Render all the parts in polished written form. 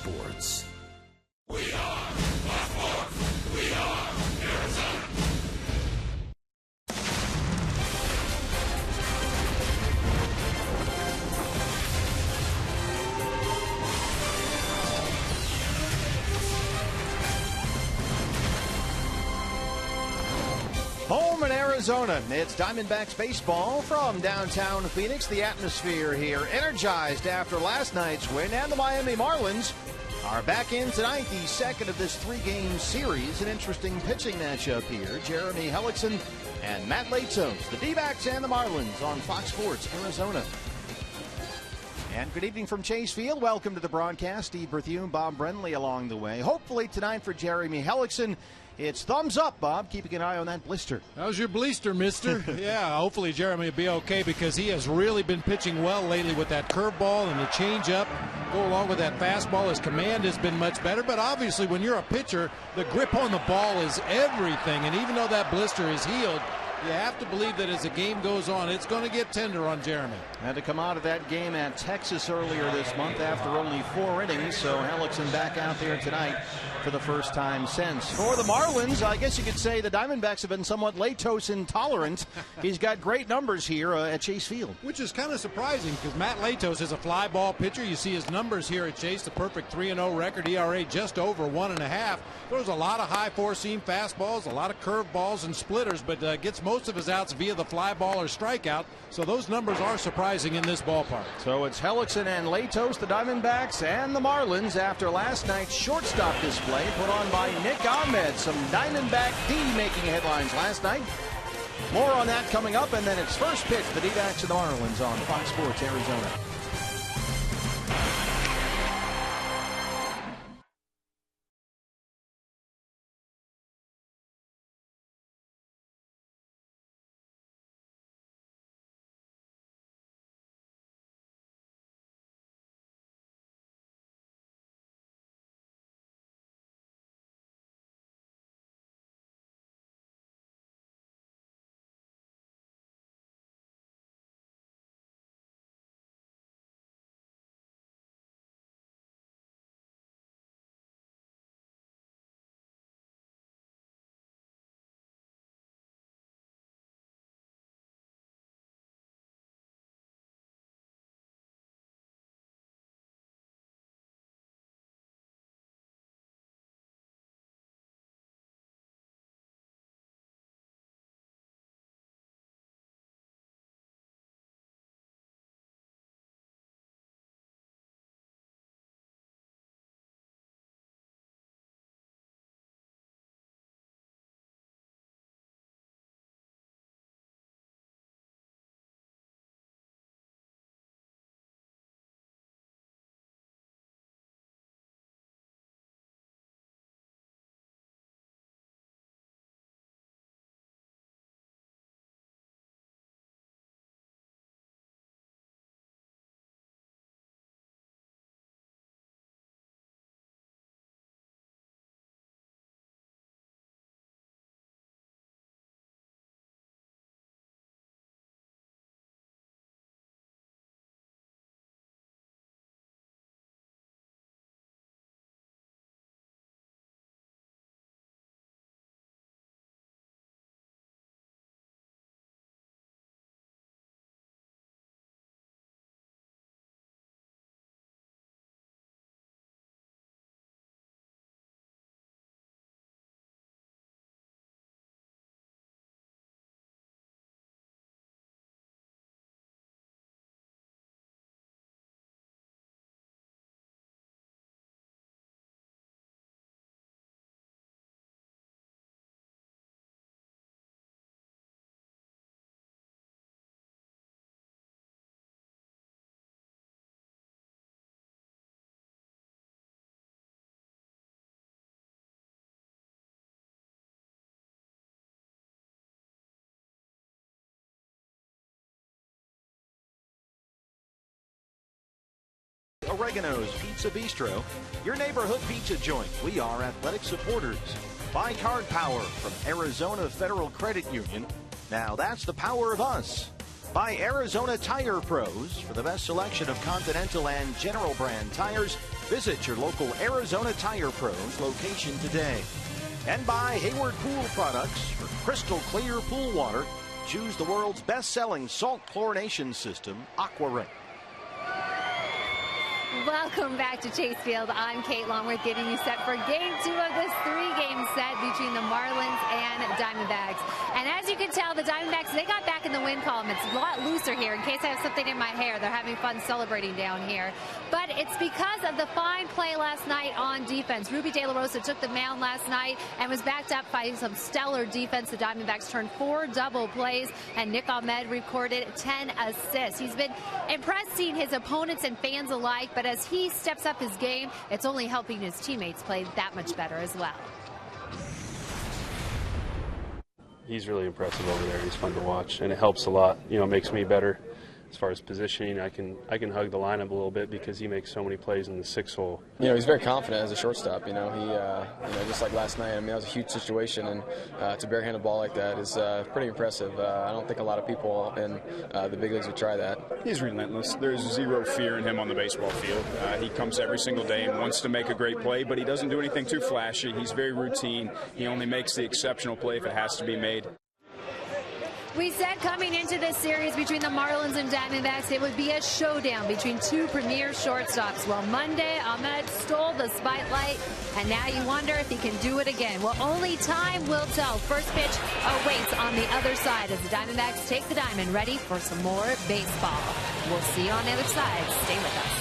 Sports. We are LONGWORTH. We are Arizona. Home in Arizona, it's Diamondbacks baseball from downtown Phoenix. The atmosphere here energized after last night's win, and the Miami Marlins are back in tonight, the second of this three-game series. An interesting pitching matchup here. Jeremy Hellickson and Matt Latos, the D-backs and the Marlins on Fox Sports Arizona. And good evening from Chase Field. Welcome to the broadcast. Steve Berthune, Bob Brenly along the way. Hopefully tonight for Jeremy Hellickson, it's thumbs up, Bob, keeping an eye on that blister. How's your blister, mister? Yeah, hopefully Jeremy will be okay because he has really been pitching well lately with that curveball and the changeup. Go along with that fastball. His command has been much better, but obviously when you're a pitcher, the grip on the ball is everything. And even though that blister is healed, you have to believe that as the game goes on, it's going to get tender on Jeremy. Had to come out of that game at Texas earlier this month after only 4 innings, so Hellickson back out there tonight for the first time since. For the Marlins, I guess you could say the Diamondbacks have been somewhat Latos intolerant. He's got great numbers here at Chase Field. Which is kind of surprising because Matt Latos is a fly ball pitcher. You see his numbers here at Chase, the perfect 3-0 record, ERA just over 1.5. There's a lot of high four-seam fastballs, a lot of curve balls and splitters, but gets most of his outs via the fly ball or strikeout. So those numbers are surprising in this ballpark. So it's Hellickson and Latos, the Diamondbacks, and the Marlins after last night's shortstop display put on by Nick Ahmed. Some Diamondback D making headlines last night. More on that coming up, and then it's first pitch, the D-backs and the Marlins on Fox Sports Arizona. Oregano's Pizza Bistro, your neighborhood pizza joint. We are athletic supporters. Buy Card Power from Arizona Federal Credit Union. Now that's the power of us. By Arizona Tire Pros for the best selection of Continental and General brand tires. Visit your local Arizona Tire Pros location today. And by Hayward Pool Products for crystal clear pool water. Choose the world's best-selling salt chlorination system, AquaRay. Welcome back to Chase Field. I'm Kate Longworth, getting you set for Game 2 of this 3-game set between the Marlins and Diamondbacks. And as you can tell, the Diamondbacks, they got back in the win column. It's a lot looser here. In case I have something in my hair, they're having fun celebrating down here. But it's because of the fine play last night on defense. Ruby De La Rosa took the mound last night and was backed up by some stellar defense. The Diamondbacks turned 4 double plays, and Nick Ahmed recorded 10 assists. He's been impressed seeing his opponents and fans alike, but as he steps up his game, it's only helping his teammates play that much better as well. He's really impressive over there. He's fun to watch, and it helps a lot. You know, it makes me better as far as positioning. I can hug the lineup a little bit because he makes so many plays in the 6-hole. You know, he's very confident as a shortstop. You know, he just like last night. I mean, that was a huge situation, and to barehand a ball like that is pretty impressive. I don't think a lot of people in the big leagues would try that. He's relentless. There's zero fear in him on the baseball field. He comes every single day and wants to make a great play, but he doesn't do anything too flashy. He's very routine. He only makes the exceptional play if it has to be made. We said coming into this series between the Marlins and Diamondbacks, it would be a showdown between two premier shortstops. Well, Monday, Ahmed stole the spotlight, and now you wonder if he can do it again. Well, only time will tell. First pitch awaits on the other side as the Diamondbacks take the diamond, ready for some more baseball. We'll see you on the other side. Stay with us.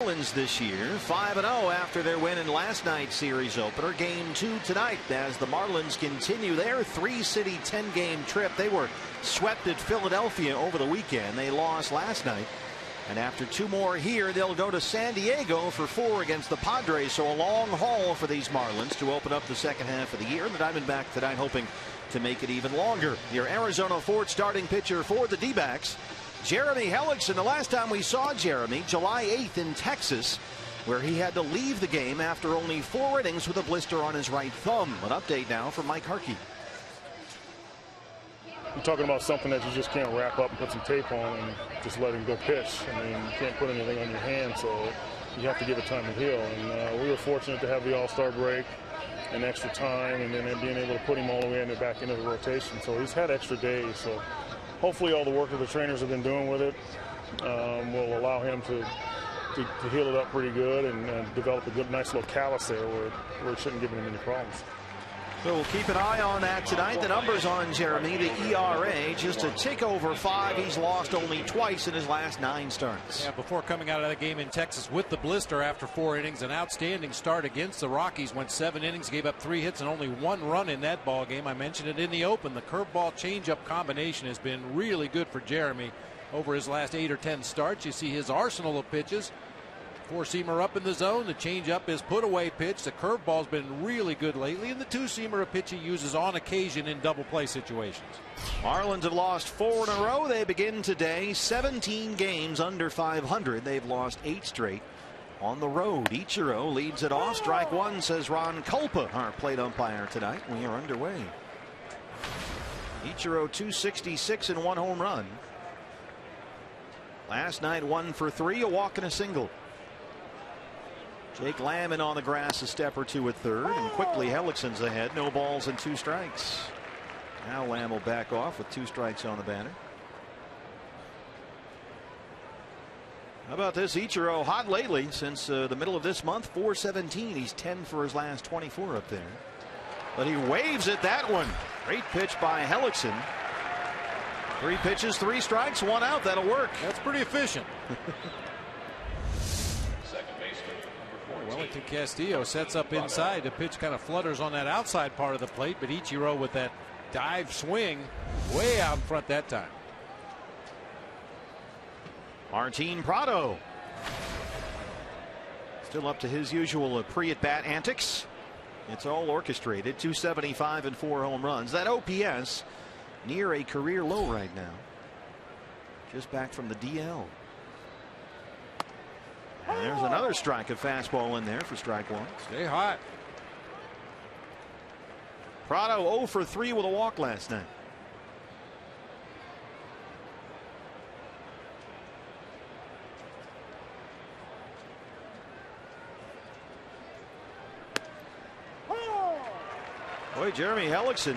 Marlins this year 5-0 after their win in last night's series opener. Game 2 tonight as the Marlins continue their 3-city 10-game trip. They were swept at Philadelphia over the weekend. They lost last night, and after 2 more here, they'll go to San Diego for 4 against the Padres. So a long haul for these Marlins to open up the second half of the year. The Diamondbacks tonight hoping to make it even longer. Your Arizona Ford starting pitcher for the D-backs, Jeremy Hellickson. The last time we saw Jeremy, July 8th in Texas, where he had to leave the game after only 4 innings with a blister on his right thumb. An update now from Mike Harkey. You're talking about something that you just can't wrap up and put some tape on and just let him go pitch. I mean, you can't put anything on your hand, so you have to give it time to heal. And we were fortunate to have the All-Star break and extra time, and then being able to put him all the way back into the rotation. So he's had extra days. So hopefully all the work that the trainers have been doing with it will allow him to to heal it up pretty good and develop a good, nice little callus there where it shouldn't give him any problems. So we'll keep an eye on that tonight. The numbers on Jeremy, the ERA, just a tick over 5. He's lost only twice in his last 9 starts. Yeah, before coming out of that game in Texas with the blister after 4 innings, an outstanding start against the Rockies. Went 7 innings, gave up 3 hits and only 1 run in that ball game. I mentioned it in the open. The curveball changeup combination has been really good for Jeremy over his last 8 or 10 starts. You see his arsenal of pitches. 4-seamer up in the zone. The changeup is put away pitch. The curveball's been really good lately, and the 2-seamer a pitch he uses on occasion in double play situations. Marlins have lost 4 in a row. They begin today 17 games under 500. They've lost 8 straight on the road. Ichiro leads it off. Strike 1, says Ron Kulpa, our plate umpire tonight. We are underway. Ichiro 266 and 1 home run. Last night 1 for 3, a walk and a single. Jake Lamb in on the grass a step or 2 at third, and quickly HELLICKSON's ahead. No balls and 2 strikes. Now Lamb will back off with 2 strikes on the batter. How about this? Ichiro hot lately since the middle of this month. 417. He's 10 for his last 24 up there. But he waves at that one. Great pitch by HELLICKSON. 3 pitches, 3 strikes, 1 out. That'll work. That's pretty efficient. Wellington Castillo sets up inside. The pitch kind of flutters on that outside part of the plate, but Ichiro with that dive swing way out in front that time. Martin Prado still up to his usual pre-at-bat antics. It's all orchestrated. 275 and 4 home runs. That OPS near a career low right now. Just back from the DL. And there's another strike, a fastball in there for strike 1. Stay hot. Prado 0 for 3 with a walk last night. Boy, Jeremy HELLICKSON,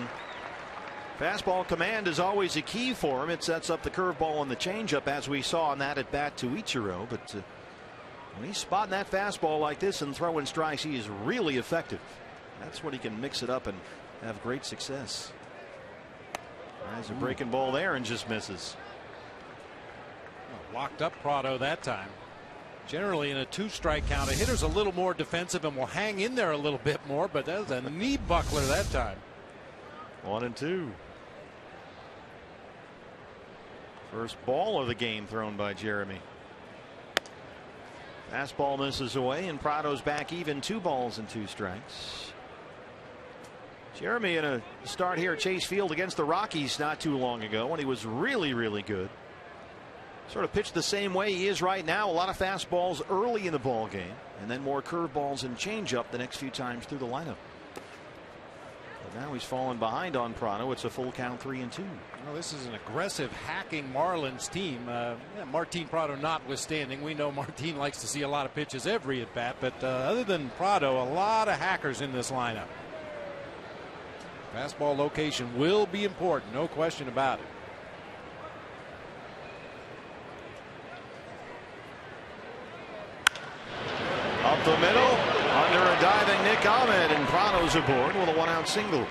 fastball command is always a key for him. It sets up the curveball and the changeup, as we saw on that at bat to Ichiro. But when he's spotting that fastball like this and throwing strikes, he is really effective. That's when he can mix it up and have great success. Tries a breaking ball there and just misses. Locked up Prado that time. Generally in a 2-strike count, a hitter's a little more defensive and will hang in there a little bit more, but that was a knee buckler that time. 1 and 2. First ball of the game thrown by Jeremy. Fastball misses away, and Prado's back even. 2 balls and 2 strikes. Jeremy in a start here at Chase Field against the Rockies not too long ago when he was really, really good. Sort of pitched the same way he is right now. A lot of fastballs early in the ball game, and then more curveballs and changeup the next few times through the lineup. But now he's fallen behind on Prado. It's a full count, 3 and 2. Well, this is an aggressive, hacking Marlins team. Martin Prado notwithstanding, we know Martin likes to see a lot of pitches every at bat, but other than Prado, a lot of hackers in this lineup. Fastball location will be important, no question about it. Up the middle, under a diving Nick Ahmed, and Prado's aboard with a 1-out single.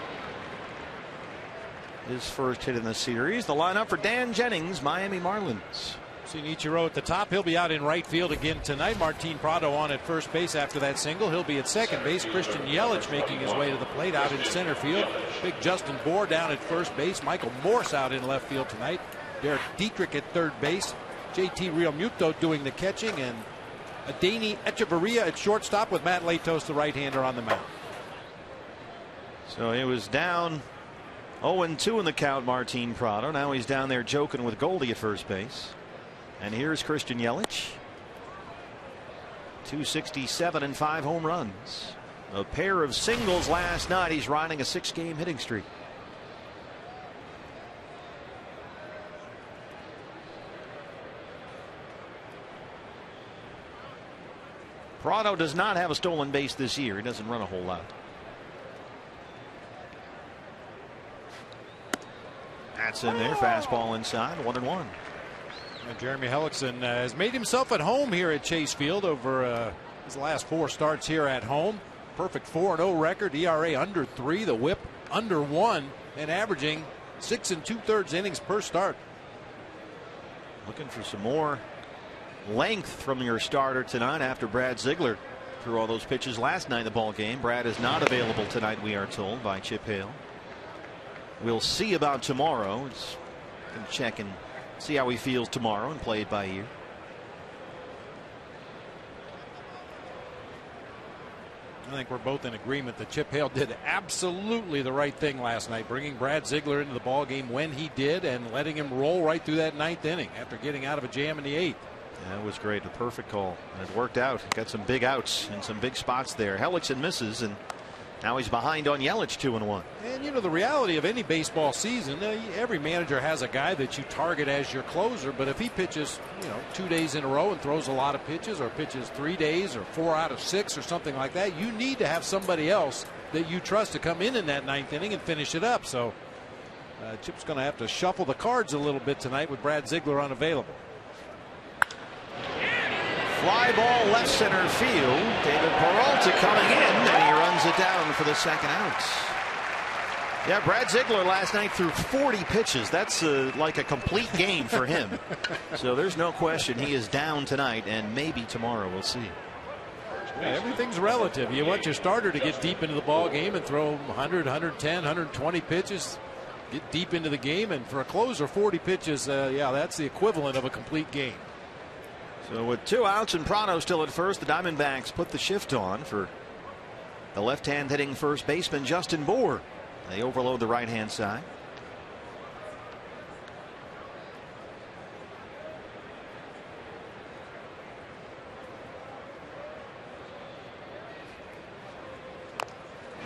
His first hit in the series. The lineup for Dan Jennings, Miami Marlins. Seen Ichiro at the top. He'll be out in right field again tonight. Martin Prado on at first base after that single. He'll be at second base. Christian Yelich making his way to the plate out in center field. Big Justin Bour down at first base. Michael Morse out in left field tonight. Derek Dietrich at third base. JT Realmuto doing the catching, and Adeiny Echeverria at shortstop with Matt Latos, the right-hander, on the mound. So he was down 0-2 in the count, Martin Prado. Now he's down there joking with Goldie at first base. And here's Christian Yelich. 267 and 5 home runs. A pair of singles last night. He's riding a 6-game hitting streak. Prado does not have a stolen base this year. He doesn't run a whole lot. That's in there. Fastball inside. 1-1. Jeremy Hellickson has made himself at home here at Chase Field over his last 4 starts here at home. Perfect 4-0 record, ERA under 3, the whip under 1, and averaging 6 2/3 innings per start. Looking for some more length from your starter tonight after Brad Ziegler threw all those pitches last night in the ball game. Brad is not available tonight, we are told by Chip Hale. We'll see about tomorrow. It's going to check and see how he feels tomorrow and play it by ear. I think we're both in agreement that Chip Hale did absolutely the right thing last night, bringing Brad Ziegler into the ball game when he did and letting him roll right through that 9th inning after getting out of a jam in the 8th. Yeah, it was great. A perfect call. And it worked out. Got some big outs in some big spots there. Hellickson misses, and now he's behind on Yelich 2-1. And you know, the reality of any baseball season, every manager has a guy that you target as your closer, but if he pitches, 2 days in a row and throws a lot of pitches, or pitches 3 days or 4 out of 6 or something like that, you need to have somebody else that you trust to come in that 9th inning and finish it up. So Chip's going to have to shuffle the cards a little bit tonight with Brad Ziegler unavailable. Fly ball left center field. David Peralta coming in, and he runs it down for the 2nd out. Yeah, Brad Ziegler last night threw 40 pitches. That's like a complete game for him. So there's no question he is down tonight, and maybe tomorrow. We'll see. Yeah, everything's relative. You want your starter to get deep into the ball game and throw 100, 110, 120 pitches, get deep into the game, and for a closer, 40 pitches, yeah, that's the equivalent of a complete game. So with 2 outs and PRADO still at first, the Diamondbacks put the shift on for the left-hand hitting first baseman Justin BOUR. They overload the right-hand side.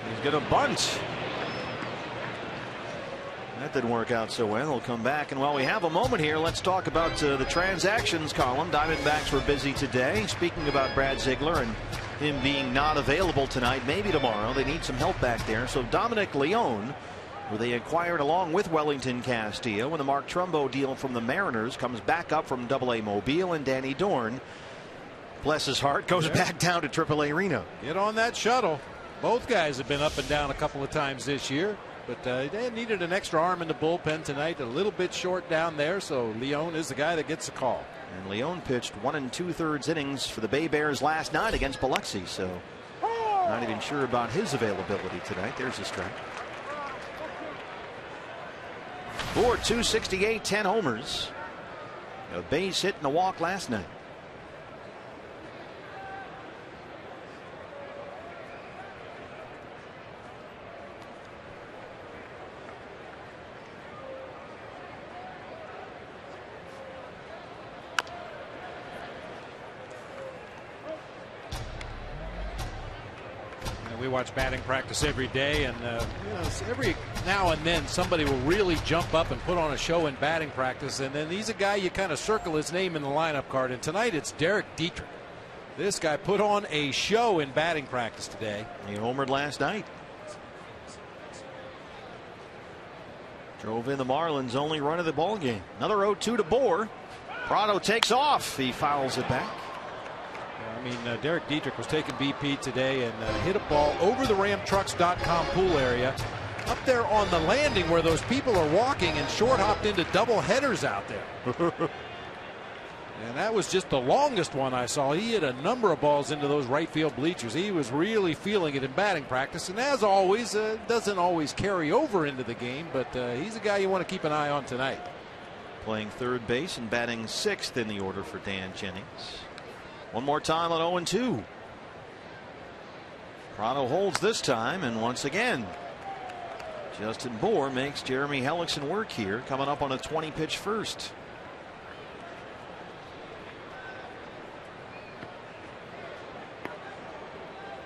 He's going to bunt. That didn't work out so well. He'll come back, and while we have a moment here, let's talk about the transactions column. Diamondbacks were busy today. Speaking about Brad Ziegler and him being not available tonight, maybe tomorrow, they need some help back there. So Dominic Leone, who they acquired along with Wellington Castillo, and the Mark Trumbo deal from the Mariners, comes back up from AA Mobile, and Danny Dorn, bless his heart, goes back down to AAA Reno. Get on that shuttle. Both guys have been up and down a couple of times this year. But they needed an extra arm in the bullpen tonight, a little bit short down there, so Leone is the guy that gets the call. And Leone pitched 1 2/3 innings for the Bay Bears last night against Biloxi, so not even sure about his availability tonight. There's the strike. BOUR 268, 10 homers. A base hit and a walk last night. We watch batting practice every day, and every now and then somebody will really jump up and put on a show in batting practice, and then he's a guy you kind of circle his name in the lineup card, and tonight it's Derek Dietrich. This guy put on a show in batting practice today. He homered last night. Drove in the Marlins' only run of the ball game. Another 0-2 to BOUR. PRADO takes off. He fouls it back. I mean, Derek Dietrich was taking BP today and hit a ball over the RamTrucks.com pool area, up there on the landing where those people are walking, and short hopped into double headers out there. And that was just the longest one I saw. He hit a number of balls into those right field bleachers. He was really feeling it in batting practice, and as always, doesn't always carry over into the game, but he's a guy you want to keep an eye on tonight. Playing third base and batting 6th in the order for Dan Jennings. One more time on 0-2. PRADO holds this time, and once again, Justin BOUR makes Jeremy Hellickson work here, coming up on a 20-pitch first.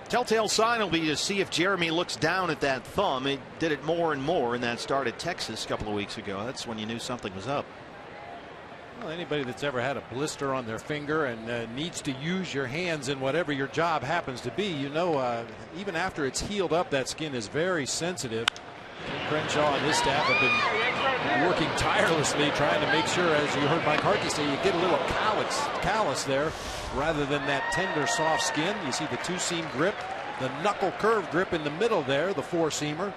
Telltale sign will be to see if Jeremy looks down at that thumb. He did it more and more in that start at Texas a couple of weeks ago. That's when you knew something was up. Well, anybody that's ever had a blister on their finger and needs to use your hands in whatever your job happens to be, even after it's healed up, that skin is very sensitive. Can Crenshaw and his staff have been working tirelessly trying to make sure, as you heard Mike Harkey say, you get a little callus there rather than that tender, soft skin. You see the two-seam grip, the knuckle curve grip in the middle there, the four-seamer.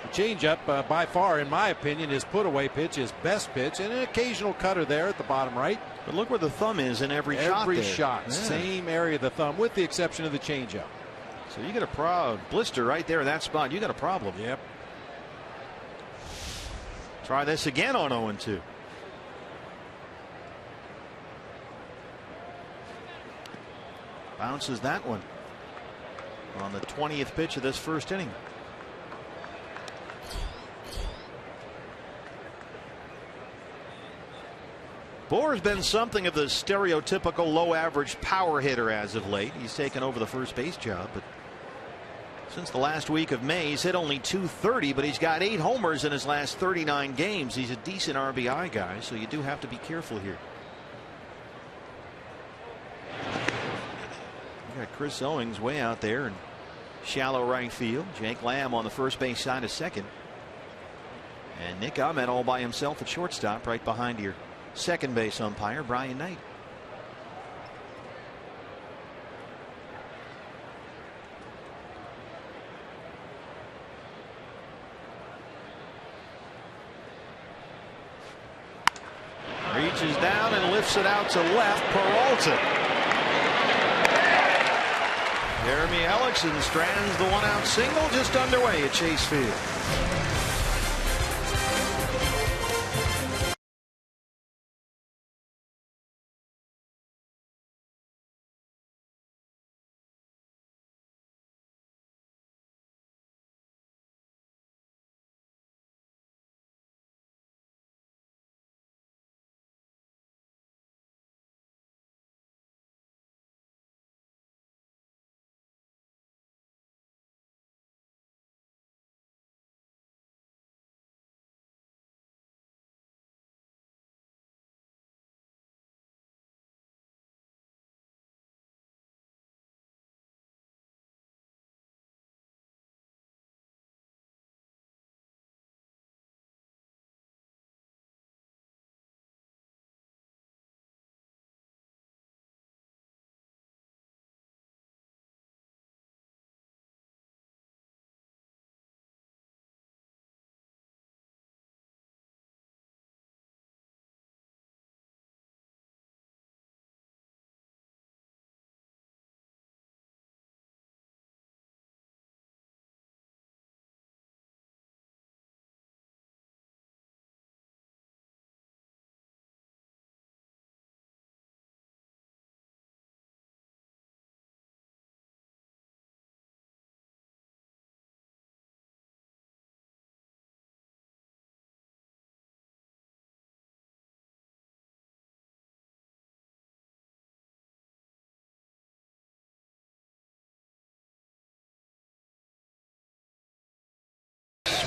The changeup, by far, in my opinion, his put-away pitch, his best pitch, and an occasional cutter there at the bottom right. But look where the thumb is in every shot. Every there. shot, Yeah. same area of the thumb, with the exception of the changeup. So you get a blister right there in that spot. You got a problem. Yep. Try this again on 0-2. Bounces that one on the 20th pitch of this first inning. BOUR has been something of the stereotypical low average power hitter as of late. He's taken over the first base job, but since the last week of May, he's hit only .230, but he's got 8 homers in his last 39 games. He's a decent RBI guy, so you do have to be careful here. You got Chris Owings way out there in shallow right field. Jake Lamb on the first base side of second. And Nick Ahmed all by himself at shortstop right behind your second base umpire, Brian Knight. Reaches down and lifts it out to left. Peralta. Jeremy HELLICKSON strands the one-out single just underway at Chase Field.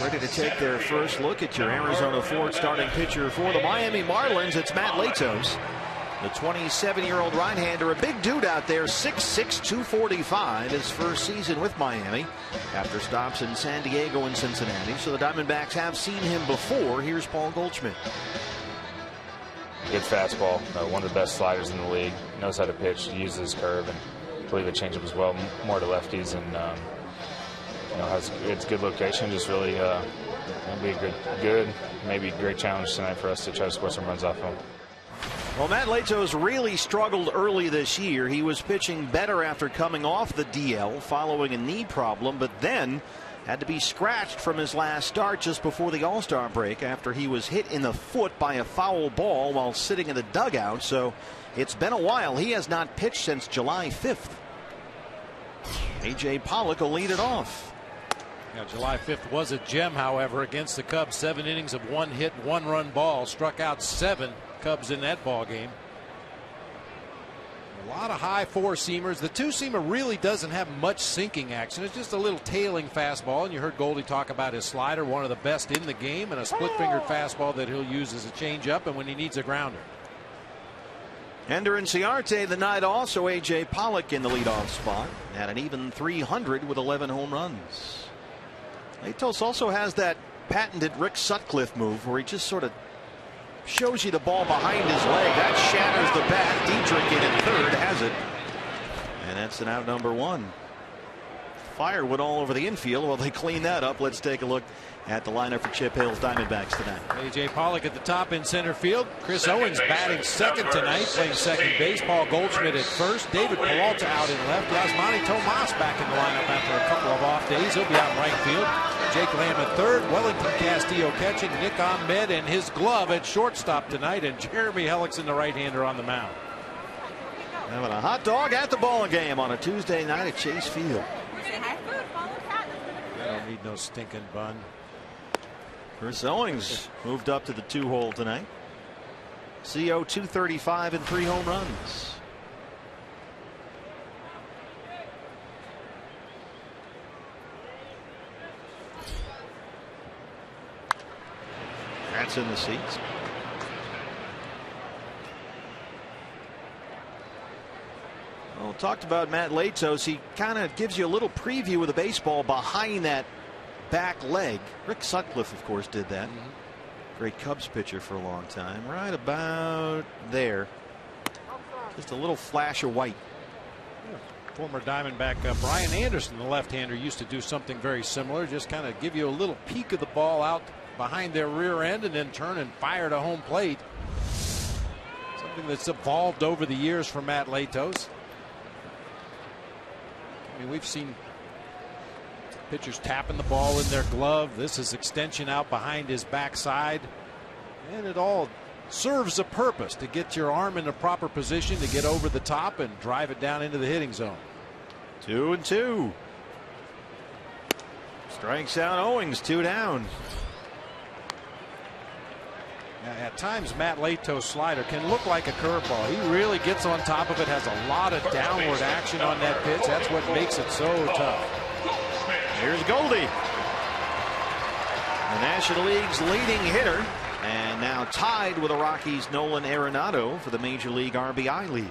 Ready to take their first look at your Arizona Ford starting pitcher for the Miami Marlins. It's Matt Latos, the 27-year-old right-hander, a big dude out there, 6'6", 245, his first season with Miami after stops in San Diego and Cincinnati. So the Diamondbacks have seen him before. Here's Paul Goldschmidt. Good fastball, one of the best sliders in the league. Knows how to pitch, uses his curve, and I believe the changeup as well, more to lefties, and it's good location. Just really it'll be a good, maybe great challenge tonight for us to try to score some runs off him. Well, Matt Latos really struggled early this year. He was pitching better after coming off the DL following a knee problem, but then had to be scratched from his last start just before the All-Star break after he was hit in the foot by a foul ball while sitting in the dugout. So it's been a while. He has not pitched since July 5th. A.J. Pollock will lead it off. Yeah, July 5th was a gem, however, against the Cubs. 7 innings of 1 hit, 1-run ball. Struck out 7 Cubs in that ball game. A lot of high four-seamers. The two-seamer really doesn't have much sinking action. It's just a little tailing fastball. And you heard Goldie talk about his slider, one of the best in the game, and a split-fingered fastball that he'll use as a changeup and when he needs a grounder. Ender Inciarte the night also. A.J. Pollock in the leadoff spot at an even 300 with 11 home runs. Latos also has that patented Rick Sutcliffe move where he just sort of shows you the ball behind his leg. That shatters the bat. Dietrich in at third has it. And that's an out number 1. Firewood all over the infield. Well, they clean that up. Let's take a look at the lineup for Chip Hale's Diamondbacks tonight. A.J. Pollock at the top in center field. Chris Owings batting second tonight, playing second base. Paul Goldschmidt at first. David Peralta out in left. Yasmani Tomas back in the lineup after a couple of off days. He'll be out in right field. Jake Lamb at third. Wellington Castillo catching. Nick Ahmed and his glove at shortstop tonight. And Jeremy Hellickson, the right-hander, on the mound. Having a hot dog at the ball game on a Tuesday night at Chase Field. I don't need no stinking bun. Chris Owings moved up to the 2-hole tonight. CO 235 and 3 home runs. That's in the seats. Well, talked about Matt Latos. He kind of gives you a little preview of the baseball behind that back leg. Rick Sutcliffe, of course, did that. Great Cubs pitcher for a long time. Right about there. Just a little flash of white. Former Diamondback Brian Anderson, the left-hander, used to do something very similar. Just kind of give you a little peek of the ball out behind their rear end and then turn and fire to home plate. Something that's evolved over the years for Matt Latos. I mean, we've seen pitchers tapping the ball in their glove. This is extension out behind his backside. And it all serves a purpose to get your arm in the proper position to get over the top and drive it down into the hitting zone. 2-2. Strikes out Owings, 2 down. Now, at times, Matt Lato's slider can look like a curveball. He really gets on top of it, has a lot of downward action on that pitch. That's what makes it so tough. Here's Goldie, the National League's leading hitter, and now tied with the Rockies' Nolan Arenado for the Major League RBI lead.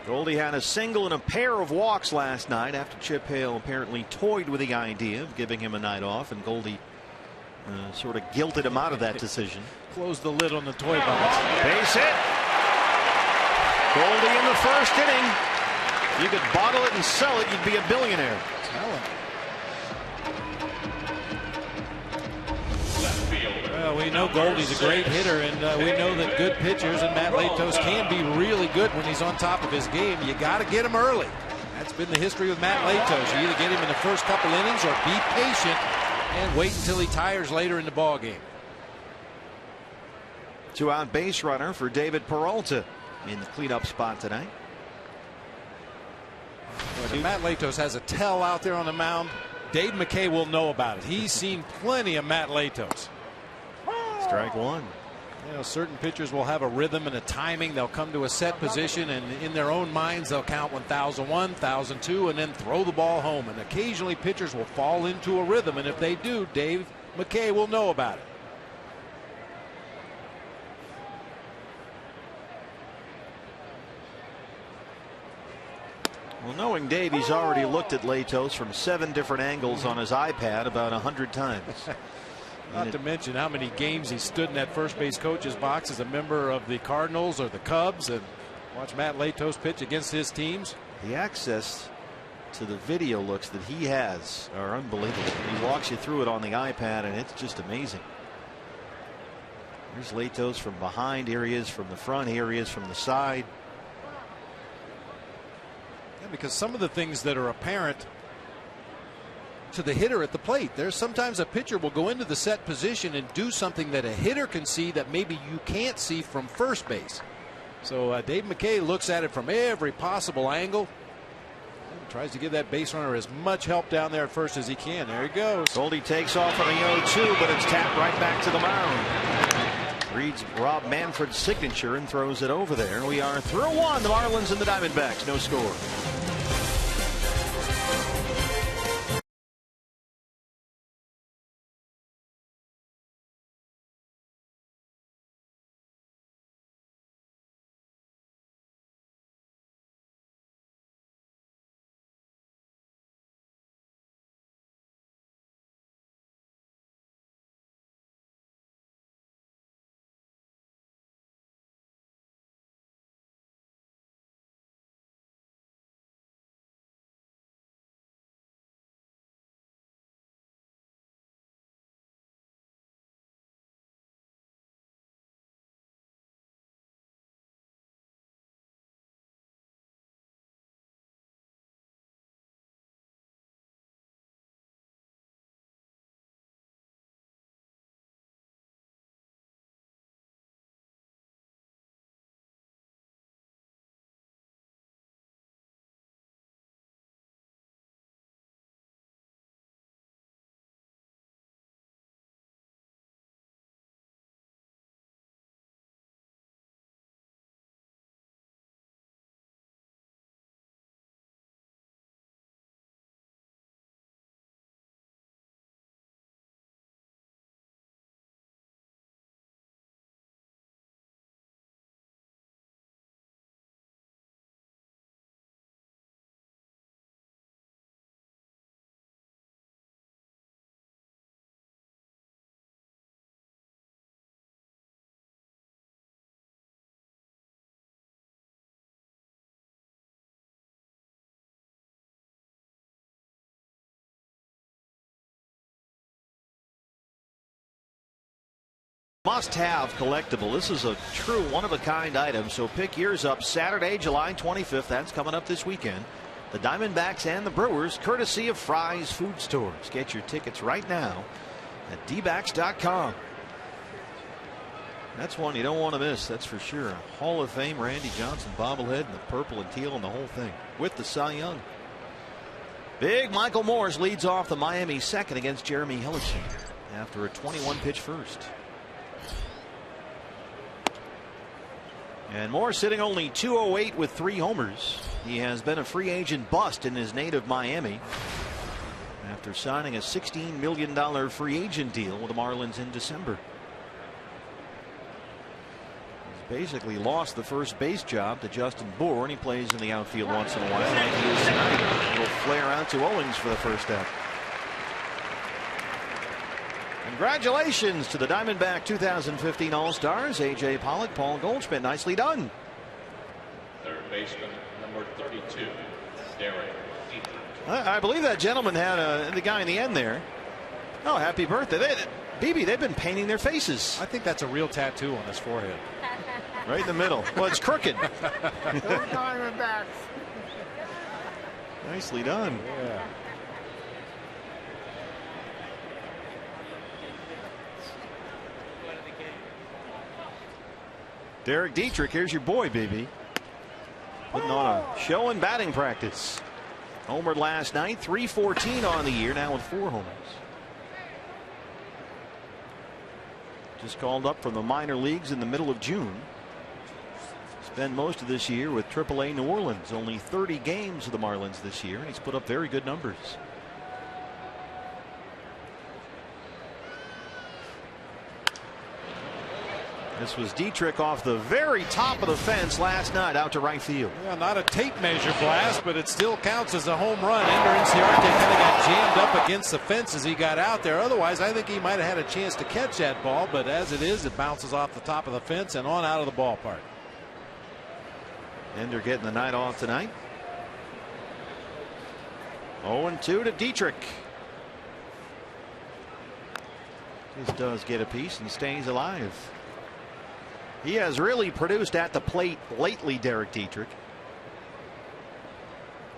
Goldie had a single and a pair of walks last night after Chip Hale apparently toyed with the idea of giving him a night off, and Goldie sort of guilted him out of that decision. Close the lid on the toy box. Base hit. Goldie in the first inning. If you could bottle it and sell it, you'd be a billionaire. Well, we know Goldie's a great hitter, and we know that good pitchers, and Matt Latos can be really good when he's on top of his game. You got to get him early. That's been the history with Matt Latos. You either get him in the first couple innings or be patient and wait until he tires later in the ball game. 2-out base runner for David Peralta in the cleanup spot tonight. When Matt Latos has a tell out there on the mound, Dave McKay will know about it. He's seen plenty of Matt Latos. Strike one. You know, certain pitchers will have a rhythm and a timing. They'll come to a set position, and in their own minds they'll count 1,001, 1,002, and then throw the ball home. And occasionally pitchers will fall into a rhythm, and if they do, Dave McKay will know about it. Well, knowing Dave, he's already looked at Latos from 7 different angles on his iPad about 100 times. Not to mention how many games he stood in that first base coach's box as a member of the Cardinals or the Cubs and watch Matt Latos pitch against his teams. The access to the video looks that he has are unbelievable. He walks you through it on the iPad, and it's just amazing. Here's Latos from behind. Here he is from the front. Here he is from the side. Yeah, because some of the things that are apparent to the hitter at the plate, there's sometimes a pitcher will go into the set position and do something that a hitter can see that maybe you can't see from first base. So Dave McKay looks at it from every possible angle and tries to give that base runner as much help down there at first as he can. There he goes. Goldie takes off on the 0-2, but it's tapped right back to the mound. Reads Rob Manfred's signature and throws it over there. We are through 1. The Marlins and the Diamondbacks, no score. Must-have collectible. This is a true one-of-a-kind item, so pick yours up Saturday, July 25th. That's coming up this weekend. The Diamondbacks and the Brewers, courtesy of Fry's Food Stores. Get your tickets right now at dbacks.com. That's one you don't want to miss, that's for sure. A Hall of Fame Randy Johnson bobblehead in the purple and teal and the whole thing with the Cy Young. Big Michael Morse leads off the Miami second against Jeremy HELLICKSON after a 21-pitch first. And Morse hitting only .208 with 3 homers. He has been a free agent bust in his native Miami after signing a $16 million free agent deal with the Marlins in December. Basically lost the first base job to Justin BOUR, and he plays in the outfield once in a while, like he is tonight. A little flare out to Owings for the first out. Congratulations to the Diamondback 2015 All-Stars, A.J. Pollock, Paul Goldschmidt. Nicely done. Third baseman, number 32, Dietrich. I believe that gentleman had the guy in the end there. Oh, happy birthday. BB, they've been painting their faces. I think that's a real tattoo on his forehead. Right in the middle. Well, it's crooked. Diamondbacks. Nicely done. Yeah. Derek Dietrich, here's your boy, BB. Putting on a show in batting practice. Homered last night, 314 on the year, now with 4 homers. Just called up from the minor leagues in the middle of June. Spent most of this year with AAA New Orleans. Only 30 games with the Marlins this year, and he's put up very good numbers. This was Dietrich off the very top of the fence last night out to right field. Yeah, not a tape measure blast, but it still counts as a home run. Ender Inciarte kind of got jammed up against the fence as he got out there. Otherwise, I think he might have had a chance to catch that ball, but as it is, it bounces off the top of the fence and on out of the ballpark. Ender getting the night off tonight. 0-2 to Dietrich. Just does get a piece and stays alive. He has really produced at the plate lately, Derek Dietrich.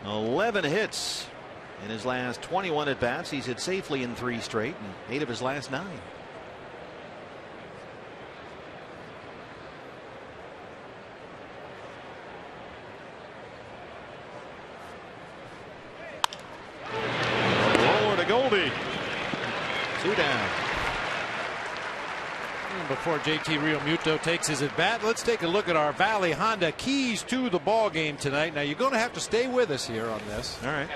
11 hits in his last 21 at bats. He's hit safely in 3 straight and 8 of his last 9. Roller to Goldie. 2 down. Before JT Realmuto takes his at bat, let's take a look at our Valley Honda keys to the ball game tonight. Now you're going to have to stay with us here on this. All right.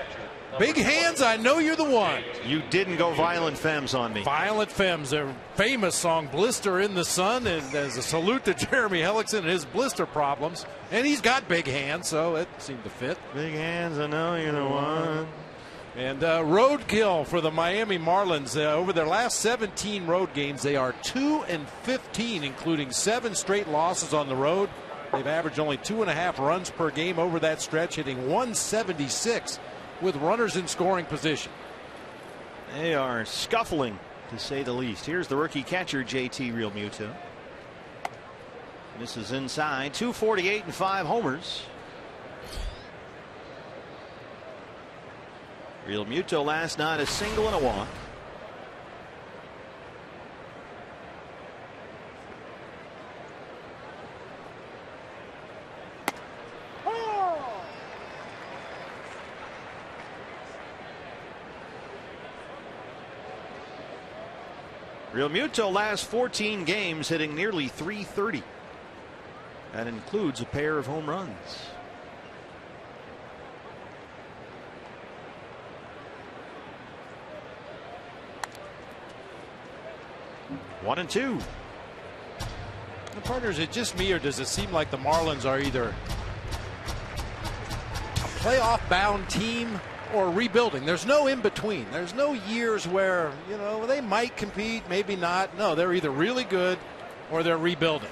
Big hands, I know you're the one. You didn't go Violent Femmes on me. Violent Femmes, their famous song Blister in the Sun, and as a salute to Jeremy HELLICKSON and his blister problems. And he's got big hands, so it seemed to fit. Big hands, I know you're the one. And roadkill for the Miami Marlins. Over their last 17 road games, they are 2-15, including 7 straight losses on the road. They've averaged only 2.5 runs per game over that stretch, hitting 176 with runners in scoring position. They are scuffling, to say the least. Here's the rookie catcher, JT Realmuto. This is inside. 248 and 5 homers. Realmuto last night a single and a walk. Realmuto last 14 games hitting nearly .330. That includes a pair of home runs. One and two. The partners, is it just me, or does it seem like the Marlins are either a playoff bound team or rebuilding? There's no in between. There's no years where, you know, they might compete, maybe not. No, they're either really good or they're rebuilding.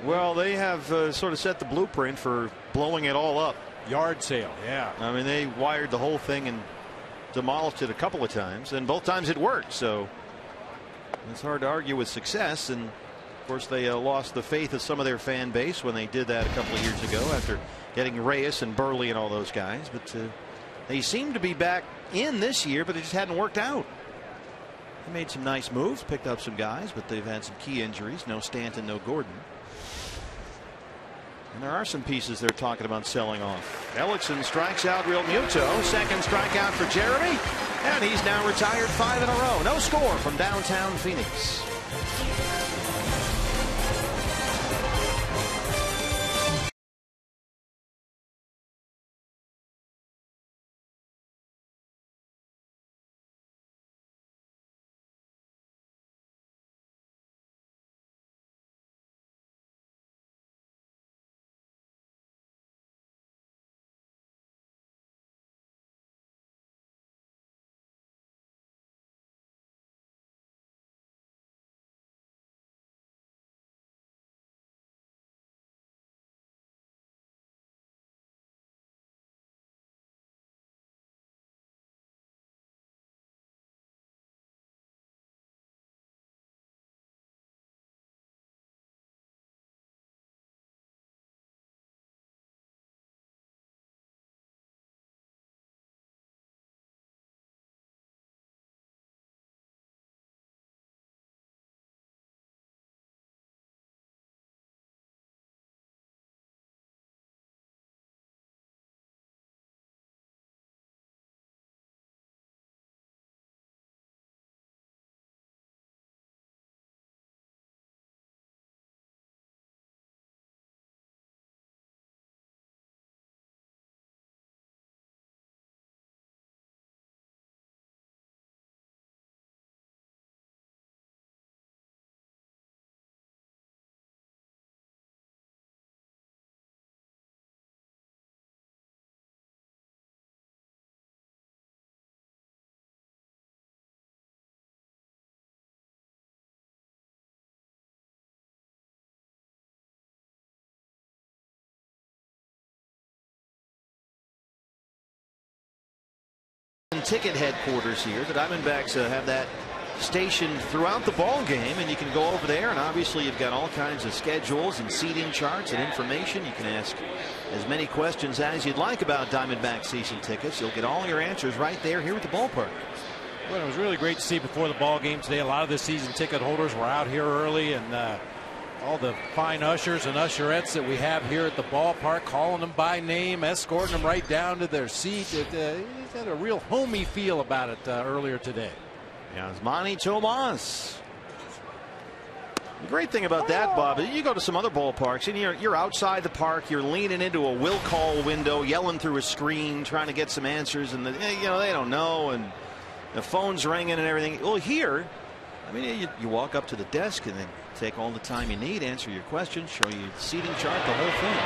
Well, they have sort of set the blueprint for blowing it all up. Yard sale, yeah. I mean, they wired the whole thing and demolished it a couple of times, and both times it worked. So It's hard to argue with success, and of course they lost the faith of some of their fan base when they did that a couple of years ago after getting Reyes and Burley and all those guys. But they seem to be back in this year, but it just hadn't worked out. They made some nice moves, picked up some guys, but they've had some key injuries. No Stanton, no Gordon. And there are some pieces they're talking about selling off. HELLICKSON strikes out Real Muto. Second strikeout for Jeremy. And he's now retired 5 in a row. No score from downtown Phoenix. Ticket headquarters here. The Diamondbacks have that stationed throughout the ball game, and you can go over there, and obviously you've got all kinds of schedules and seating charts and information. You can ask as many questions as you'd like about Diamondback season tickets. You'll get all your answers right there here at the ballpark. Well, it was really great to see before the ball game today. A lot of the season ticket holders were out here early, and all the fine ushers and usherettes that we have here at the ballpark, calling them by name, escorting them right down to their seat. It had a real homey feel about it earlier today. Yeah, it's Manny Tomas. The great thing about that, Bob, is you go to some other ballparks and you're outside the park, you're leaning into a will call window, yelling through a screen, trying to get some answers, and they don't know, and the phone's ringing and everything. Well, here, I mean, you walk up to the desk and then take all the time you need, answer your questions, show you the seating chart, the whole thing.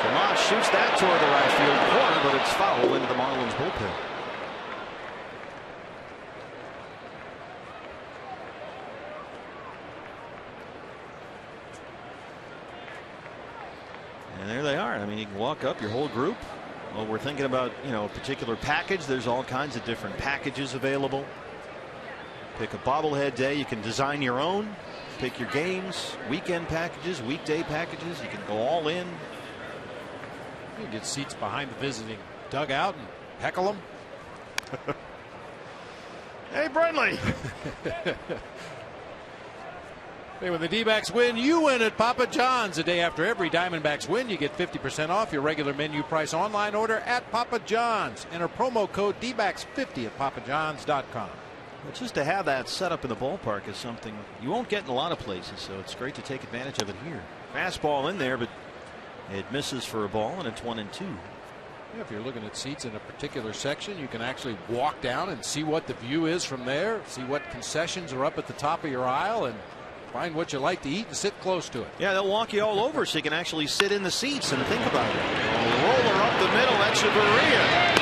Tomas shoots that toward the right field corner, but it's foul into the Marlins bullpen. And there they are. I mean, you can walk up, your whole group. Well, we're thinking about, a particular package. There's all kinds of different packages available. Pick a bobblehead day. You can design your own. Pick your games, weekend packages, weekday packages. You can go all in. You can get seats behind the visiting dugout and heckle them. Hey, Brentley. Hey, when the D-backs win, you win at Papa John's. The day after every Diamondbacks win, you get 50% off your regular menu price online order at Papa John's. Enter promo code DBACKS50 at papajohns.com. Well, just to have that set up in the ballpark is something you won't get in a lot of places, so it's great to take advantage of it here. Fastball in there, but it misses for a ball, and it's 1-2. Yeah, if you're looking at seats in a particular section, you can actually walk down and see what the view is from there, see what concessions are up at the top of your aisle, and find what you like to eat and sit close to it. Yeah, they'll walk you all over so you can actually sit in the seats and think about it. Roller up the middle, Echeverria.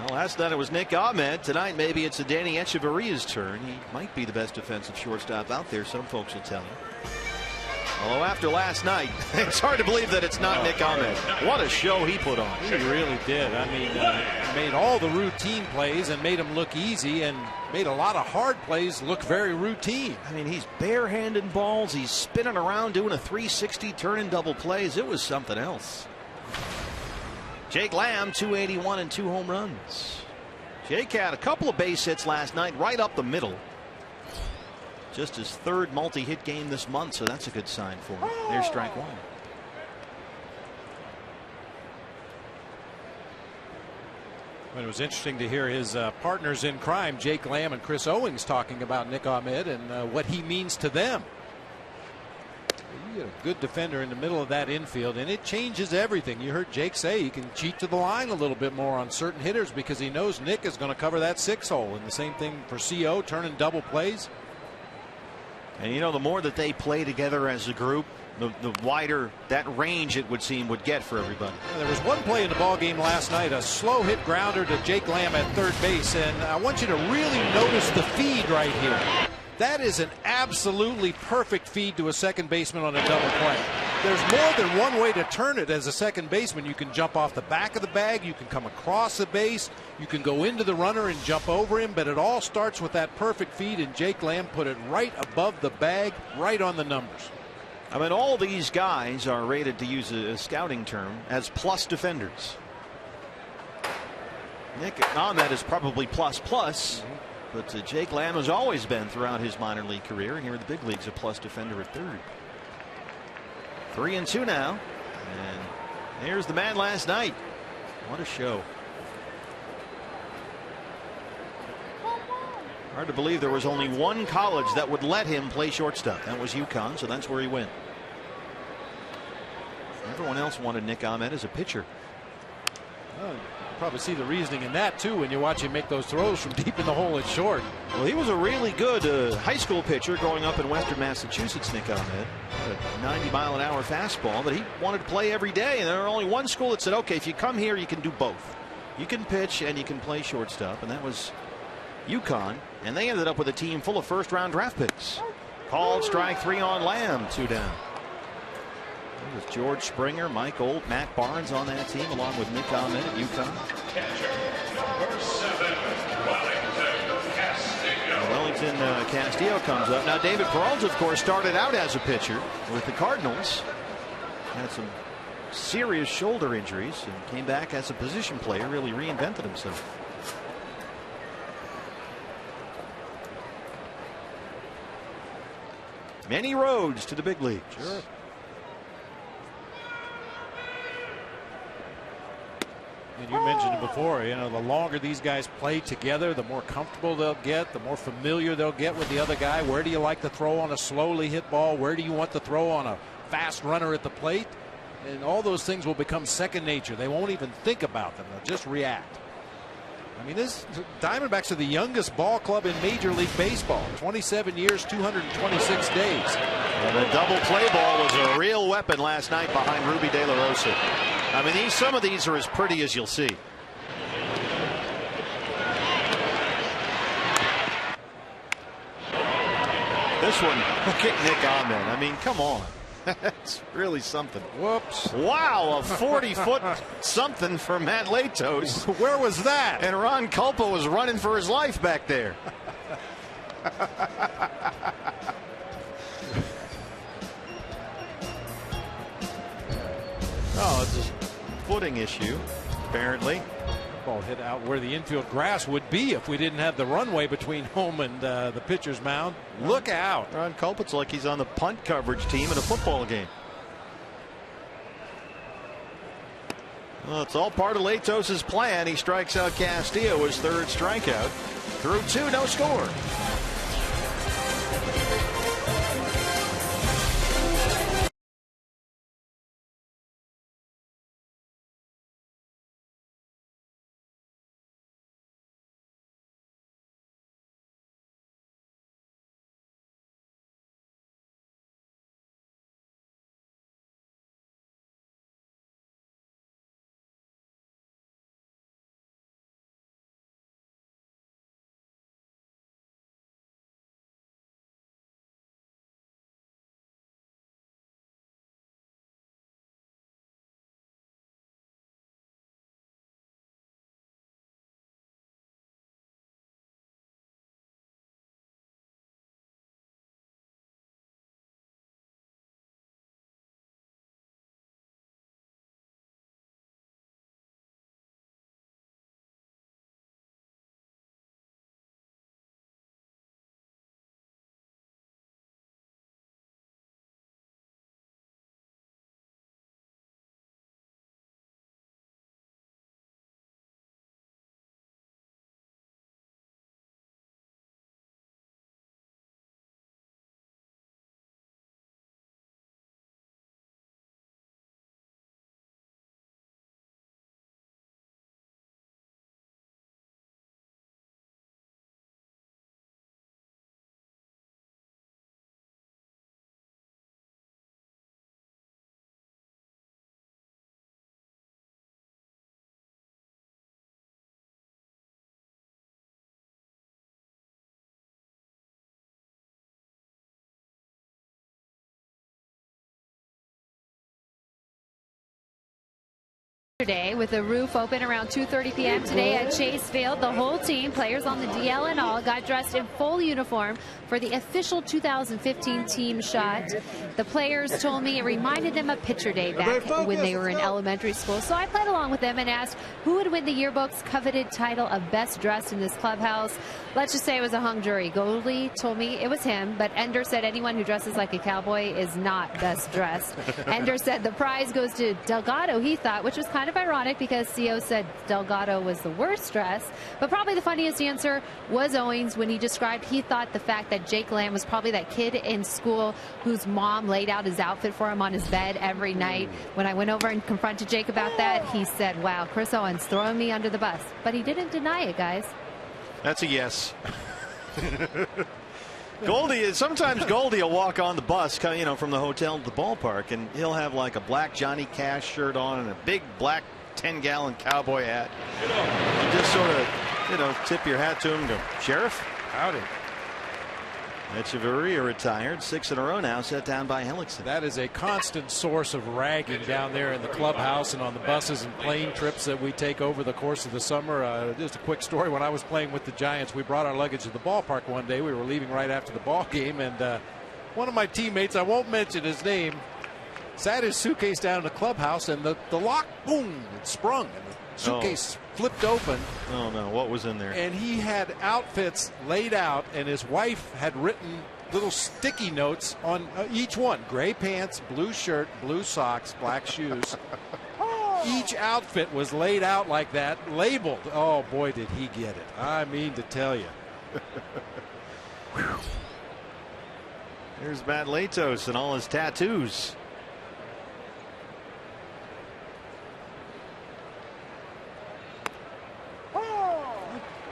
Well, last night it was Nick Ahmed. Tonight maybe it's a Danny Echeverria's turn. He might be the best defensive shortstop out there, some folks will tell you. Although after last night, it's hard to believe that it's not Nick Ahmed. What a show he put on. He really did. I mean, made all the routine plays and made them look easy, and made a lot of hard plays look very routine. I mean, he's barehanded balls. He's spinning around doing a 360, turning double plays. It was something else. Jake Lamb, 281 and 2 home runs. Jake had a couple of base hits last night right up the middle. Just his third multi-hit game this month, so that's a good sign for him. There's strike one. It was interesting to hear his partners in crime, Jake Lamb and Chris Owings, talking about Nick Ahmed and what he means to them. You get a good defender in the middle of that infield, and it changes everything. You heard Jake say he can cheat to the line a little bit more on certain hitters because he knows Nick is going to cover that 6-hole. And the same thing for CO, turning double plays. And you know, the more that they play together as a group, the wider that range it would seem would get for everybody. There was one play in the ball game last night, a slow hit grounder to Jake Lamb at third base, and I want you to really notice the feed right here. That is an absolutely perfect feed to a second baseman on a double play. There's more than one way to turn it as a second baseman. You can jump off the back of the bag, you can come across the base, you can go into the runner and jump over him, but it all starts with that perfect feed, and Jake Lamb put it right above the bag, right on the numbers. I mean, all these guys are rated, to use a scouting term, as plus defenders. Nick Ahmed is probably plus. But Jake Lamb has always been throughout his minor league career, and here in the big leagues, a plus defender at third. 3-2 now, and here's the man last night. What a show. Hard to believe there was only one college that would let him play shortstop. That was UConn, so that's where he went. Everyone else wanted Nick Ahmed as a pitcher. Well, you probably see the reasoning in that too when you watch him make those throws from deep in the hole at short. Well, he was a really good high school pitcher growing up in Western Massachusetts, Nick Ahmed. A 90-mile-an-hour fastball, but he wanted to play every day, and there was only one school that said, okay, if you come here, you can do both. You can pitch and you can play shortstop, and that was UConn, and they ended up with a team full of first-round draft picks. Called strike 3 on Lamb, 2 down. With George Springer, Mike Olt, Matt Barnes on that team, along with Nick Ahmed at UConn. Wellington Castillo comes up. Now, David Peralta, of course, started out as a pitcher with the Cardinals. Had some serious shoulder injuries and came back as a position player, really reinvented himself. Many roads to the big leagues. Sure. And you mentioned it before, you know, the longer these guys play together, the more comfortable they'll get, the more familiar they'll get with the other guy. Where do you like to throw on a slowly hit ball? Where do you want to throw on a fast runner at the plate? And all those things will become second nature. They won't even think about them. They'll just react. I mean, this Diamondbacks are the youngest ball club in Major League Baseball. 27 years, 226 days. And the double play ball was a real weapon last night behind Ruby De La Rosa. I mean, some of these are as pretty as you'll see. This one, look at Nick Ahmed. I mean, come on. That's really something. Whoops. Wow, a 40-foot something for Matt Latos. Where was that? And Ron Culpa was running for his life back there. Oh, it's a footing issue, apparently. Ball hit out where the infield grass would be if we didn't have the runway between home and the pitcher's mound. Look out. Ron Culpit's like he's on the punt coverage team in a football game. Well, it's all part of Latos's plan. He strikes out Castillo, his third strikeout. Through 2, no score. Day with the roof open around 2:30 p.m. today at Chase Field. The whole team, players on the DL and all, got dressed in full uniform for the official 2015 team shot. The players told me it reminded them of Pitcher Day back when they were in elementary school. So I played along with them and asked who would win the yearbook's coveted title of best dressed in this clubhouse. Let's just say it was a hung jury. Goldie told me it was him, but Ender said anyone who dresses like a cowboy is not best dressed. Ender said the prize goes to Delgado, he thought, which was kind of ironic because CO said Delgado was the worst dressed. But probably the funniest answer was Owings when he described he thought the fact that Jake Lamb was probably that kid in school whose mom laid out his outfit for him on his bed every night. When I went over and confronted Jake about that, he said, wow, Chris Owens throwing me under the bus. But he didn't deny it, guys. That's a yes. Sometimes Goldie will walk on the bus, you know, from the hotel to the ballpark, and he'll have like a black Johnny Cash shirt on and a big black 10-gallon cowboy hat. You just sort of, you know, tip your hat to him and go, Sheriff, howdy. Echeverria retired, 6 in a row now, set down by HELLICKSON. That is a constant source of ragging down there in the clubhouse and on the buses and plane trips that we take over the course of the summer. Just a quick story. When I was playing with the Giants, we brought our luggage to the ballpark one day. We were leaving right after the ball game, and one of my teammates, I won't mention his name, sat his suitcase down in the clubhouse, and the lock, boom, it sprung, and the suitcase flipped open. Oh no, what was in there? And he had outfits laid out, and his wife had written little sticky notes on each one. Gray pants, blue shirt, blue socks, black shoes. Each outfit was laid out like that, labeled. Oh boy, did he get it. I mean to tell you. Here's Matt Latos and all his tattoos.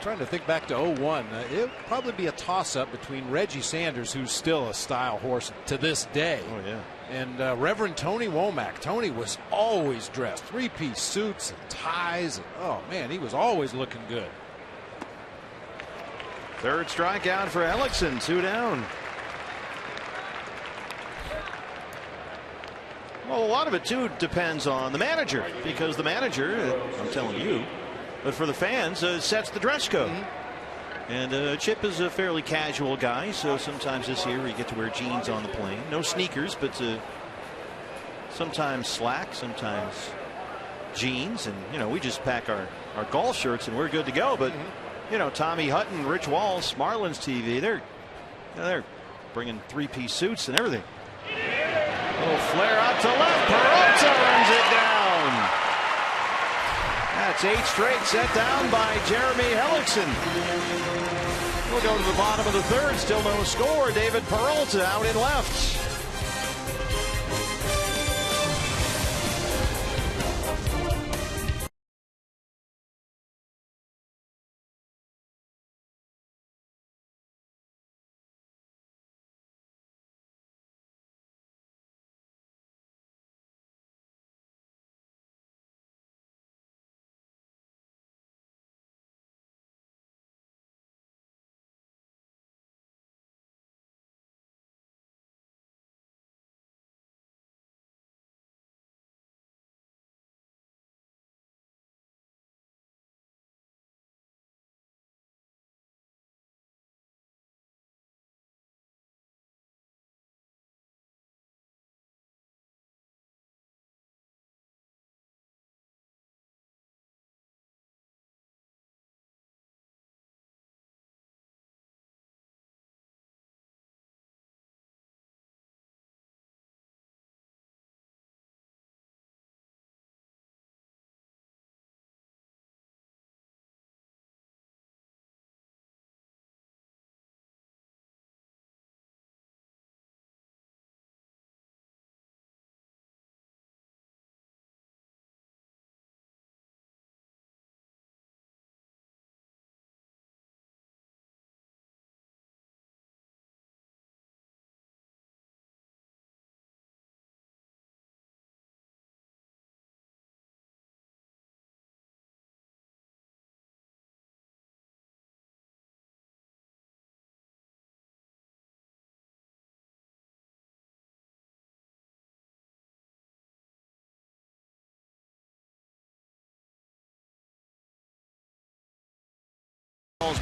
Trying to think back to 01. It'll probably be a toss-up between Reggie Sanders, who's still a style horse to this day. Oh yeah. And Reverend Tony Womack. Tony was always dressed, 3-piece suits and ties. And, oh man, he was always looking good. Third strikeout for HELLICKSON, 2 down. Well, a lot of it too depends on the manager, because the manager, I'm telling you, but for the fans, sets the dress code. And Chip is a fairly casual guy, so sometimes this year we get to wear jeans on the plane. No sneakers, but sometimes slack, sometimes jeans. And, you know, we just pack our golf shirts and we're good to go. But, you know, Tommy Hutton, Rich Walls, Marlins TV, they're bringing 3-piece suits and everything. Little flare out to left. Peralta runs it down. That's 8 straight set down by Jeremy HELLICKSON. We'll go to the bottom of the third. Still no score. David Peralta out in left.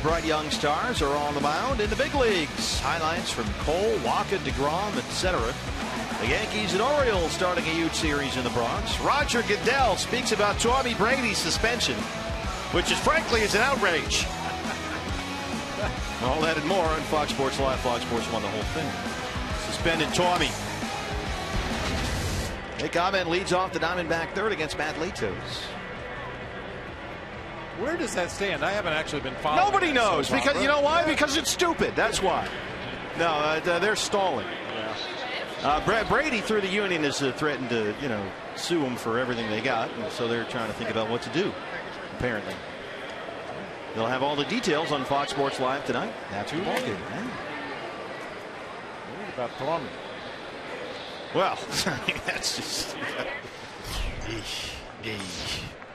Bright young stars are on the mound in the big leagues. Highlights from Cole, Walker, DeGrom, etc. The Yankees and Orioles starting a huge series in the Bronx. Roger Goodell speaks about Tommy Brady's suspension, which is frankly is an outrage. All that and more on Fox Sports Live. Fox Sports won the whole thing. Suspended Tommy. Nick Ahmed leads off the Diamondback third against Matt Latos. Where does that stand? I haven't actually been following. Nobody knows so because you know why? Because it's stupid. That's why. No, they're stalling. Brady through the union has threatened to, sue them for everything they got, and so they're trying to think about what to do. Apparently, they'll have all the details on Fox Sports Live tonight. That's who ball game. What about Tommy? Well, that's just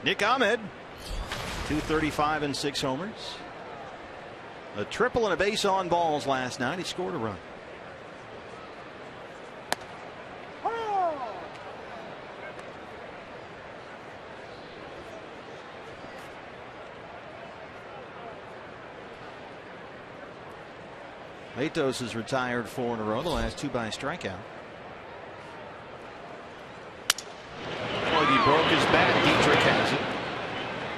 Nick Ahmed. 235 and 6 homers. A triple and a base on balls last night. He scored a run. Latos has retired 4 in a row, the last 2 by strikeout. He broke his bat. Dietrich has it.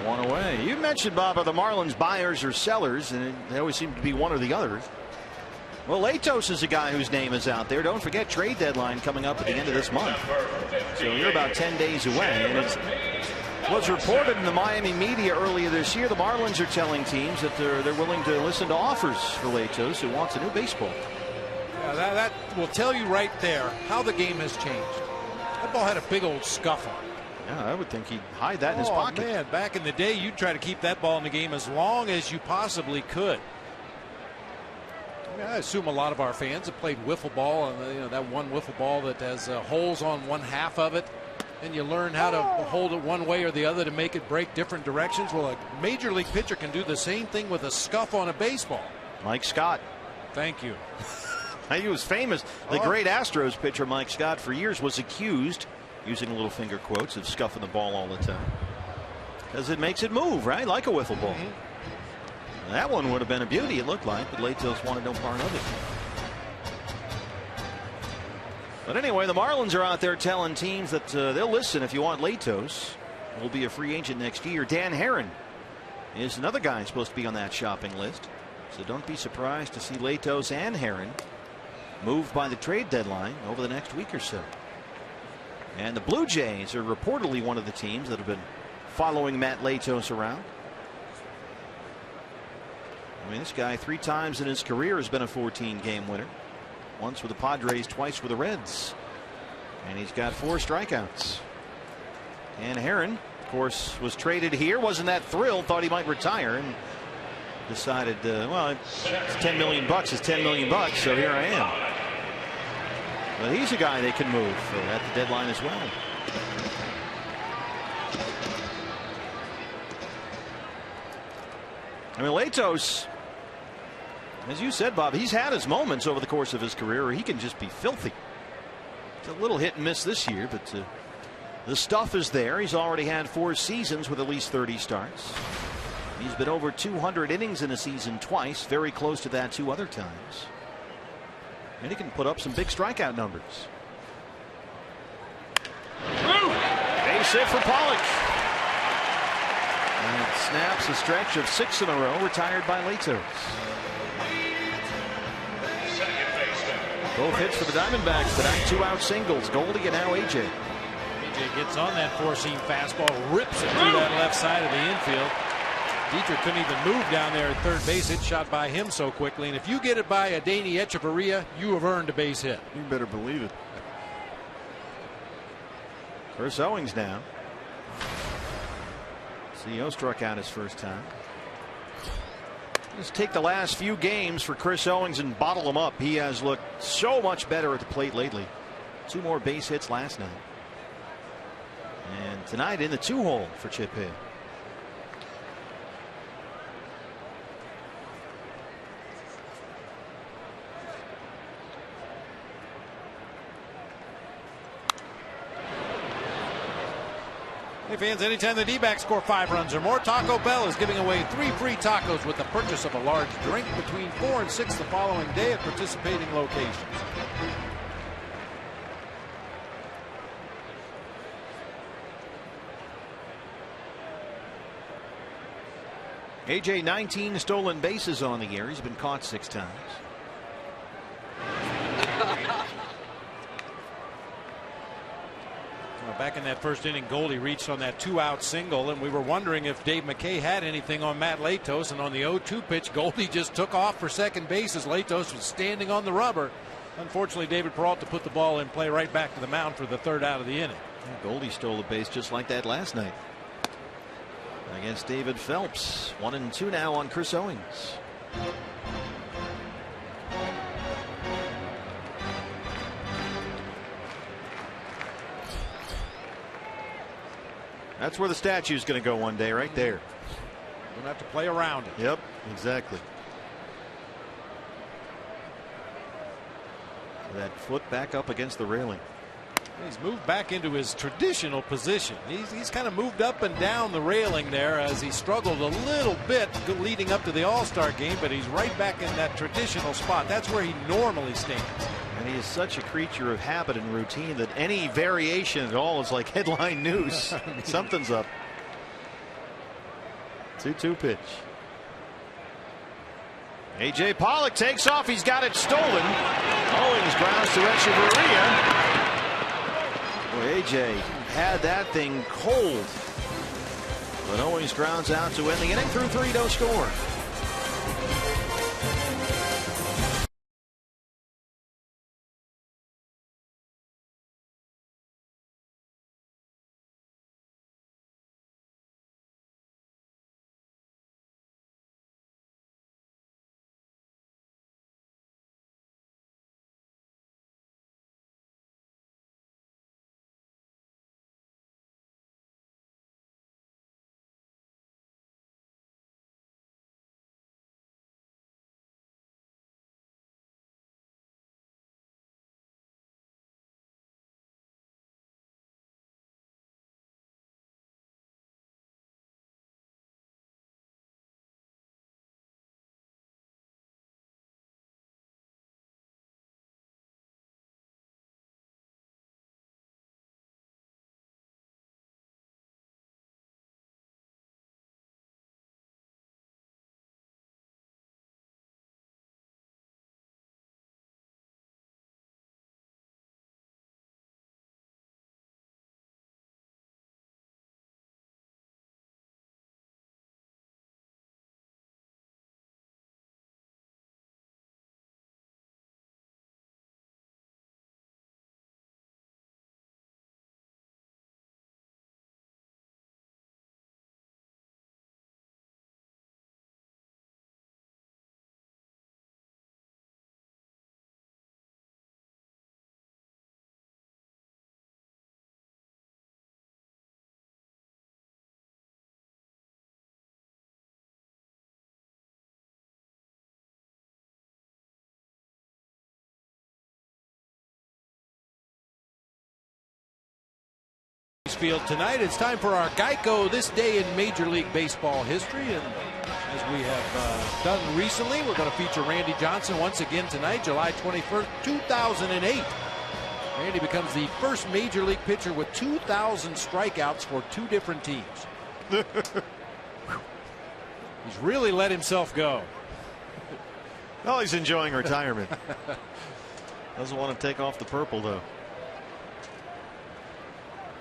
1 away. You mentioned, Bob, are the Marlins buyers or sellers, and they always seem to be one or the other. Well, Latos is a guy whose name is out there. Don't forget, trade deadline coming up at the end of this month. So you're about 10 days away. And it was reported in the Miami media earlier this year, the Marlins are telling teams that they're willing to listen to offers for Latos, who wants a new baseball. That will tell you right there how the game has changed. That ball had a big old scuff on it. Yeah, I would think he'd hide that in his pocket. Man, back in the day, you'd try to keep that ball in the game as long as you possibly could. I assume a lot of our fans have played wiffle ball, and that one wiffle ball that has holes on one half of it, and you learn how to hold it one way or the other to make it break different directions. Well, a major league pitcher can do the same thing with a scuff on a baseball. Mike Scott. Thank you. He was famous. The great Astros pitcher Mike Scott for years was accused, using little finger quotes, of scuffing the ball all the time because it makes it move, right, like a wiffle ball. That one would have been a beauty, it looked like, but Latos wanted no part of it. But anyway, the Marlins are out there telling teams that they'll listen if you want Latos. Will be a free agent next year. Dan Herron is another guy supposed to be on that shopping list, so don't be surprised to see Latos and Herron moved by the trade deadline over the next week or so. And the Blue Jays are reportedly one of the teams that have been following Matt Latos around. I mean, this guy 3 times in his career has been a 14-game winner. Once with the Padres, twice with the Reds. And he's got 4 strikeouts. And Herron, of course, was traded here. Wasn't that thrilled. Thought he might retire. And decided, well, it's $10 million. It's $10 million. So here I am. But he's a guy they can move at the deadline as well. I mean, Latos, as you said, Bob, he's had his moments over the course of his career where he can just be filthy. It's a little hit and miss this year, but the stuff is there. He's already had 4 seasons with at least 30 starts. He's been over 200 innings in a season twice, very close to that 2 other times. And he can put up some big strikeout numbers. Base hit for Pollock. And it snaps a stretch of 6 in a row, retired by Latos. Both hits for the Diamondbacks tonight. 2-out singles. Goldie and now AJ. AJ gets on that 4-seam fastball, rips it through that left side of the infield. Dietrich couldn't even move down there at third base. It's shot by him so quickly. And if you get it by a Adeiny Echeverria, you have earned a base hit. You better believe it. Chris Owings now. CEO struck out his first time. Let's take the last few games for Chris Owings and bottle them up. He has looked so much better at the plate lately. 2 more base hits last night. And tonight in the 2-hole for Chip Hill. Hey fans, anytime the D-backs score 5 runs or more, Taco Bell is giving away 3 free tacos with the purchase of a large drink between 4 and 6 the following day at participating locations. AJ 19 stolen bases on the year. He's been caught 6 times. Back in that first inning, Goldie reached on that 2-out single, and we were wondering if Dave McKay had anything on Matt Latos, and on the 0-2 pitch, Goldie just took off for second base as Latos was standing on the rubber. Unfortunately, David Peralta put the ball in play right back to the mound for the 3rd out of the inning. Goldie stole a base just like that last night against David Phelps. 1-2 now on Chris Owings. That's where the statue's going to go one day, right there. Don't have to play around it. Yep, exactly. That foot back up against the railing. He's moved back into his traditional position. He's kind of moved up and down the railing there as he struggled a little bit leading up to the All-Star game, but he's right back in that traditional spot. That's where he normally stands. And he is such a creature of habit and routine that any variation at all is like headline news. Something's up. 2-2 pitch. A.J. Pollock takes off. He's got it stolen. Owings grounds to Echeverria. Boy, A.J. had that thing cold. But Owings grounds out to end the inning through 3, no score. Field tonight. It's time for our Geico This Day in Major League Baseball History, and as we have done recently, we're going to feature Randy Johnson once again tonight, July 21st, 2008. Randy becomes the first Major League pitcher with 2,000 strikeouts for 2 different teams. He's really let himself go. Oh, he's enjoying retirement. Doesn't want to take off the purple, though.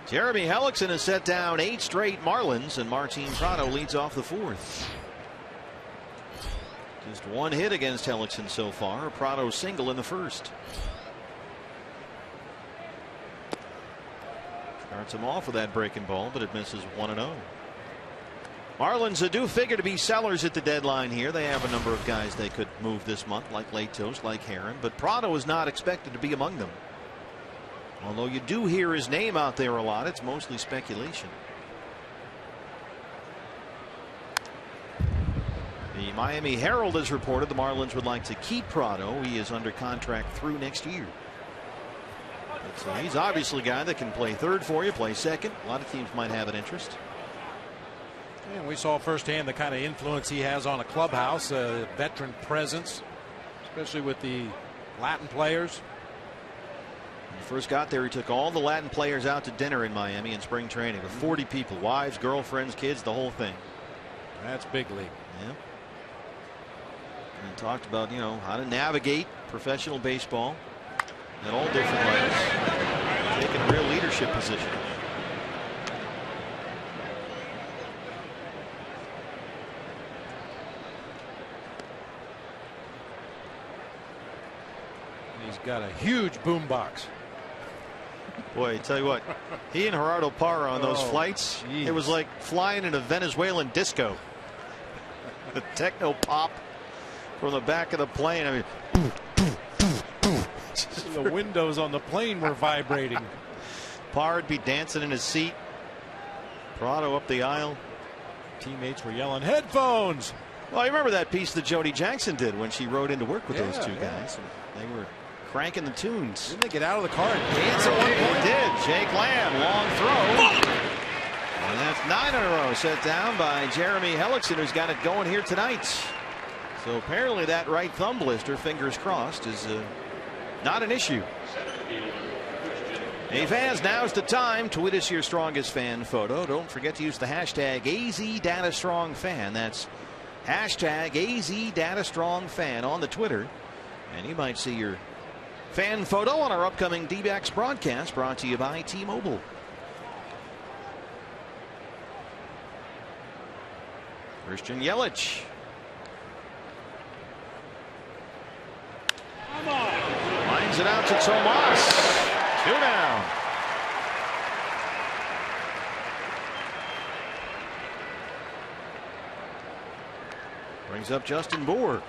Jeremy Hellickson has set down 8 straight Marlins, and Martin Prado leads off the 4th. Just 1 hit against Hellickson so far. A Prado single in the 1st. Starts him off with that breaking ball, but it misses 1-0. Marlins do figure to be sellers at the deadline here. They have a number of guys they could move this month, like Latos, like Heron, but Prado is not expected to be among them. Although you do hear his name out there a lot, it's mostly speculation. The Miami Herald has reported the Marlins would like to keep Prado. He is under contract through next year. But he's obviously a guy that can play third for you, play second. A lot of teams might have an interest. And we saw firsthand the kind of influence he has on a clubhouse, a veteran presence, especially with the Latin players. When he first got there, he took all the Latin players out to dinner in Miami in spring training with 40 people, wives, girlfriends, kids, the whole thing. That's big league. Yeah. And talked about, you know, how to navigate professional baseball at all different levels, taking a real leadership position. He's got a huge boombox. Boy, I tell you what, he and Gerardo Parra on those flights, it was like flying in a Venezuelan disco. The techno pop from the back of the plane. I mean, the windows on the plane were vibrating. Parra would be dancing in his seat. Prado up the aisle. Teammates were yelling, "Headphones!" Well, I remember that piece that Jody Jackson did when she rode into work with those two guys. They were cranking the tunes. Didn't they get out of the car and dance at one point? They did. Jake Lamb, long throw. And that's 9 in a row set down by Jeremy Hellickson, who's got it going here tonight. So apparently that right thumb blister, fingers crossed, is not an issue. Hey fans, now's the time. Tweet us your strongest fan photo. Don't forget to use the hashtag AZDataStrongFan. That's hashtag AZDataStrongFan on the Twitter. And you might see your fan photo on our upcoming D-backs broadcast, brought to you by T-Mobile. Christian Yelich. Lines it out to Tomas. 2 down. Brings up Justin BOUR.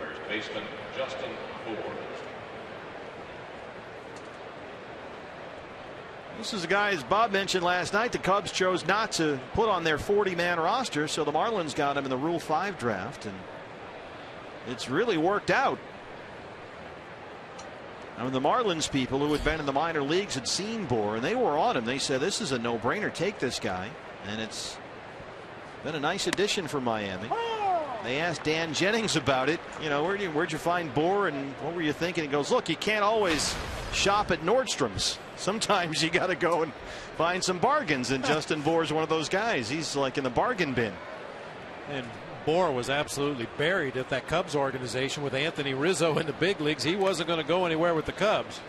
First baseman Justin BOUR. This is a guy, as Bob mentioned last night, the Cubs chose not to put on their 40-man roster, so the Marlins got him in the Rule 5 draft, and it's really worked out. I mean, the Marlins people who had been in the minor leagues had seen BOUR, and they were on him. They said, this is a no-brainer, take this guy, and it's been a nice addition for Miami. They asked Dan Jennings about it. You know, where'd you find BOUR, and what were you thinking? He goes, look, you can't always shop at Nordstrom's. Sometimes you got to go and find some bargains, and Justin BOUR is one of those guys. He's like in the bargain bin. And BOUR was absolutely buried at that Cubs organization with Anthony Rizzo in the big leagues. He wasn't going to go anywhere with the Cubs.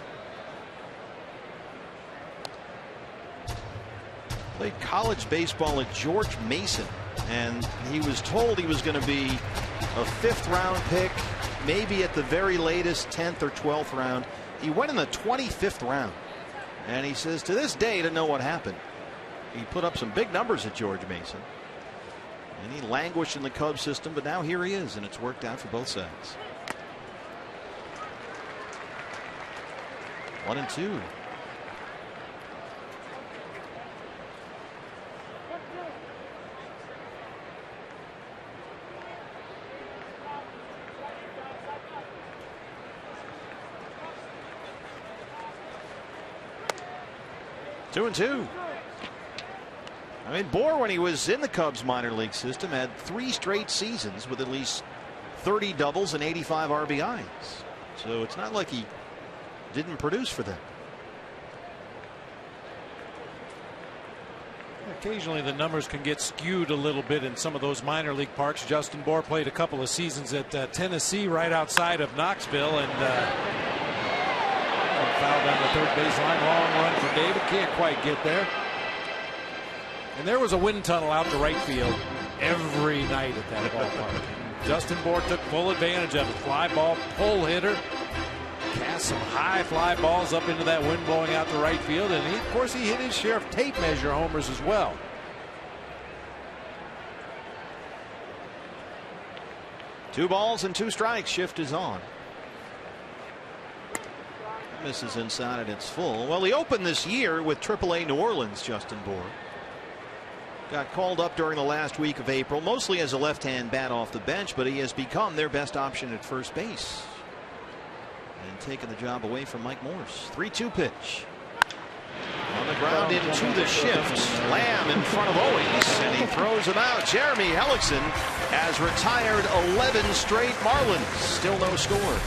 Played college baseball at George Mason, and he was told he was going to be a 5th round pick, maybe at the very latest 10th or 12th round. He went in the 25th round, and he says to this day, didn't know what happened. He put up some big numbers at George Mason, and he languished in the Cubs system, but now here he is, and it's worked out for both sides. 1-2. Two and two. I mean, BOUR, when he was in the Cubs minor league system, had 3 straight seasons with at least 30 doubles and 85 RBIs. So it's not like he didn't produce for them. Occasionally the numbers can get skewed a little bit in some of those minor league parks. Justin BOUR played a couple of seasons at Tennessee, right outside of Knoxville, and foul down the third baseline. Long run for David. Can't quite get there. And there was a wind tunnel out to right field every night at that ballpark. Justin BOUR took full advantage of it. Fly ball, pull hitter. Cast some high fly balls up into that wind blowing out to right field. And of course, he hit his share of tape measure homers as well. Two balls and 2 strikes. Shift is on. Misses inside and it's full. Well, he opened this year with AAA New Orleans, Justin BOUR. Got called up during the last week of April, mostly as a left-hand bat off the bench, but he has become their best option at first base. and taking the job away from Mike Morse. 3-2 pitch. On the ground into the shift. Lamb in front of Owings, and he throws him out. Jeremy Hellickson has retired 11 straight Marlins. Still no score.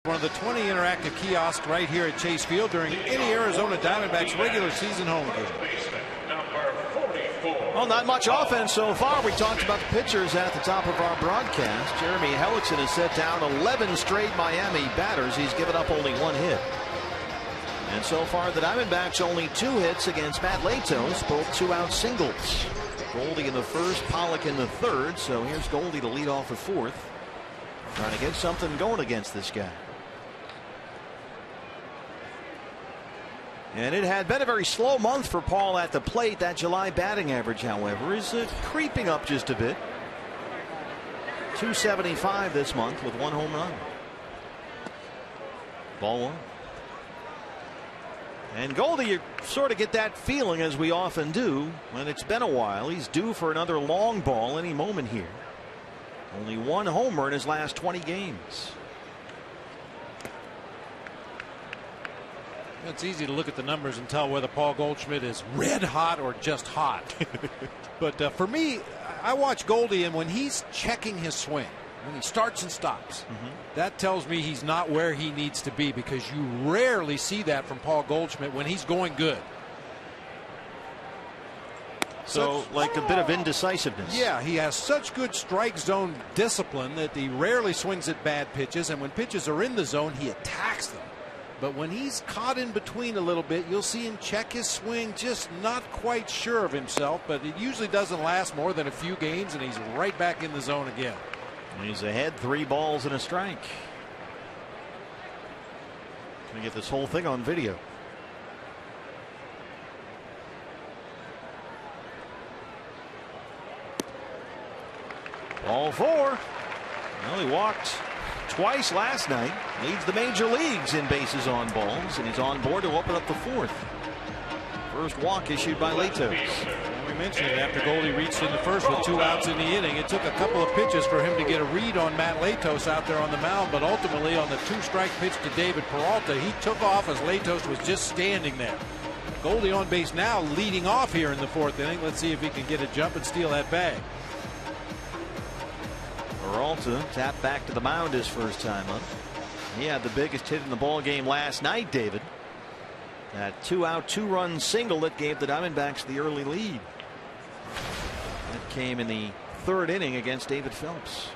One of the 20 interactive kiosks right here at Chase Field during any Arizona Diamondbacks regular season home game. Well, not much offense so far. We talked about the pitchers at the top of our broadcast. Jeremy Hellickson has set down 11 straight Miami batters. He's given up only 1 hit. And so far, the Diamondbacks only 2 hits against Matt Latos, both 2-out singles. Goldie in the first, Pollock in the third. So here's Goldie to lead off the fourth. Trying to get something going against this guy. And it had been a very slow month for Paul at the plate. That July batting average, however, is creeping up just a bit. .275 this month with 1 home run. Ball 1. And Goldie, you sort of get that feeling, as we often do, when it's been a while. He's due for another long ball any moment here. Only 1 homer in his last 20 games. It's easy to look at the numbers and tell whether Paul Goldschmidt is red hot or just hot. But for me, I watch Goldie, and when he's checking his swing, when he starts and stops, that tells me he's not where he needs to be, because you rarely see that from Paul Goldschmidt when he's going good. So like a bit of indecisiveness. Yeah, he has such good strike zone discipline that he rarely swings at bad pitches, and when pitches are in the zone, he attacks them. But when he's caught in between a little bit, you'll see him check his swing, just not quite sure of himself. But it usually doesn't last more than a few games, and he's right back in the zone again. He's ahead, 3 balls and a strike. Gonna get this whole thing on video. Ball 4. Well, he walked twice last night. Leads the major leagues in bases on balls, and he's on board to open up the 4th. First walk issued by Latos. We mentioned it after Goldie reached in the first with 2 outs in the inning. It took a couple of pitches for him to get a read on Matt Latos out there on the mound, but ultimately on the 2-strike pitch to David Peralta, he took off as Latos was just standing there. Goldie on base now, leading off here in the 4th inning. Let's see if he can get a jump and steal that bag. Peralta tapped back to the mound his first time up. He had the biggest hit in the ball game last night, David. That 2-out, 2-run single that gave the Diamondbacks the early lead. That came in the 3rd inning against David Phelps.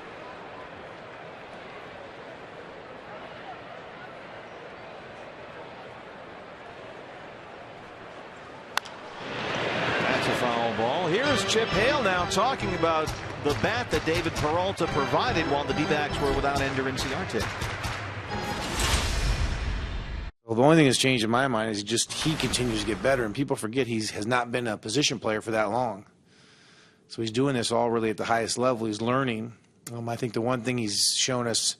That's a foul ball. Here's Chip Hale now talking about the bat that David Peralta provided while the D-backs were without Ender Inciarte. Well, the only thing that's changed in my mind is he continues to get better, and people forget he has not been a position player for that long. So he's doing this all really at the highest level. He's learning. I think the one thing he's shown us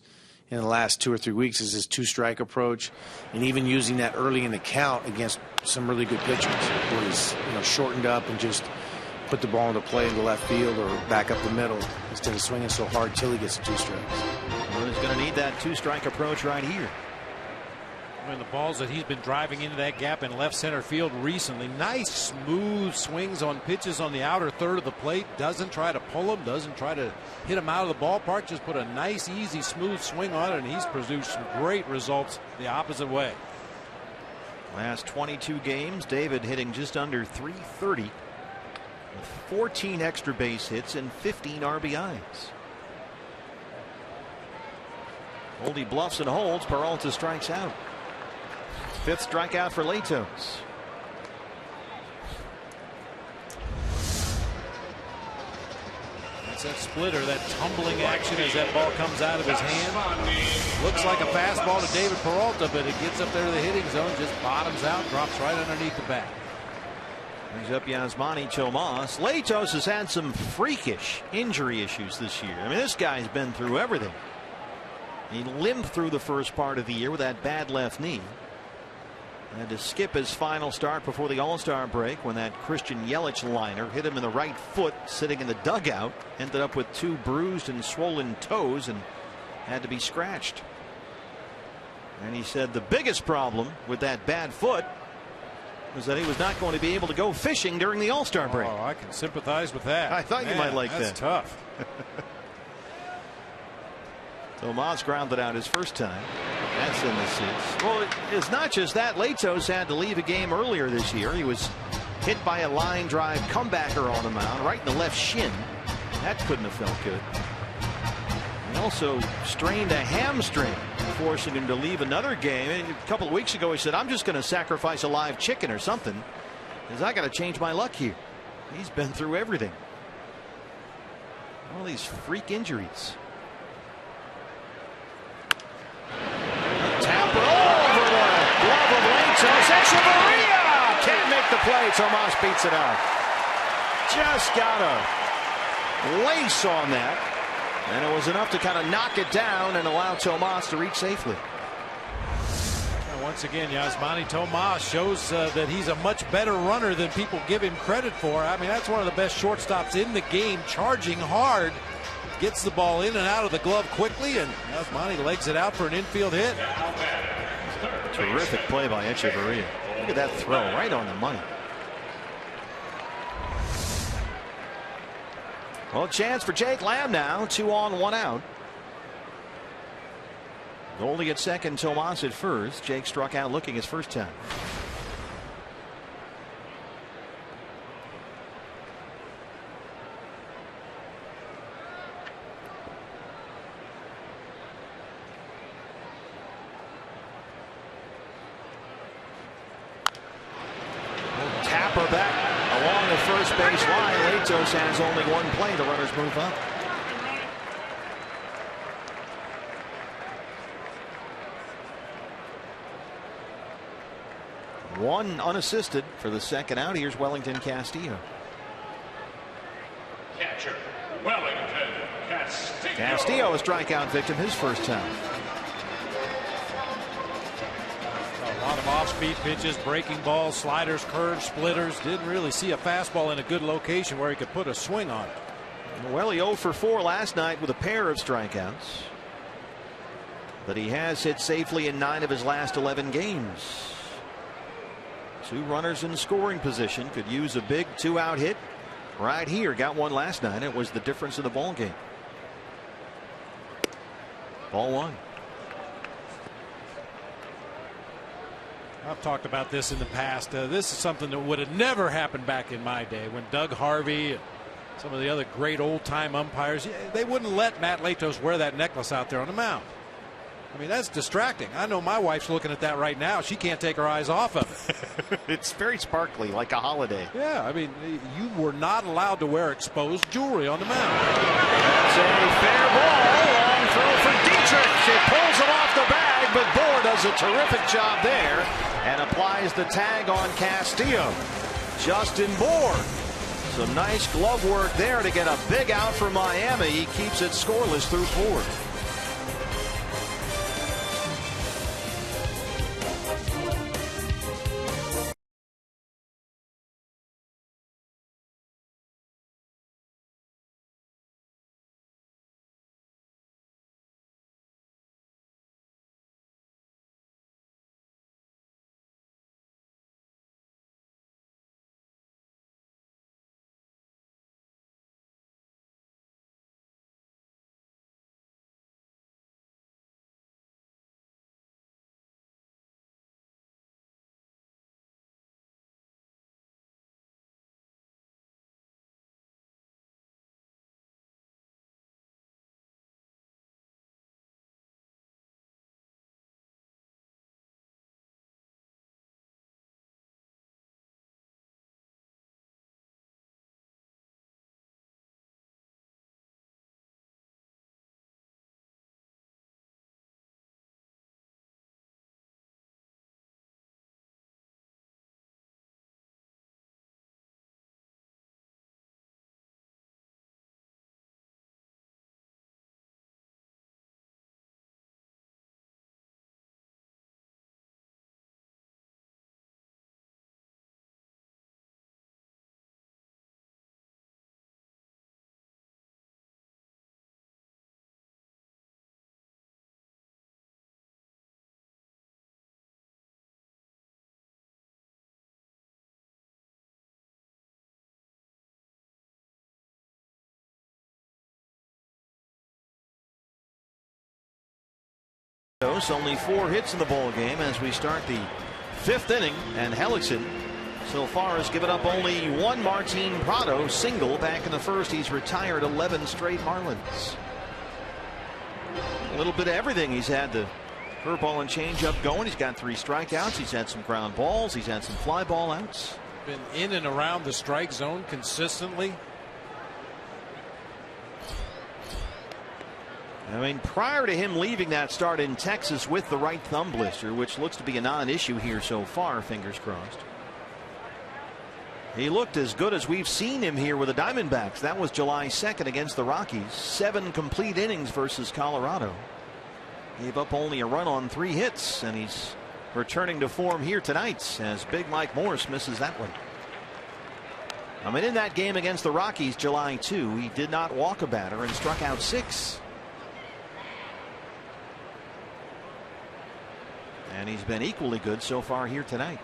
in the last 2 or 3 weeks is his two-strike approach, and even using that early in the count against some really good pitchers, where he's shortened up and just put the ball into play in the left field or back up the middle instead of swinging so hard till he gets the 2 strikes. Well, he's going to need that two-strike approach right here. I mean, the balls that he's been driving into that gap in left center field recently, nice smooth swings on pitches on the outer third of the plate. Doesn't try to pull them, doesn't try to hit them out of the ballpark, just put a nice easy smooth swing on it, and he's produced some great results the opposite way. Last 22 games, David hitting just under .330 with 14 extra base hits and 15 RBIs. Goldie bluffs and holds. Peralta strikes out. 5th strikeout for Latos. That's that splitter, that tumbling action as that ball comes out of his hand. Looks like a fastball to David Peralta, but it gets up there to the hitting zone, just bottoms out, drops right underneath the bat. Brings up Yasmani Tomas. Latos has had some freakish injury issues this year. I mean, this guy's been through everything. He limped through the first part of the year with that bad left knee. Had to skip his final start before the All-Star break when that Christian Yelich liner hit him in the right foot sitting in the dugout. Ended up with 2 bruised and swollen toes and had to be scratched. And he said the biggest problem with that bad foot was that he was not going to be able to go fishing during the All-Star break. Oh, I can sympathize with that. I thought you might like that. That's tough. Tomas grounded out his first time. That's in the seats. Well, it's not just that. Latos had to leave a game earlier this year. He was hit by a line drive comebacker on the mound right in the left shin. That couldn't have felt good. He also strained a hamstring, forcing him to leave another game. A couple of weeks ago he said, I'm just going to sacrifice a live chicken or something because I got to change my luck here. He's been through everything. All these freak injuries. Tampa over the glove of Latos. Echeverria can't make the play. Tomas beats it out. Just got a lace on that, and it was enough to kind of knock it down and allow Tomas to reach safely. Once again, Yasmani Tomas shows that he's a much better runner than people give him credit for. I mean, that's one of the best shortstops in the game, charging hard. Gets the ball in and out of the glove quickly, and Yasmani legs it out for an infield hit. Terrific play by Echeverria. Look at that throw, right on the money. Well, chance for Jake Lamb now. 2 on, 1 out. Goldie at second, Tomas at first. Jake struck out looking his first time. Tapper back along the first base line. Latos has only 1 play. The runners move up. One unassisted for the second out. Here's Wellington Castillo. Catcher, Wellington Castillo. Castillo, a strikeout victim his first time. A lot of off-speed pitches, breaking balls, sliders, curves, splitters. Didn't really see a fastball in a good location where he could put a swing on it. Well, he 0 for 4 last night with a pair of strikeouts. But he has hit safely in 9 of his last 11 games. 2 runners in scoring position. Could use a big 2-out hit right here. Got one last night. It was the difference in the ball game. Ball 1. I've talked about this in the past. This is something that would have never happened back in my day when Doug Harvey and some of the other great old-time umpires, they wouldn't let Matt Latos wear that necklace out there on the mound. I mean, that's distracting. I know my wife's looking at that right now. She can't take her eyes off of it. It's very sparkly, like a holiday. Yeah, I mean, you were not allowed to wear exposed jewelry on the mound. That's a fair ball. Long throw for Dietrich. It pulls him off the bag, but BOUR does a terrific job there and applies the tag on Castillo. Justin BOUR. Some nice glove work there to get a big out for Miami. He keeps it scoreless through 4. Only 4 hits in the ball game as we start the 5th inning, and HELLICKSON so far has given up only 1 Martin PRADO single. Back in the 1st, he's retired 11 straight Marlins. A little bit of everything. He's had the curveball and changeup going. He's got 3 strikeouts. He's had some ground balls. He's had some fly ball outs. Been in and around the strike zone consistently. I mean, prior to him leaving that start in Texas with the right thumb blister, which looks to be a non-issue here so far, fingers crossed, he looked as good as we've seen him here with the Diamondbacks. That was July 2nd against the Rockies. 7 complete innings versus Colorado. Gave up only a run on 3 hits, and he's returning to form here tonight as Big Mike Morse misses that one. I mean, in that game against the Rockies July 2, he did not walk a batter and struck out 6. And he's been equally good so far here tonight.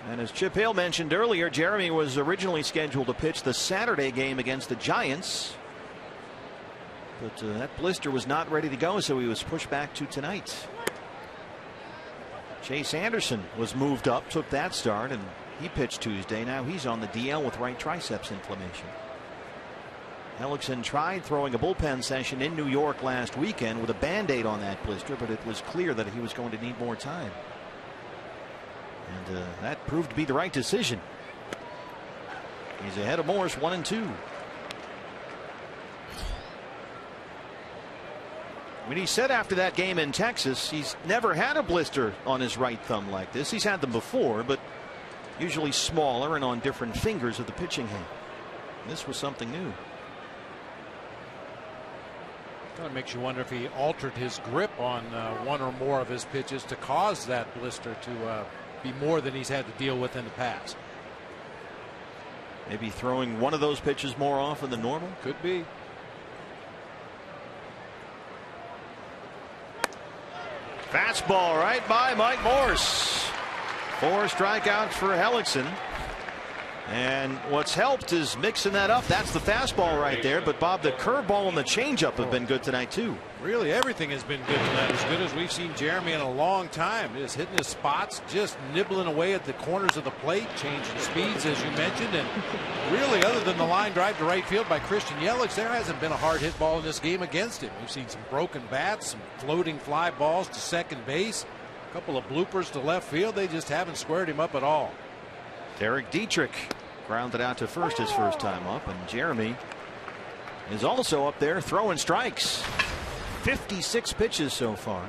And as Chip Hale mentioned earlier, Jeremy was originally scheduled to pitch the Saturday game against the Giants. But that blister was not ready to go, so he was pushed back to tonight. Chase Anderson was moved up, took that start, and he pitched Tuesday. Now he's on the DL with right triceps inflammation. HELLICKSON tried throwing a bullpen session in New York last weekend with a Band-Aid on that blister, but it was clear that he was going to need more time. And that proved to be the right decision. He's ahead of Morse 1-2. When he said after that game in Texas, he's never had a blister on his right thumb like this. He's had them before, but usually smaller and on different fingers of the pitching hand. This was something new. Kind of makes you wonder if he altered his grip on 1 or more of his pitches to cause that blister to be more than he's had to deal with in the past. Maybe throwing one of those pitches more often than normal. Could be. Fastball right by Mike Morse. 4 strikeouts for HELLICKSON. And what's helped is mixing that up. That's the fastball right there. But Bob, the curveball and the changeup have been good tonight too. Really, everything has been good tonight. As good as we've seen Jeremy in a long time. Just hitting his spots, just nibbling away at the corners of the plate, changing speeds as you mentioned. And really, other than the line drive to right field by Christian Yelich, there hasn't been a hard hit ball in this game against him. We've seen some broken bats, some floating fly balls to second base, a couple of bloopers to left field. They just haven't squared him up at all. Derek Dietrich Grounded out to first his first time up, and Jeremy is also up there throwing strikes. 56 pitches so far.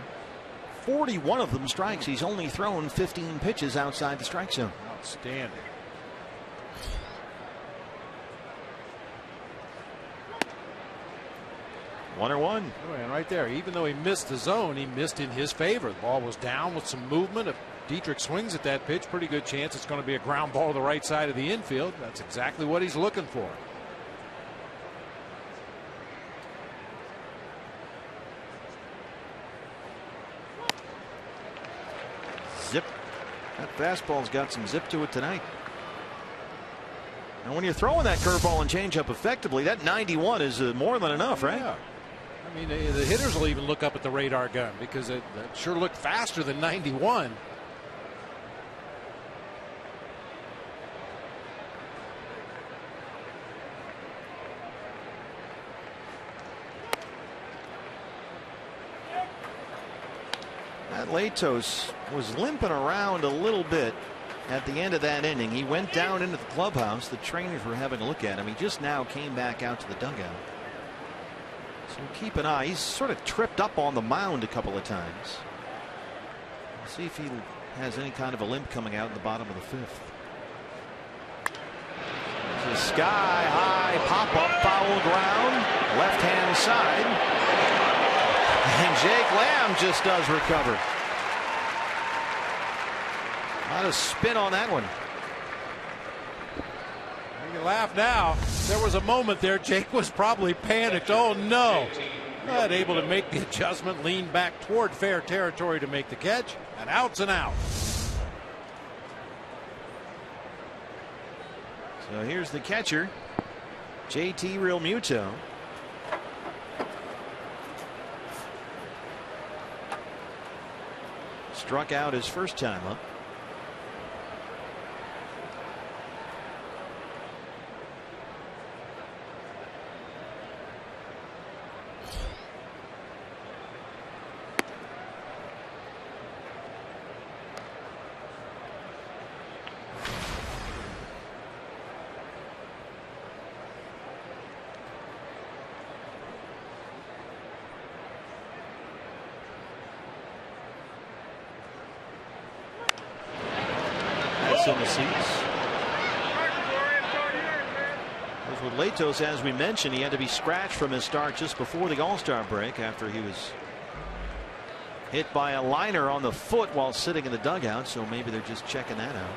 41 of them strikes. He's only thrown 15 pitches outside the strike zone. Outstanding. One or one. And right there, even though he missed the zone, he missed in his favor. The ball was down with some movement. If Dietrich swings at that pitch, pretty good chance it's going to be a ground ball to the right side of the infield. That's exactly what he's looking for. Zip. That fastball's got some zip to it tonight. And when you're throwing that curveball and changeup effectively, that 91 is more than enough, right? Yeah. I mean, the hitters will even look up at the radar gun because it sure looked faster than 91. That Latos was limping around a little bit at the end of that inning. He went down into the clubhouse. The trainers were having a look at him. He just now came back out to the dugout. So keep an eye. He's sort of tripped up on the mound a couple of times. We'll see if he has any kind of a limp coming out in the bottom of the fifth. It's a sky high pop up, foul ground, left hand side. And Jake Lamb just does recover. A lot of spin on that one. You can laugh now. There was a moment there. Jake was probably panicked. Oh no. Not able to make the adjustment, lean back toward fair territory to make the catch, and out's an out. So here's the catcher, JT Realmuto. Struck out his first time up. In the seats. With Latos, as we mentioned, he had to be scratched from his start just before the All-Star break after he was hit by a liner on the foot while sitting in the dugout. So maybe they're just checking that out.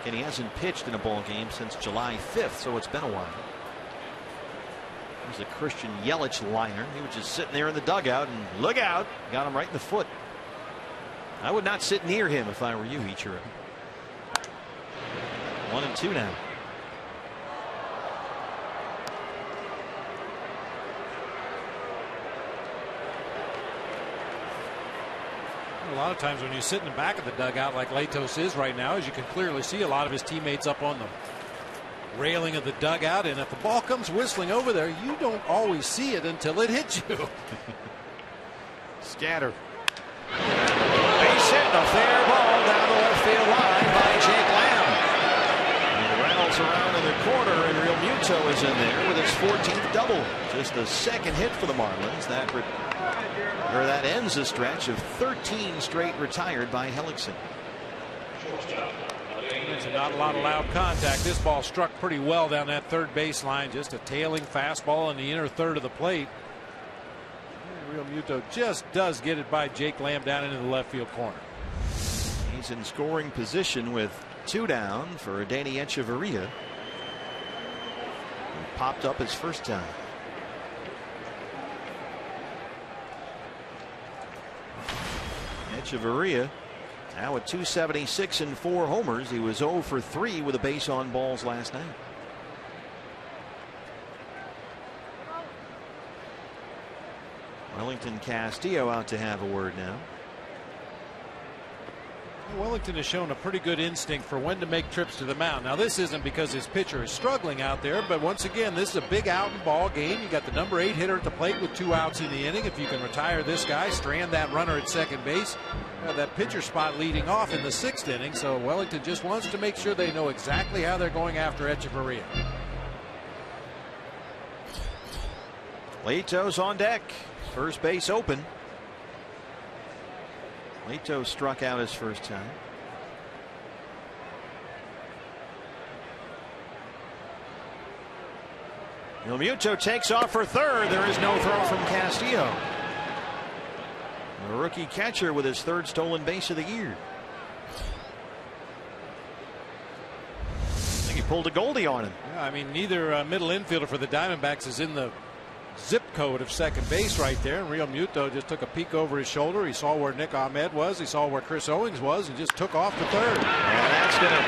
And he hasn't pitched in a ball game since July 5th, so it's been a while. There's a Christian Yelich liner. He was just sitting there in the dugout, and look out, got him right in the foot. I would not sit near him if I were you, Ichiro. 1-2 now. A lot of times when you sit in the back of the dugout like Latos is right now, as you can clearly see a lot of his teammates up on the railing of the dugout, and if the ball comes whistling over there, you don't always see it until it hits you. Scatter. Base hit, a fair ball down the left field line by Jake Lamb. Around in the corner, and Realmuto is in there with his 14th double. Just the second hit for the Marlins. That ends a stretch of 13 straight retired by HELLICKSON. Not a lot of loud contact. This ball struck pretty well down that third baseline. Just a tailing fastball in the inner third of the plate. Realmuto just does get it by Jake Lamb down into the left field corner. He's in scoring position with 2 down for Danny Echeverria. He popped up his first time. Echeverria now at 276 and 4 homers. He was 0 for 3 with a base on balls last night. Wellington Castillo out to have a word now. Wellington has shown a pretty good instinct for when to make trips to the mound. Now, this isn't because his pitcher is struggling out there, but once again, this is a big out and ball game. You got the number 8 hitter at the plate with 2 outs in the inning. If you can retire this guy, strand that runner at second base, that pitcher spot leading off in the 6th inning. So Wellington just wants to make sure they know exactly how they're going after Echeverria. Leto's on deck. First base open. Leto struck out his first time. Realmuto takes off for third. There is no throw from Castillo. The rookie catcher with his 3rd stolen base of the year. I think he pulled a Goldie on him. Yeah, I mean, neither middle infielder for the Diamondbacks is in the zip code of second base right there. And Realmuto just took a peek over his shoulder. He saw where Nick Ahmed was. He saw where Chris Owings was and just took off to third. And that's going to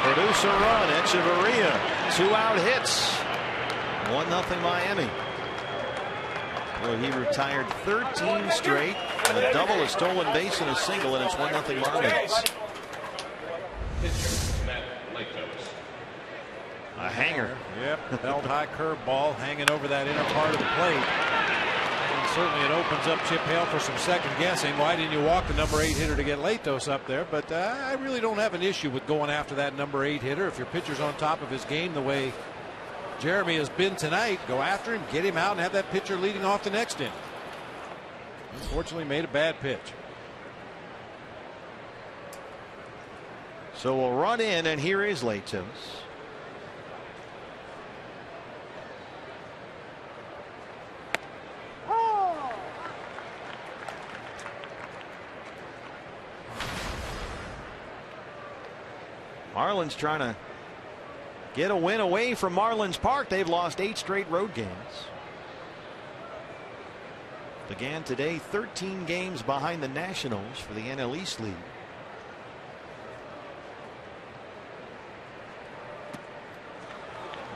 produce a run. Echeverria, 2-out hits. 1-0 Miami. Well, he retired 13 straight, and a double, a stolen base, and a single, and it's 1-0 Marlins. A hanger. Yep, belt high curveball hanging over that inner part of the plate. And certainly it opens up Chip Hale for some second guessing. Why didn't you walk the number 8 hitter to get Latos up there? But I really don't have an issue with going after that number 8 hitter. If your pitcher's on top of his game the way Jeremy has been tonight, go after him, get him out, and have that pitcher leading off the next inning. Unfortunately made a bad pitch. So we'll run in, and here is Latos. Marlins trying to get a win away from Marlins Park. They've lost 8 straight road games. Began today 13 games behind the Nationals for the NL East lead.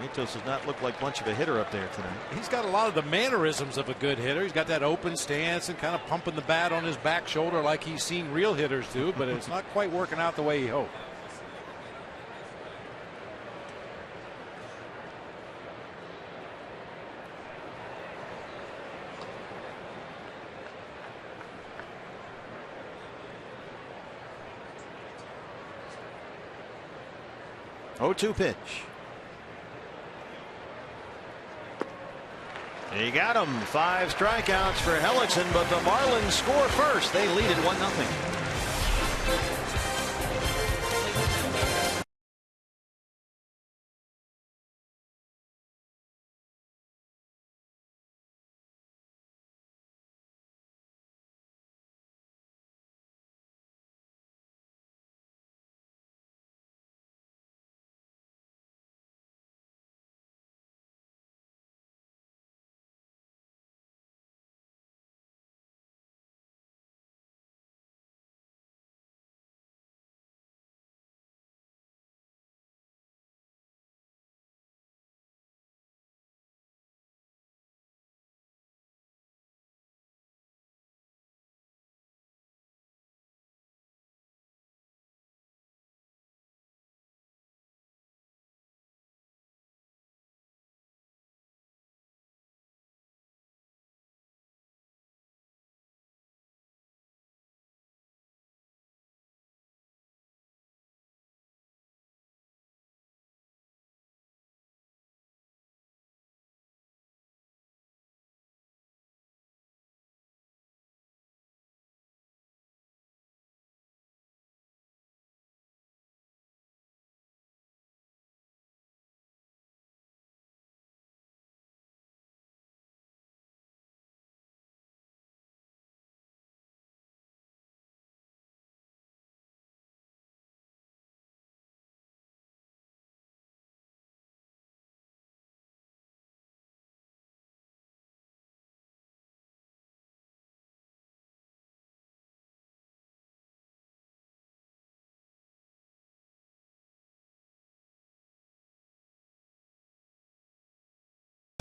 Matos does not look like much of a hitter up there tonight. He's got a lot of the mannerisms of a good hitter. He's got that open stance and kind of pumping the bat on his back shoulder like he's seen real hitters do, but it's not quite working out the way he hoped. Oh-2 pitch. He got him. 5 strikeouts for HELLICKSON, but the Marlins score first. They lead it 1-0.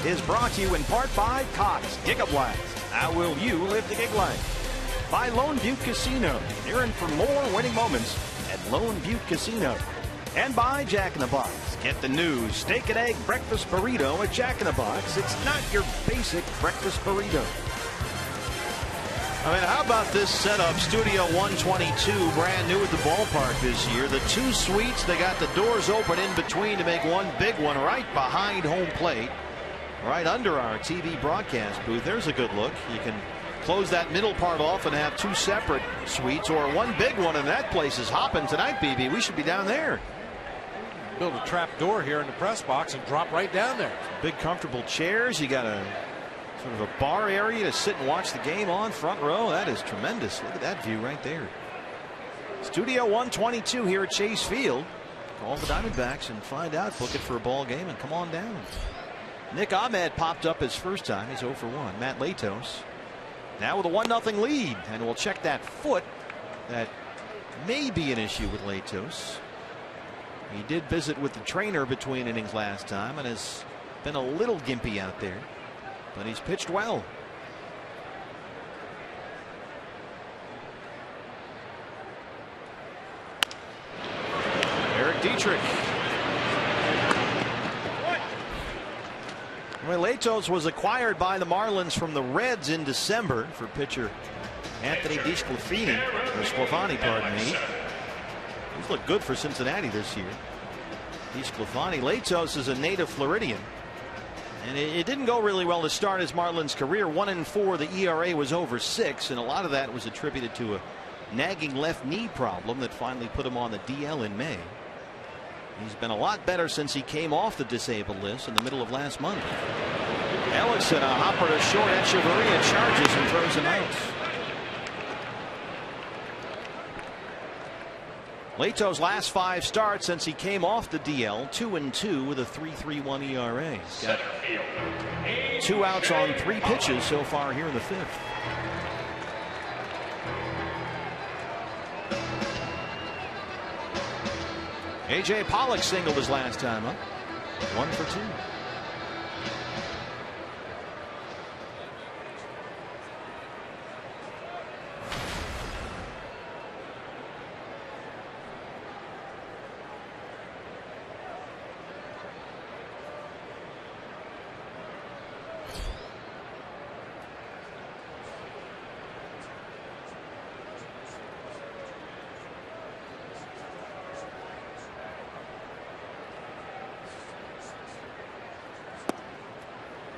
Is brought to you in part by Cox Gigablast. How will you live the gig life? by Lone Butte Casino. You're in for more winning moments at Lone Butte Casino. And by Jack in the Box. Get the new steak and egg breakfast burrito at Jack in the Box. It's not your basic breakfast burrito. I mean, how about this setup? Studio 122, brand new at the ballpark this year. The 2 suites, they got the doors open in between to make one big one right behind home plate, right under our TV broadcast booth. There's a good look. You can close that middle part off and have 2 separate suites, or one big one, and that place is hopping tonight, BB. We should be down there. Build a trap door here in the press box and drop right down there. Big comfortable chairs. You got a sort of a bar area to sit and watch the game on, front row. That is tremendous. Look at that view right there. Studio 122 here at Chase Field. Call the Diamondbacks and find out. Book it for a ball game and come on down. Nick Ahmed popped up his first time. He's 0 for 1. Matt Latos now with a 1-0 lead, and we'll check that foot. That may be an issue with Latos. He did visit with the trainer between innings last time and has been a little gimpy out there, but he's pitched well. Eric Dietrich. Latos was acquired by the Marlins from the Reds in December for pitcher Anthony DeSclafani, pardon me. He's looked good for Cincinnati this year. DeSclafani. Latos is a native Floridian. And it didn't go really well to start his Marlins career. 1-4. The ERA was over 6, and a lot of that was attributed to a nagging left knee problem that finally put him on the DL in May. He's been a lot better since he came off the disabled list in the middle of last month. HELLICKSON, a hopper to short. Echeverria charges and throws him out. Lato's last 5 starts since he came off the DL, 2-2 with a 3.31 ERA. He's got 2 outs on 3 pitches so far here in the 5th. AJ Pollock singled his last time up. 1 for 2.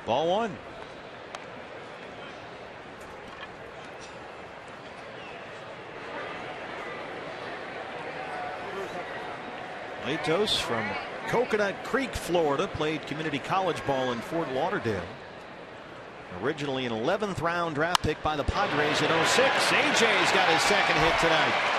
Ball 1. Latos from Coconut Creek, Florida, played community college ball in Fort Lauderdale. Originally an 11th round draft pick by the Padres in 06. AJ's got his 2nd hit tonight.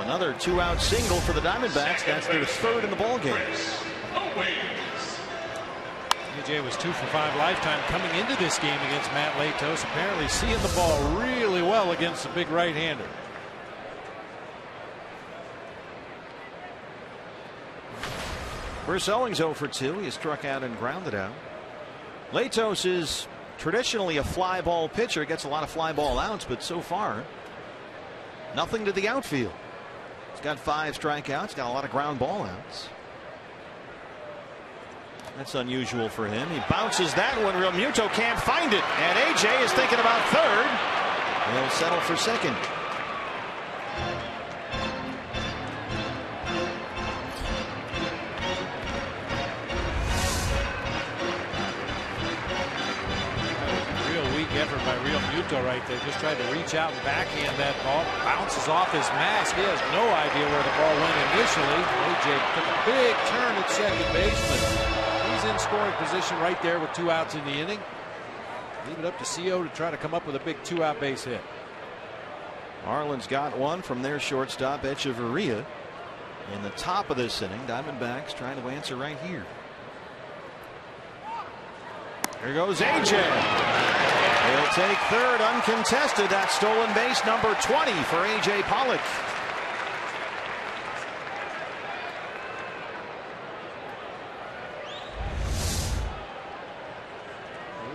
Another 2-out single for the Diamondbacks. That's their 3rd in the ballgame. AJ was 2 for 5 lifetime coming into this game against Matt Latos. Apparently seeing the ball really well against the big right-hander. Bruce Owings 0 for 2. He struck out and grounded out. Latos is traditionally a fly ball pitcher. Gets a lot of fly ball outs, but so far nothing to the outfield. He's got 5 strikeouts, got a lot of ground ball outs. That's unusual for him. He bounces that one. Real Muto can't find it, and AJ is thinking about 3rd. He'll settle for 2nd. Effort by Real Muto right there. Just tried to reach out and backhand that ball. Bounces off his mask. He has no idea where the ball went initially. AJ took a big turn at second base, but he's in scoring position right there with 2 outs in the inning. Leave it up to CO to try to come up with a big 2-out base hit. Marlins got one from their shortstop Echeverria in the top of this inning. Diamondbacks trying to answer right here. Here goes AJ. He'll take 3rd uncontested. That's stolen base number 20 for AJ Pollock.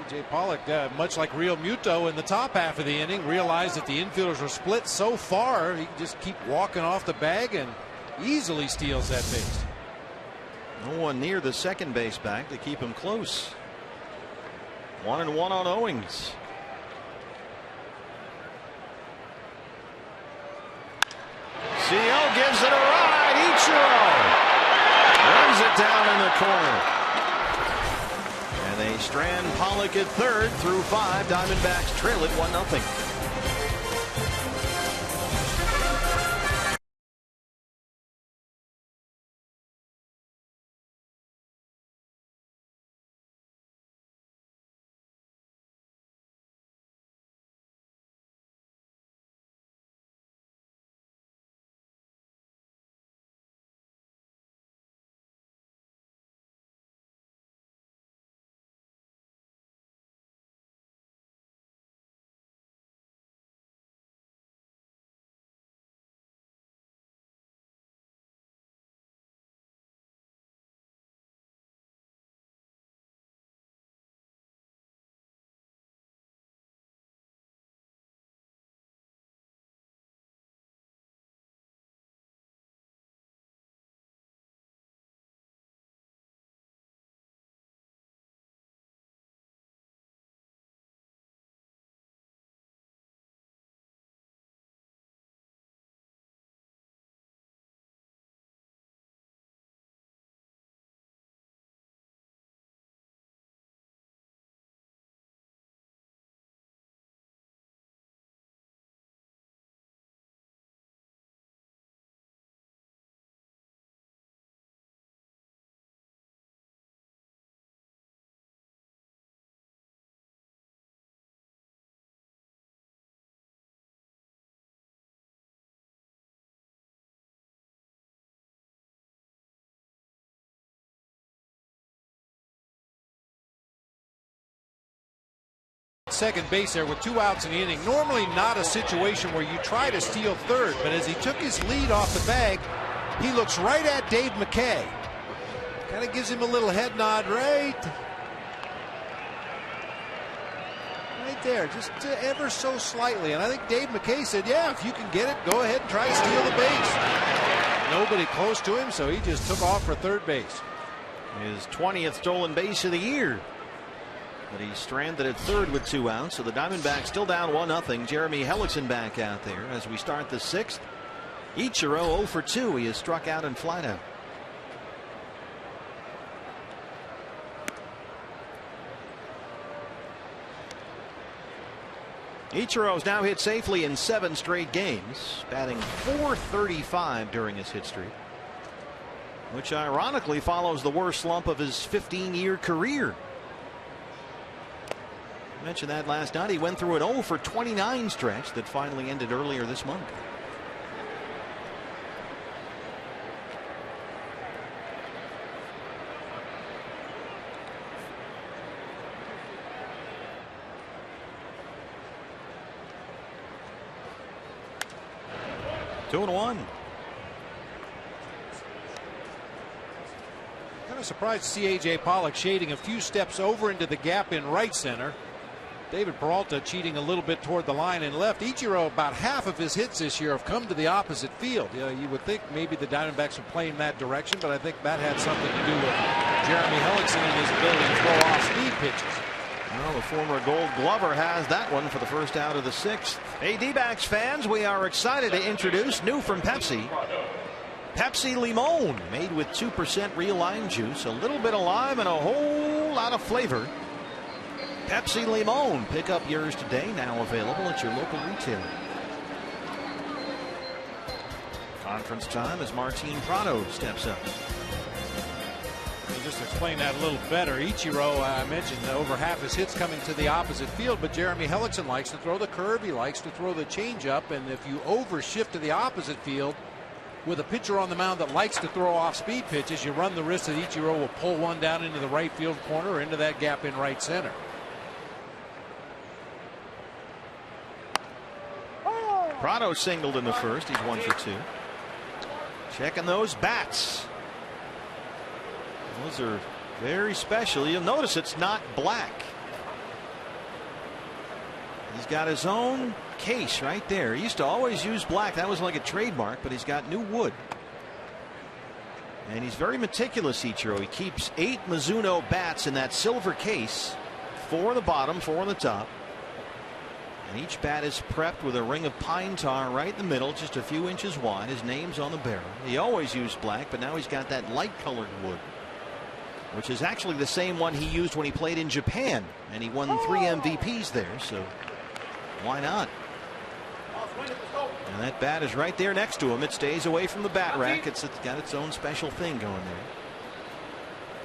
A.J. Pollock, much like Real Muto in the top half of the inning, realized that the infielders were split so far, he can just keep walking off the bag and easily steals that base. No one near the second base back to keep him close. 1-1 on Owings. CO gives it a ride. Ichiro runs it down in the corner. And they strand Pollock at third through 5. Diamondbacks trail it 1-0. Second base there with 2 outs in the inning. Normally not a situation where you try to steal third, but as he took his lead off the bag, he looks right at Dave McKay. Kind of gives him a little head nod right there, just ever so slightly. And I think Dave McKay said, yeah, if you can get it, go ahead and try to steal the base. Nobody close to him, so he just took off for third base. His 20th stolen base of the year. But he's stranded at third with 2 outs, so the Diamondbacks still down 1-0. Jeremy Hellickson back out there as we start the 6th. Ichiro 0 for 2. He is struck out and flied out. Ichiro's now hit safely in 7 straight games, batting .435 during his hit streak, which ironically follows the worst slump of his 15-year career. I mentioned that last night. He went through an 0 for 29 stretch that finally ended earlier this month. Two and one. Kind of surprised to see A.J. Pollock shading a few steps over into the gap in right center. David Peralta cheating a little bit toward the line in left. Ichiro, about half of his hits this year have come to the opposite field. You would think maybe the Diamondbacks would play in that direction, but I think that had something to do with Jeremy Hellickson and his ability to throw off speed pitches. Well, the former Gold Glover has that one for the first out of the 6th. Hey, D-backs fans, we are excited to introduce new from Pepsi. Pepsi Limon, made with 2% real lime juice, a little bit of lime and a whole lot of flavor. Pepsi Limon. Pick up yours today, now available at your local retailer. Conference time as Martin Prado steps up. Just to explain that a little better, Ichiro, I mentioned over half his hits coming to the opposite field, but Jeremy Hellickson likes to throw the curve, he likes to throw the changeup, and if you overshift to the opposite field with a pitcher on the mound that likes to throw off speed pitches, you run the risk that Ichiro will pull one down into the right field corner or into that gap in right center. Prado singled in the first. He's 1 for 2. Checking those bats. Those are very special. You'll notice it's not black. He's got his own case right there. He used to always use black. That was like a trademark, but he's got new wood. And he's very meticulous, Ichiro. He keeps 8 Mizuno bats in that silver case. 4 on the bottom, 4 on the top. And each bat is prepped with a ring of pine tar right in the middle, just a few inches wide. His name's on the barrel. He always used black, but now he's got that light colored wood, which is actually the same one he used when he played in Japan. And he won 3 MVPs there, so why not? And that bat is right there next to him. It stays away from the bat rack. It's got its own special thing going there.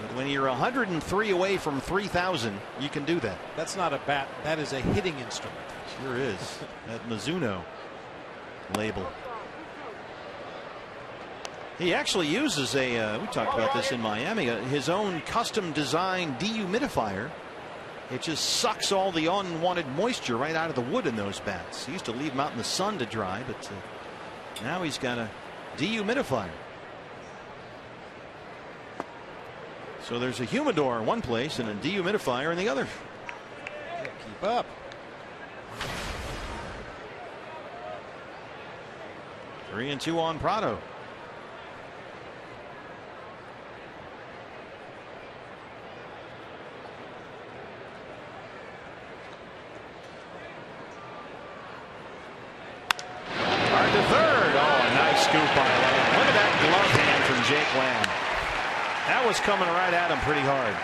But when you're 103 away from 3,000, you can do that. That's not a bat. That is a hitting instrument. Sure is. That Mizuno label. He actually uses a, we talked about this in Miami, his own custom designed dehumidifier. It just sucks all the unwanted moisture right out of the wood in those bats. He used to leave them out in the sun to dry, but now he's got a dehumidifier. So there's a humidor in one place and a dehumidifier in the other. Keep up. 3-2 on Prado. To third. Oh, a nice scoop by Lamb. Look at that glove hand from Jake Lamb. That was coming right at him pretty hard.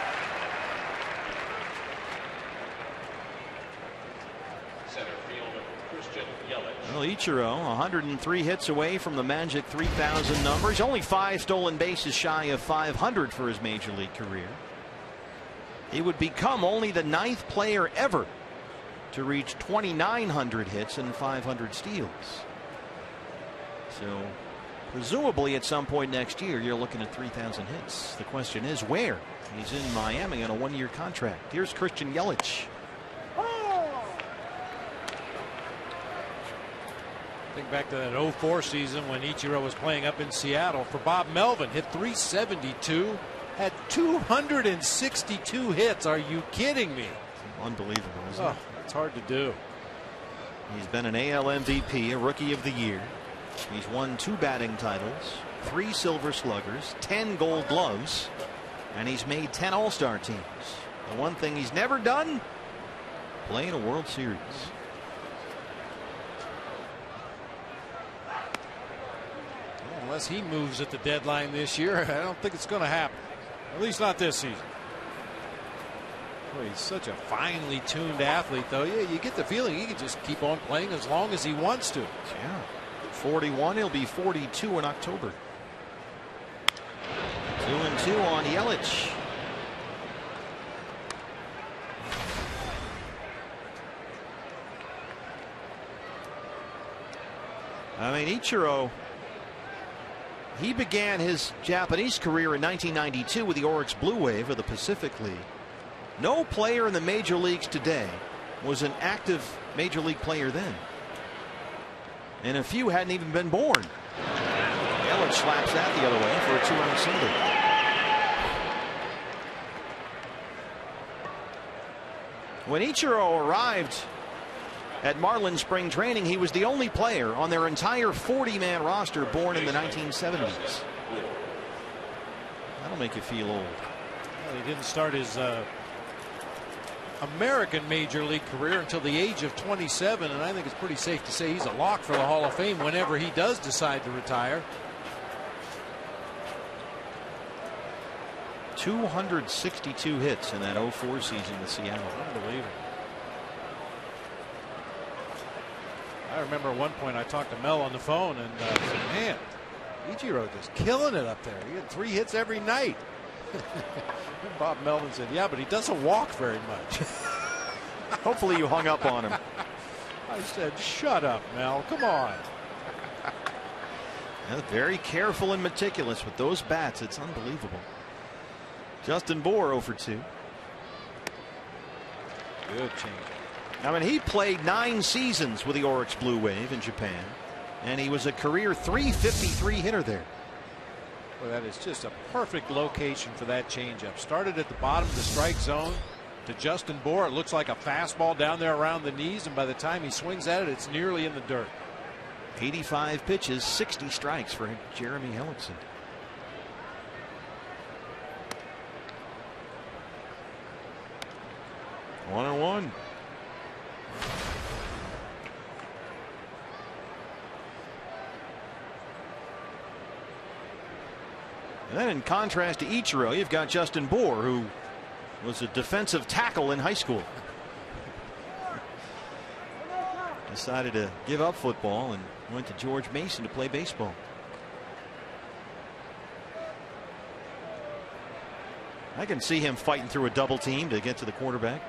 Center fielder Christian Yelich. Well, Ichiro, 103 hits away from the magic 3,000 number. He's only 5 stolen bases shy of 500 for his major league career. He would become only the 9th player ever to reach 2,900 hits and 500 steals. So presumably at some point next year you're looking at 3,000 hits. The question is where? He's in Miami on a 1-year contract. Here's Christian Yelich. Think back to that 04 season when Ichiro was playing up in Seattle for Bob Melvin. Hit 372, had 262 hits. Are you kidding me? Unbelievable, isn't it? It's hard to do. He's been an AL MVP, a Rookie of the Year. He's won 2 batting titles, 3 Silver Sluggers, 10 Gold Gloves, and he's made 10 All-Star teams. The one thing he's never done, play in a World Series. Unless he moves at the deadline this year, I don't think it's going to happen. At least not this season. Boy, he's such a finely tuned athlete, though. Yeah, you get the feeling he can just keep on playing as long as he wants to. Yeah. 41, he'll be 42 in October. 2-2 on Yelich. I mean, Ichiro, he began his Japanese career in 1992 with the Oryx Blue Wave of the Pacific League. No player in the major leagues today was an active major league player then. And a few hadn't even been born. Yelich slaps that the other way for a 2-run single. When Ichiro arrived at Marlins spring training, he was the only player on their entire 40-man roster born in the 1970s. That'll make you feel old. Well, he didn't start his American major league career until the age of 27, and I think it's pretty safe to say he's a lock for the Hall of Fame whenever he does decide to retire. 262 hits in that 04 season with Seattle. Unbelievable. I remember at one point I talked to Mel on the phone and said, man, Ichiro just killing it up there. He had 3 hits every night. Bob Melvin said, yeah, but he doesn't walk very much. Hopefully you hung up on him. I said, shut up, Mel. Come on. Very careful and meticulous with those bats. It's unbelievable. Justin BOUR 0 for 2. Good change. I mean, he played 9 seasons with the Oryx Blue Wave in Japan, and he was a career .353 hitter there. Well, that is just a perfect location for that changeup. Started at the bottom of the strike zone, to Justin Bour. It looks like a fastball down there around the knees, and by the time he swings at it, it's nearly in the dirt. 85 pitches, 60 strikes for Jeremy Hellickson. One and one. And then in contrast to Ichiro, you've got Justin Bour, who was a defensive tackle in high school. Decided to give up football and went to George Mason to play baseball. I can see him fighting through a double team to get to the quarterback.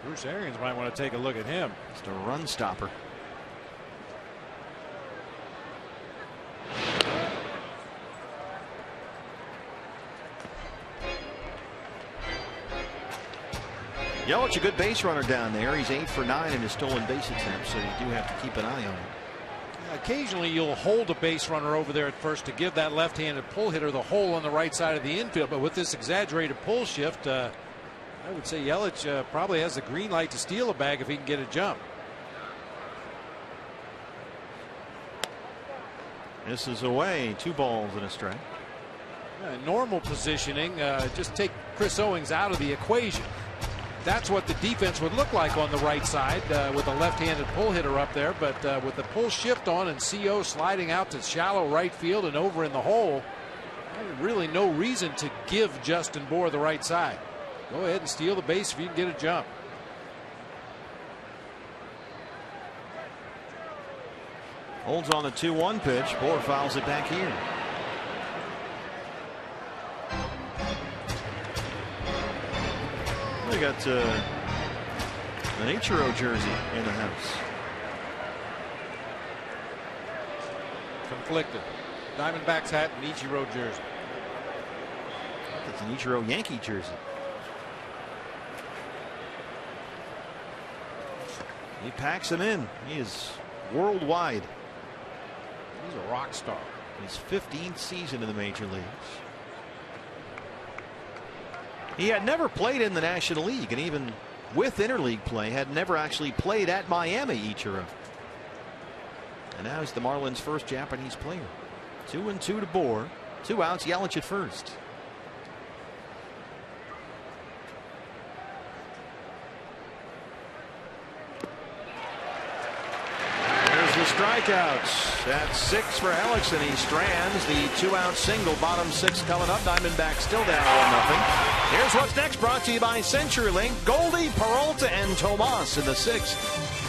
Bruce Arians might want to take a look at him. Just a run stopper. Yelich, a good base runner down there. He's 8 for 9 in his stolen base attempts, so you do have to keep an eye on him. Occasionally you'll hold a base runner over there at first to give that left-handed pull hitter the hole on the right side of the infield, but with this exaggerated pull shift, I would say Yelich probably has the green light to steal a bag if he can get a jump. This is away. 2 balls and a strike. Normal positioning, just take Chris Owings out of the equation. That's what the defense would look like on the right side with a left-handed pull hitter up there. But with the pull shift on and CO sliding out to shallow right field and over in the hole, really no reason to give Justin Bour the right side. Go ahead and steal the base if you can get a jump. Holds on the 2-1 pitch. Bour fouls it back here. We got an Ichiro jersey in the house. Conflicted. Diamondbacks hat and Ichiro jersey. That's an Ichiro Yankee jersey. He packs him in. He is worldwide. He's a rock star. His 15th season in the major leagues. He had never played in the National League, and even with interleague play had never actually played at Miami, Ichiro. And now he's the Marlins' first Japanese player. 2-2 to Bour. 2 outs, Yelich at first. There's the strikeouts. That's 6 for Hellickson. He strands the 2-out single. Bottom 6 coming up. Diamondbacks still down 1-0. Here's what's next, brought to you by CenturyLink. Goldie, Peralta, and Tomas in the 6th.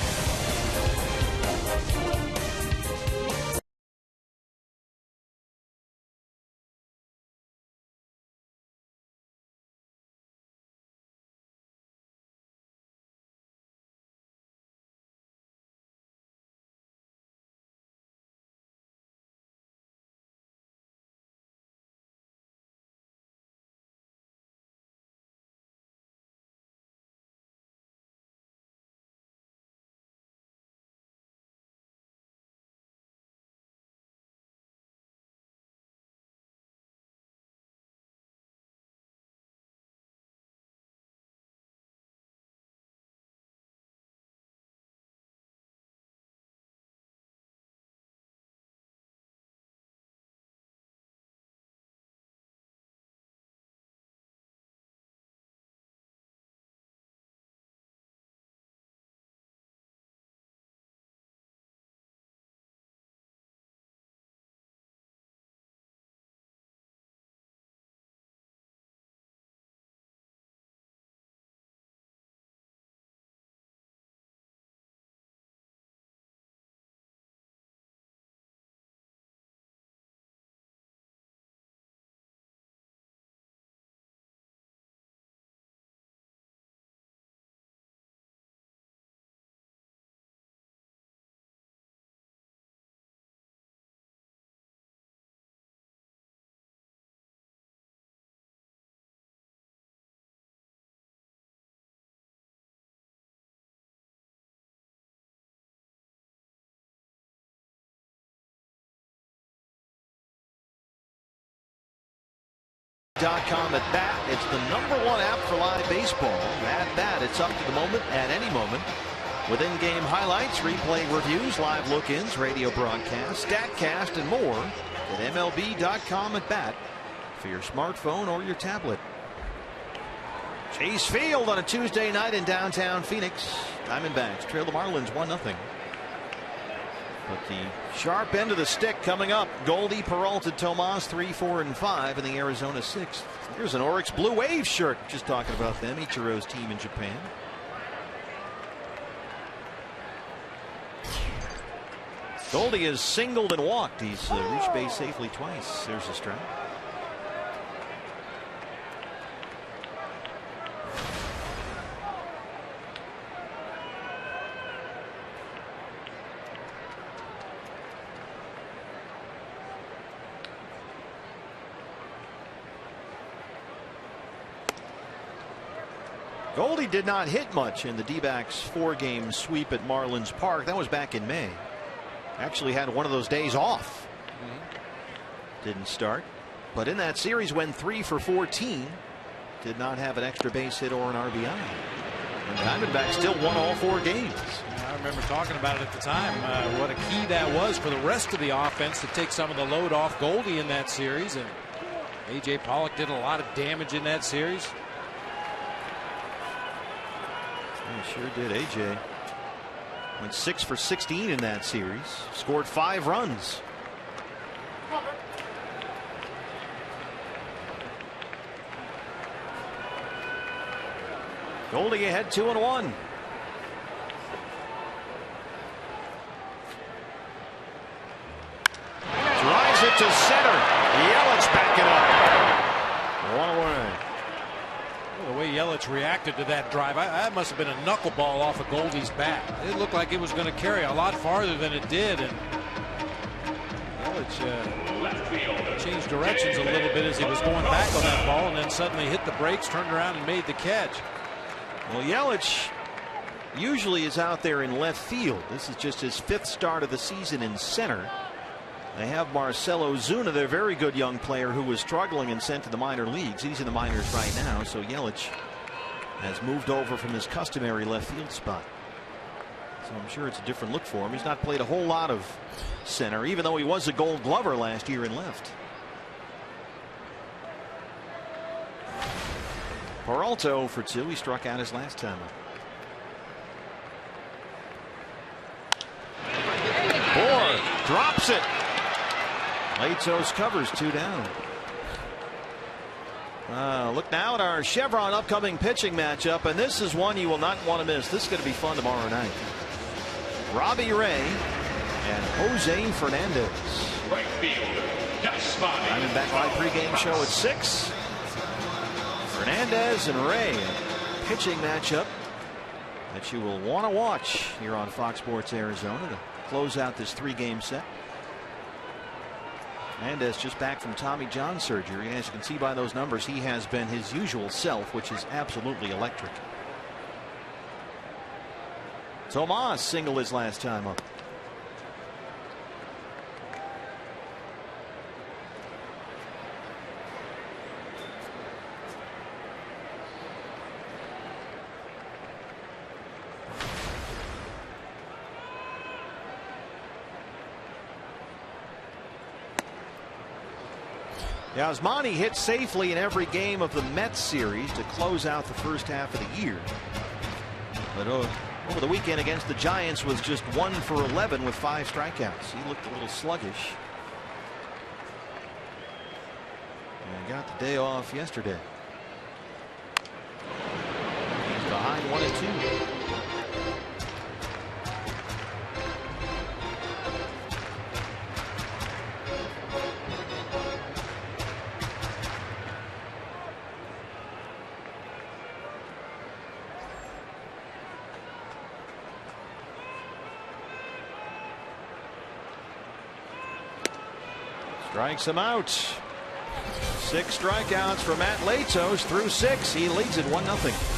.com at bat. It's the #1 app for live baseball. At bat, it's up to the moment at any moment. With in-game highlights, replay reviews, live look-ins, radio broadcasts, StatCast, and more at MLB.com at bat for your smartphone or your tablet. Chase Field on a Tuesday night in downtown Phoenix. Diamondbacks trail the Marlins 1-0. But the sharp end of the stick coming up. Goldie, Peralta, Tomas 3, 4, and 5 in the Arizona 6th. Here's an Oryx Blue Wave shirt. Just talking about them. Ichiro's team in Japan. Goldie has singled and walked. He's reached base safely twice. There's a strike. Goldie did not hit much in the D-backs 4-game sweep at Marlins Park. That was back in May. Actually had one of those days off. Didn't start. But in that series went 3 for 14. Did not have an extra base hit or an RBI. And Diamondbacks still won all 4 games. I remember talking about it at the time. What a key that was for the rest of the offense to take some of the load off Goldie in that series. And A.J. Pollock did a lot of damage in that series. He sure did. AJ went 6 for 16 in that series. Scored 5 runs. Goldie ahead 2-1. Drives it to center. Yelich back it up. 1 away. The way Yelich reacted to that drive, that must have been a knuckleball off of Goldie's bat. It looked like it was going to carry a lot farther than it did, and Yelich changed directions a little bit as he was going back on that ball, and then suddenly hit the brakes, turned around, and made the catch. Well, Yelich usually is out there in left field. This is just his 5th start of the season in center. They have Marcelo Zuna, their very good young player who was struggling and sent to the minor leagues. He's in the minors right now, so Yelich has moved over from his customary left field spot. So I'm sure it's a different look for him. He's not played a whole lot of center, even though he was a Gold Glover last year in left. Peralta 0 for 2. He struck out his last time up. BOUR drops it. Latos covers 2 down. Look now at our Chevron upcoming pitching matchup, and this is one you will not want to miss. This is going to be fun tomorrow night. Robbie Ray and Jose Fernandez. Right fielder, Diamondback Live pregame show at 6. Fernandez and Ray, a pitching matchup that you will want to watch here on Fox Sports Arizona to close out this 3-game set. Fernandez just back from Tommy John surgery. As you can see by those numbers, he has been his usual self, which is absolutely electric. Tomas singled his last time up. Yasmani hit safely in every game of the Mets series to close out the first half of the year. But over the weekend against the Giants was just 1 for 11 with 5 strikeouts. He looked a little sluggish. And got the day off yesterday. He's behind 1-2. Strikes him out. 6 strikeouts for Matt Latos through 6. He leads it 1-0.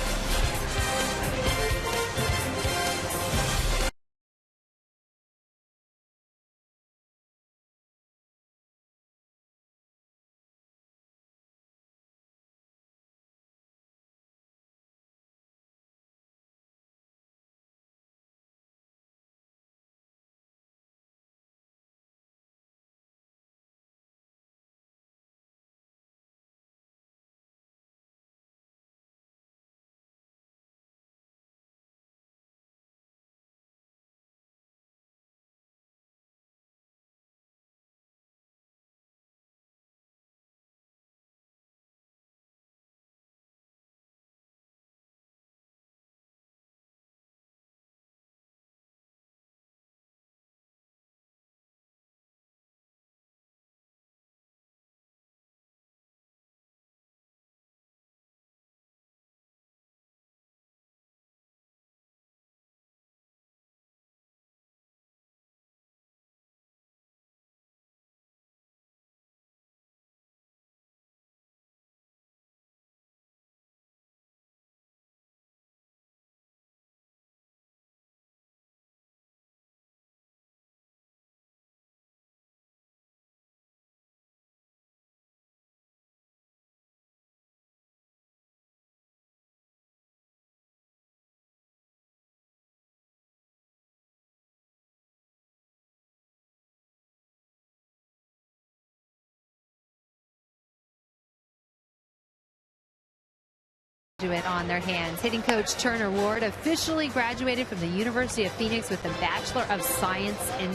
On their hands. Hitting coach Turner Ward officially graduated from the University of Phoenix with a Bachelor of Science in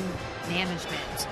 Management.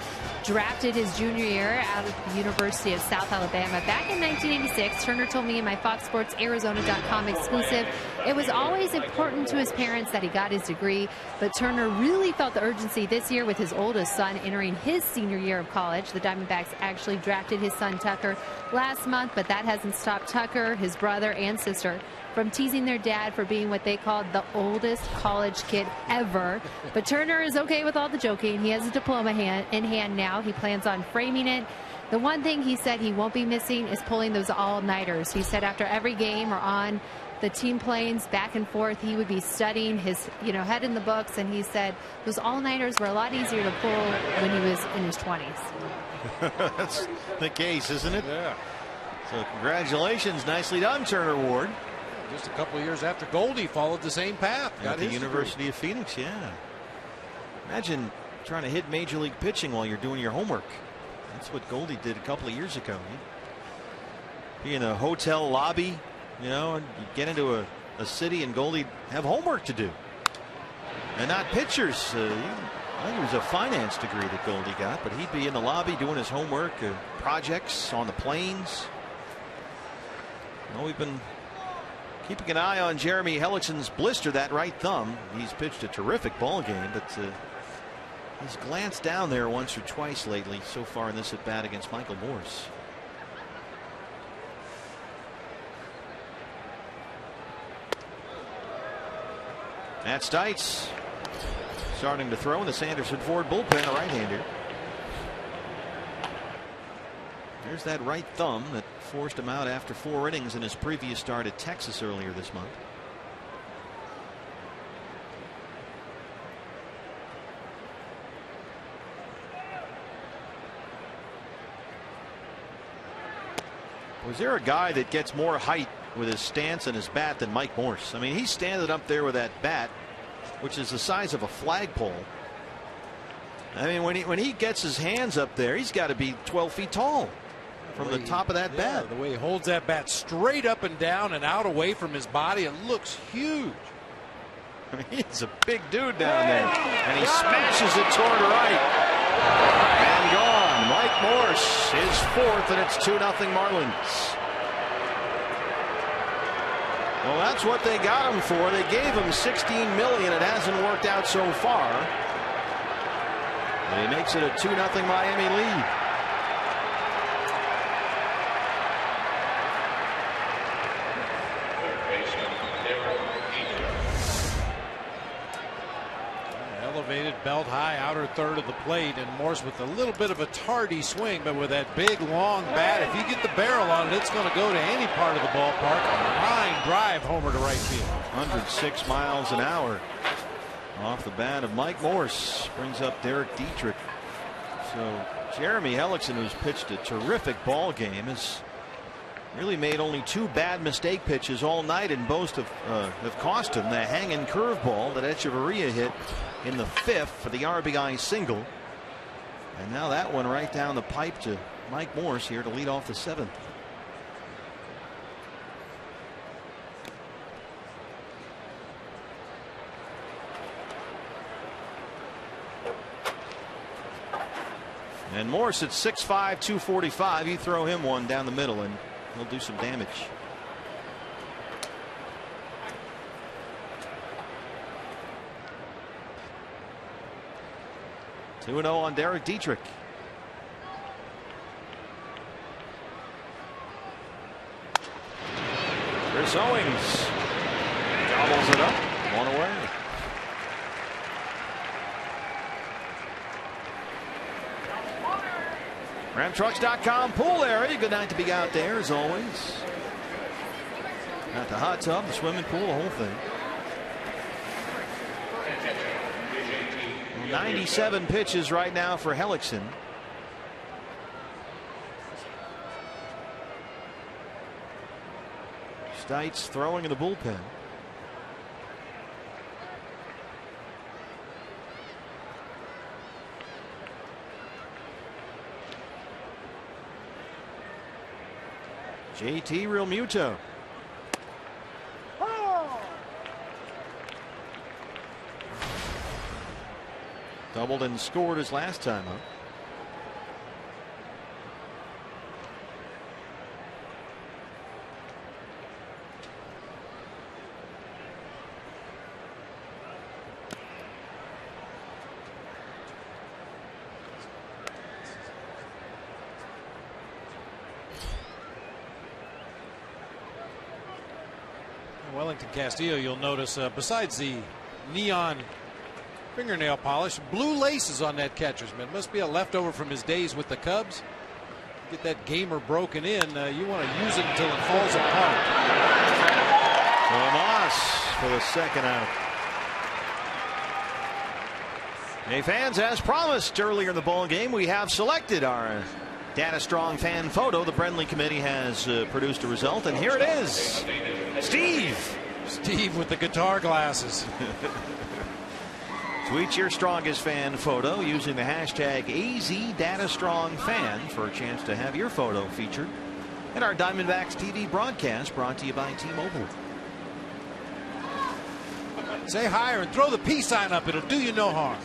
Drafted his junior year out of the University of South Alabama back in 1986. Turner told me in my Fox Sports Arizona.com exclusive, it was always important to his parents that he got his degree, but Turner really felt the urgency this year with his oldest son entering his senior year of college. The Diamondbacks actually drafted his son Tucker last month, but that hasn't stopped Tucker, his brother, and sister from teasing their dad for being what they called the oldest college kid ever. But Turner is okay with all the joking. He has a diploma in hand now. He plans on framing it. The one thing he said he won't be missing is pulling those all-nighters. He said after every game or on the team planes back and forth, he would be studying his head in the books, and he said those all-nighters were a lot easier to pull when he was in his 20s. That's the case, isn't it? Yeah. So congratulations. Nicely done, Turner Ward. Just a couple of years after Goldie followed the same path. At the University of Phoenix, yeah. Imagine trying to hit Major League pitching while you're doing your homework. That's what Goldie did a couple of years ago. He'd be in a hotel lobby, and you'd get into a city and Goldie'd have homework to do. And not pitchers. I think it was a finance degree that Goldie got, but he'd be in the lobby doing his homework, projects on the planes. We've been keeping an eye on Jeremy Hellickson's blister, that right thumb. He's pitched a terrific ball game, but he's glanced down there once or twice lately so far in this at bat against Michael Morse. Matt Stites starting to throw in the Sanderson Ford bullpen, a right-hander. There's that right thumb that forced him out after 4 innings in his previous start at Texas earlier this month. Was there a guy that gets more height with his stance and his bat than Mike Morse? I mean, he's standing up there with that bat, which is the size of a flagpole. I mean, when he gets his hands up there, he's got to be 12 feet tall from the top of that bat. The way he holds that bat straight up and down and out away from his body, it looks huge. I mean, he's a big dude down there, and he smashes it toward right. And gone. Mike Morse, his 4th, and it's 2-0 Marlins. Well, that's what they got him for. They gave him $16 million. It hasn't worked out so far. And he makes it a 2-0 Miami lead. Elevated belt high outer third of the plate, and Morse with a little bit of a tardy swing, but with that big long bat, if you get the barrel on it, it's going to go to any part of the ballpark. A line drive homer to right field. 106 miles an hour off the bat of Mike Morse. Brings up Derek Dietrich. So Jeremy Hellickson, who's pitched a terrific ball game, has really made only 2 bad mistake pitches all night, and both have cost him. The hanging curveball that Echeverria hit in the 5th for the RBI single, and now that one right down the pipe to Mike Morse here to lead off the 7th. And Morse at 6'5", 245. You throw him one down the middle and he'll do some damage. Two 2-0 on Derek Dietrich. Chris Owings gobbles it up, 1 away. Ramtrucks.com pool area. Good night to be out there as always. Got the hot tub, the swimming pool, the whole thing. 97 pitches right now for Hellickson. Stites throwing in the bullpen. JT Realmuto. Doubled and scored his last time up. Wellington Castillo, you'll notice, besides the neon fingernail polish, blue laces on that catcher's mitt. Must be a leftover from his days with the Cubs. Get that gamer broken in. You want to use it until it falls apart. Moss for the second out. Hey fans, as promised earlier in the ball game, we have selected our Data Strong fan photo. The Brenly committee has produced a result, and here it is. Steve with the guitar glasses. Tweet your strongest fan photo using the hashtag AZDataStrongFan for a chance to have your photo featured in our Diamondbacks TV broadcast, brought to you by T-Mobile. Say higher and throw the peace sign up. It'll do you no harm.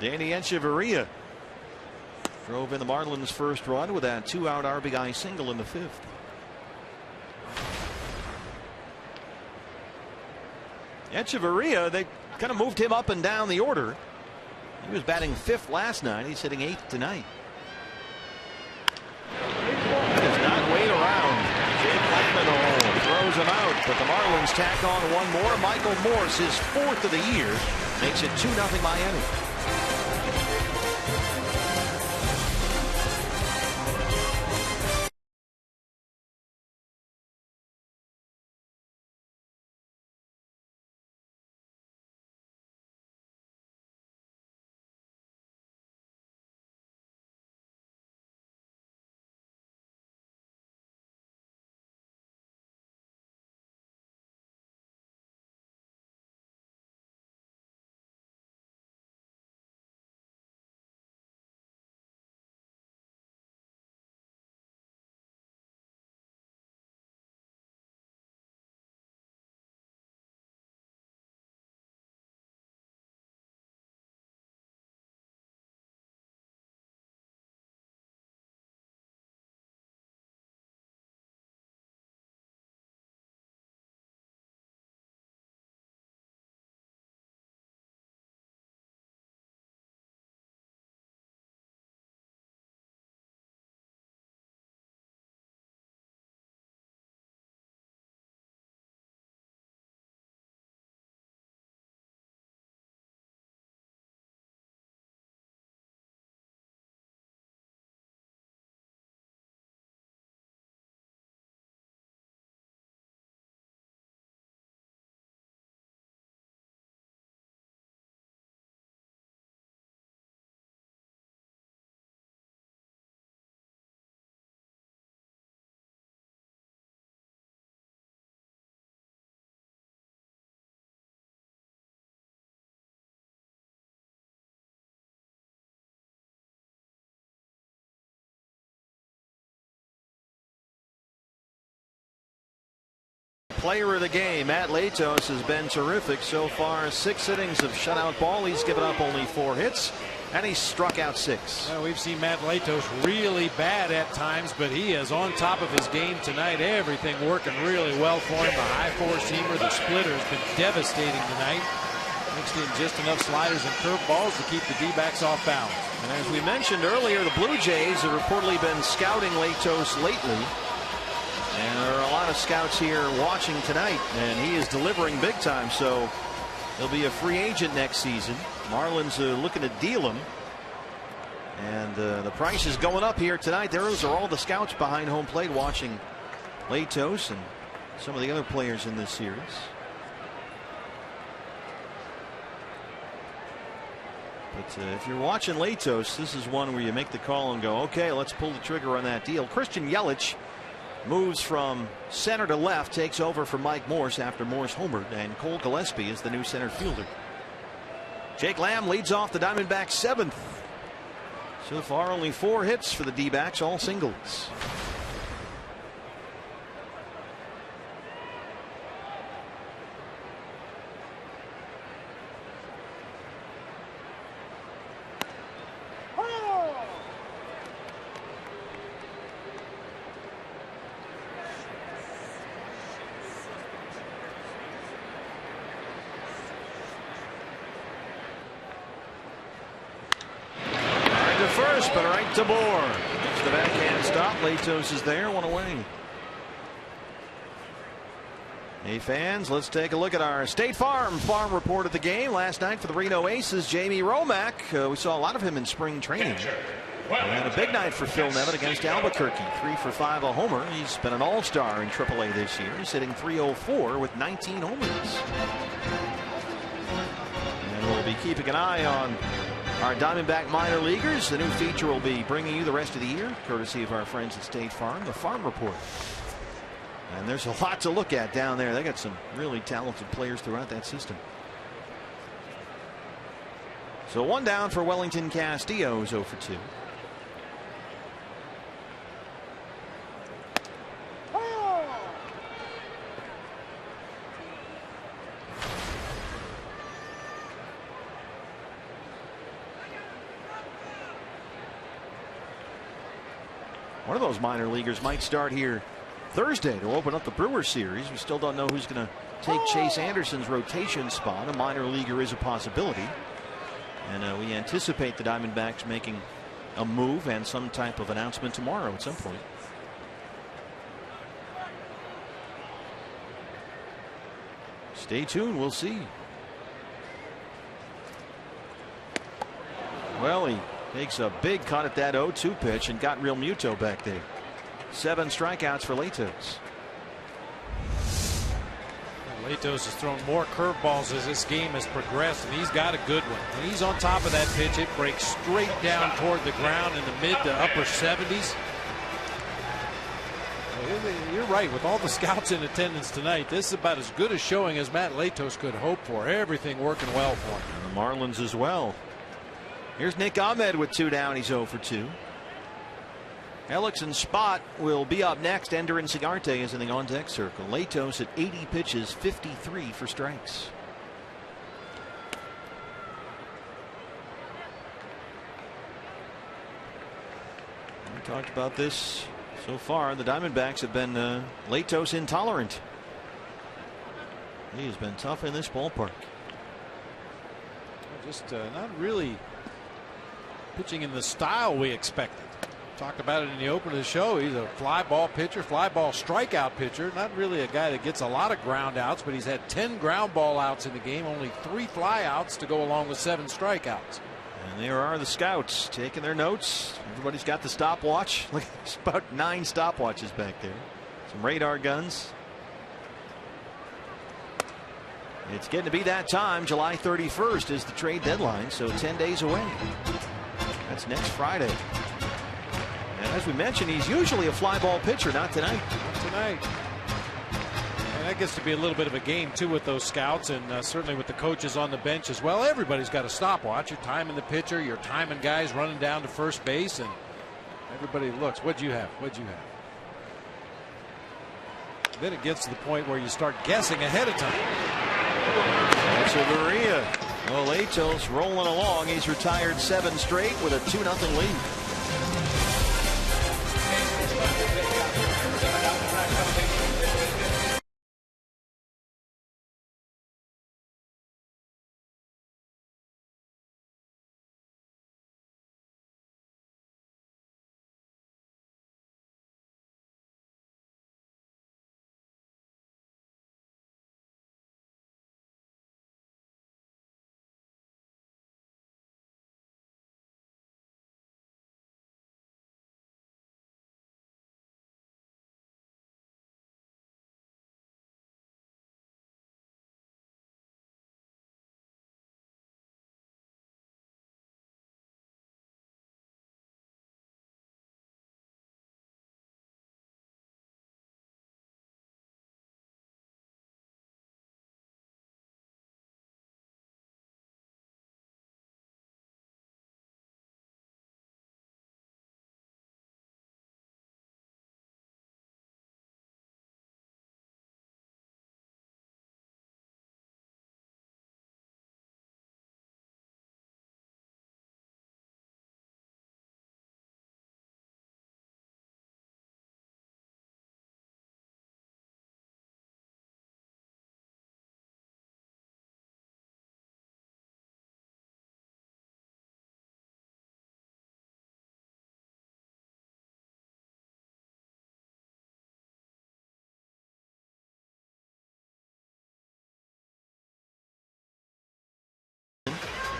Danny Echeverria drove in the Marlins' first run with that 2-out RBI single in the 5th. Echeverria, they kind of moved him up and down the order. He was batting 5th last night. He's hitting 8th tonight. He does not wait around. Jake Lammenol throws him out, but the Marlins tack on one more. Michael Morse, his 4th of the year, makes it 2-0 Miami. Player of the game, Matt Latos, has been terrific so far. 6 innings of shutout ball. He's given up only 4 hits, and he's struck out 6. Well, we've seen Matt Latos really bad at times, but he is on top of his game tonight. Everything working really well for him. The high 4-seamer, the splitter has been devastating tonight. Mixed in just enough sliders and curveballs to keep the D-backs off balance. And as we mentioned earlier, the Blue Jays have reportedly been scouting Latos lately. And there are a lot of scouts here watching tonight, and he is delivering big time. So he'll be a free agent next season. Marlins are looking to deal him, and the price is going up here tonight. Those are all the scouts behind home plate watching Latos and some of the other players in this series. But if you're watching Latos, this is one where you make the call and go, okay, let's pull the trigger on that deal. Christian Yelich moves from center to left, takes over for Mike Morse after Morse homered, and Cole Gillespie is the new center fielder. Jake Lamb leads off the Diamondbacks 7th. So far only 4 hits for the D-backs, all singles. to BOUR. It's the backhand stop. Latos is there, one away. Hey fans, let's take a look at our State Farm report of the game last night for the Reno Aces. Jamie Romack, we saw a lot of him in spring training. And a big night for Phil Nevin against Albuquerque. 3 for 5, a homer. He's been an all-star in AAA this year. He's hitting .304 with 19 homers. And we'll be keeping an eye on our Diamondback minor leaguers. The new feature will be bringing you the rest of the year, courtesy of our friends at State Farm, the Farm Report. And there's a lot to look at down there. They got some really talented players throughout that system. So 1 down for Wellington Castillo, 0 for 2. One of those minor leaguers might start here Thursday to open up the Brewers series. We still don't know who's going to take Chase Anderson's rotation spot. A minor leaguer is a possibility. And we anticipate the Diamondbacks making a move and some type of announcement tomorrow at some point. Stay tuned. We'll see. Well, he takes a big cut at that 0-2 pitch and got Real Muto back there. 7 strikeouts for Latos. Latos has thrown more curveballs as this game has progressed, and he's got a good one. When he's on top of that pitch, it breaks straight down toward the ground in the mid to upper 70s. You're right. With all the scouts in attendance tonight, this is about as good a showing as Matt Latos could hope for. Everything working well for him. And the Marlins as well. Here's Nick Ahmed with 2 down. He's 0 for 2. HELLICKSON spot will be up next. Ender Inciarte is in the on-deck circle. Latos at 80 pitches, 53 for strikes. We talked about this so far. The Diamondbacks have been Latos intolerant. He has been tough in this ballpark. Just not really pitching in the style we expected. Talked about it in the opening of the show. He's a fly ball pitcher, fly ball strikeout pitcher. Not really a guy that gets a lot of ground outs, but he's had 10 ground ball outs in the game, only 3 fly outs to go along with 7 strikeouts. And there are the scouts taking their notes. Everybody's got the stopwatch. Look, there's about 9 stopwatches back there. Some radar guns. It's getting to be that time. July 31st is the trade deadline, so 10 days away. That's next Friday. And as we mentioned, he's usually a fly ball pitcher. Not tonight. Not tonight. And that gets to be a little bit of a game too with those scouts, and certainly with the coaches on the bench as well. Everybody's got a stopwatch. You're timing the pitcher, you're timing guys running down to first base, and everybody looks. What'd you have? What'd you have? Then it gets to the point where you start guessing ahead of time. That's Maria. Well, Latos rolling along. He's retired 7 straight with a 2-0 lead.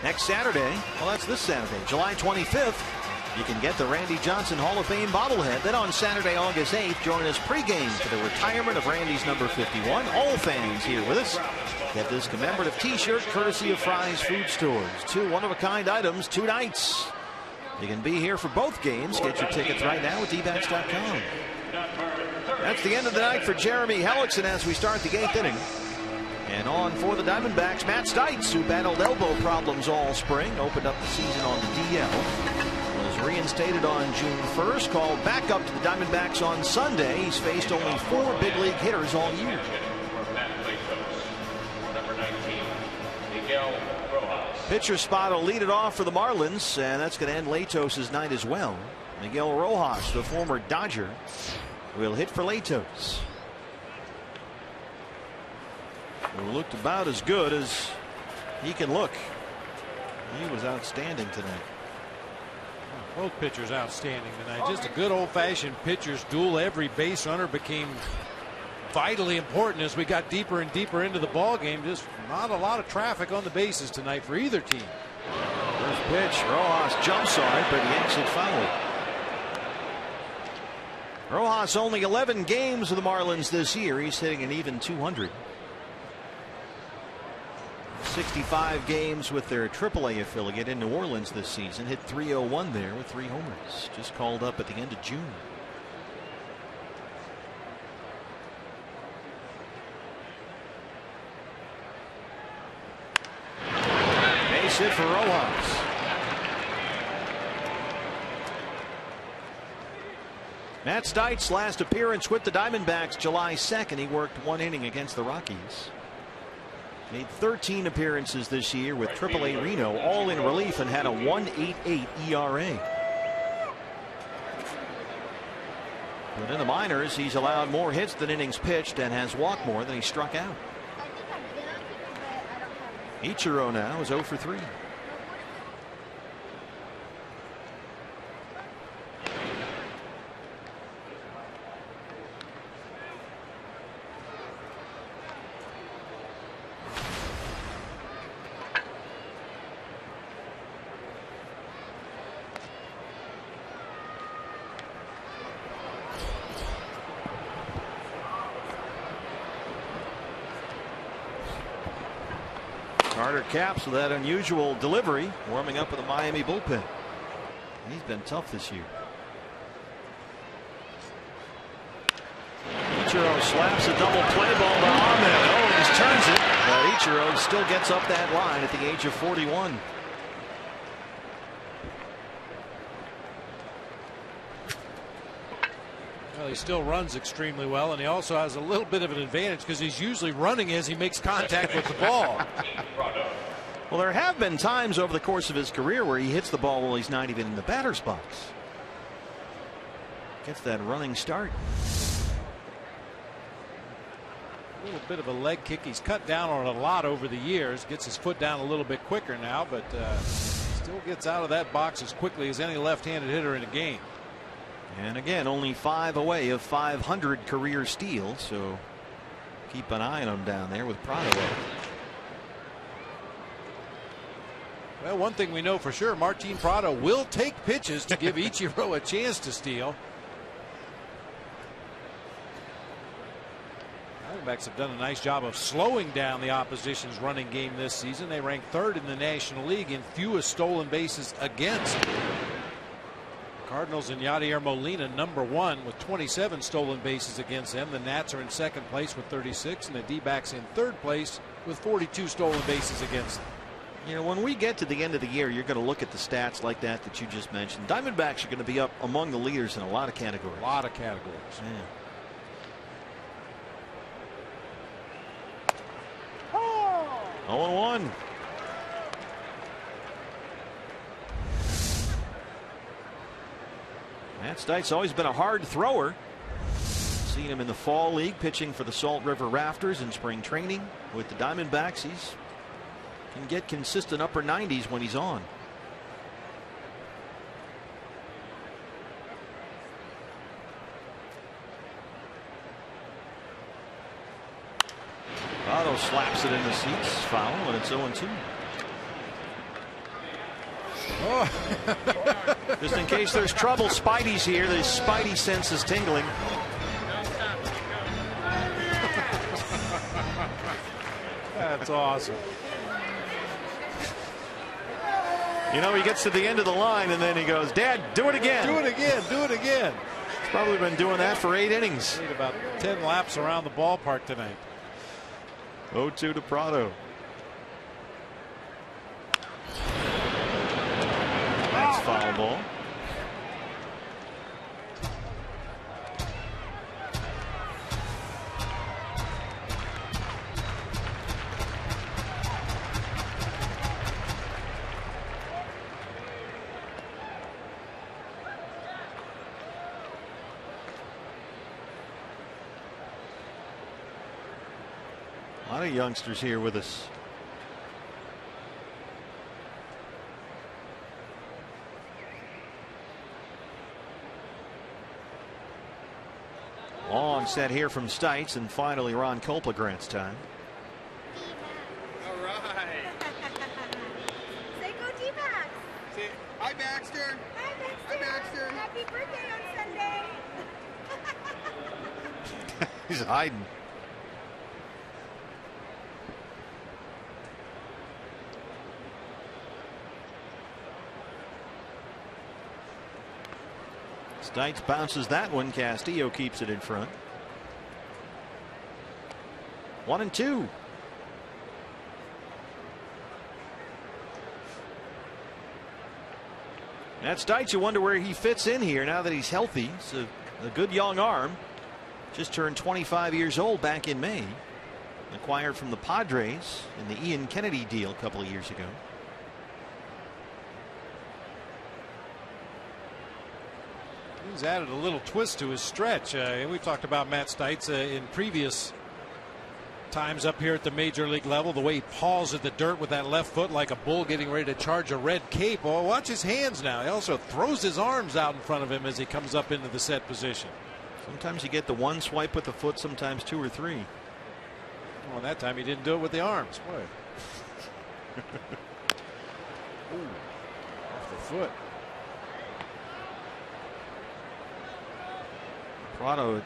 Next Saturday, well, that's this Saturday, July 25th, you can get the Randy Johnson Hall of Fame bobblehead. Then on Saturday, August 8th, join us pregame for the retirement of Randy's number 51. All fans here with us get this commemorative T-shirt courtesy of Fry's Food Stores. 2 one-of-a-kind items, 2 nights. You can be here for both games. Get your tickets right now at dbacks.com. That's the end of the night for Jeremy Hellickson as we start the 8th inning. And on for the Diamondbacks, Matt Stites, who battled elbow problems all spring, opened up the season on the DL. Was reinstated on June 1st, called back up to the Diamondbacks on Sunday. He's faced only 4 big league hitters all year. Pitcher spot will lead it off for the Marlins, and that's going to end Latos' night as well. Miguel Rojas, the former Dodger, will hit for Latos. Who looked about as good as he can look. He was outstanding tonight. Both pitchers outstanding tonight. Just a good old-fashioned pitcher's duel. Every base runner became vitally important as we got deeper and deeper into the ball game. Just not a lot of traffic on the bases tonight for either team. First pitch, Rojas jumps on it, but yanks it foul. Rojas only 11 games with the Marlins this year. He's hitting an even 200. 65 games with their AAA affiliate in New Orleans this season. Hit .301 there with 3 homers. Just called up at the end of June. Base hit for Rojas. Matt Stites' last appearance with the Diamondbacks July 2nd. He worked 1 inning against the Rockies. Made 13 appearances this year with AAA Reno, all in relief, and had a 1.88 ERA. But in the minors, he's allowed more hits than innings pitched and has walked more than he struck out. Ichiro now is 0 for 3. Carter Capps with that unusual delivery, warming up with the Miami bullpen. He's been tough this year. Ichiro slaps a double play ball to Ahmed. Owens turns it, but Ichiro still gets up that line at the age of 41. Well, he still runs extremely well, and he also has a little bit of an advantage because he's usually running as he makes contact with the ball. Well, there have been times over the course of his career where he hits the ball while he's not even in the batter's box. Gets that running start. A little bit of a leg kick. He's cut down on it a lot over the years. Gets his foot down a little bit quicker now, but still gets out of that box as quickly as any left-handed hitter in a game. And again, only 5 away of 500 career steals, so keep an eye on him down there with PRADO. Well, one thing we know for sure, Martin PRADO will take pitches to give Ichiro a chance to steal. Diamondbacks have done a nice job of slowing down the opposition's running game this season. They rank 3rd in the National League in fewest stolen bases against. Cardinals and Yadier Molina #1 with 27 stolen bases against them. The Nats are in 2nd place with 36, and the D-backs in 3rd place with 42 stolen bases against them. You know, when we get to the end of the year, you're going to look at the stats like that you just mentioned. Diamondbacks are going to be up among the leaders in a lot of categories. A lot of categories. Yeah. 0-1. Matt Stites always been a hard thrower. Seen him in the fall league pitching for the Salt River Rafters in spring training with the Diamondbacks. He's can get consistent upper 90s when he's on. PRADO slaps it in the seats. Foul, and it's 0-2. Just in case there's trouble, Spidey's here. The Spidey sense is tingling. That's awesome. You know, he gets to the end of the line and then he goes, Dad, do it again. Do it again. Do it again. He's probably been doing that for 8 innings. Made about 10 laps around the ballpark tonight. 0-2 to Prado. That's foul ball. A lot of youngsters here with us. Long set here from Stites, and finally Ron Kolpa grants time. All right. Say go D-backs. Say hi, Baxter. Hi, Baxter. Hi, Baxter. Happy birthday on Sunday. He's hiding. Stites bounces that one. Castillo keeps it in front. 1-2. That's Stites. You wonder where he fits in here now that he's healthy. It's a good young arm. Just turned 25 years old back in May. Acquired from the Padres in the Ian Kennedy deal a couple of years ago. He's added a little twist to his stretch. We talked about Matt Stites in previous times up here at the major league level. The way he paws at the dirt with that left foot like a bull getting ready to charge a red cape. Well, watch his hands now. He also throws his arms out in front of him as he comes up into the set position. Sometimes you get the one swipe with the foot, sometimes 2 or 3. Well, that time he didn't do it with the arms. Boy. Ooh, off the foot. Prado,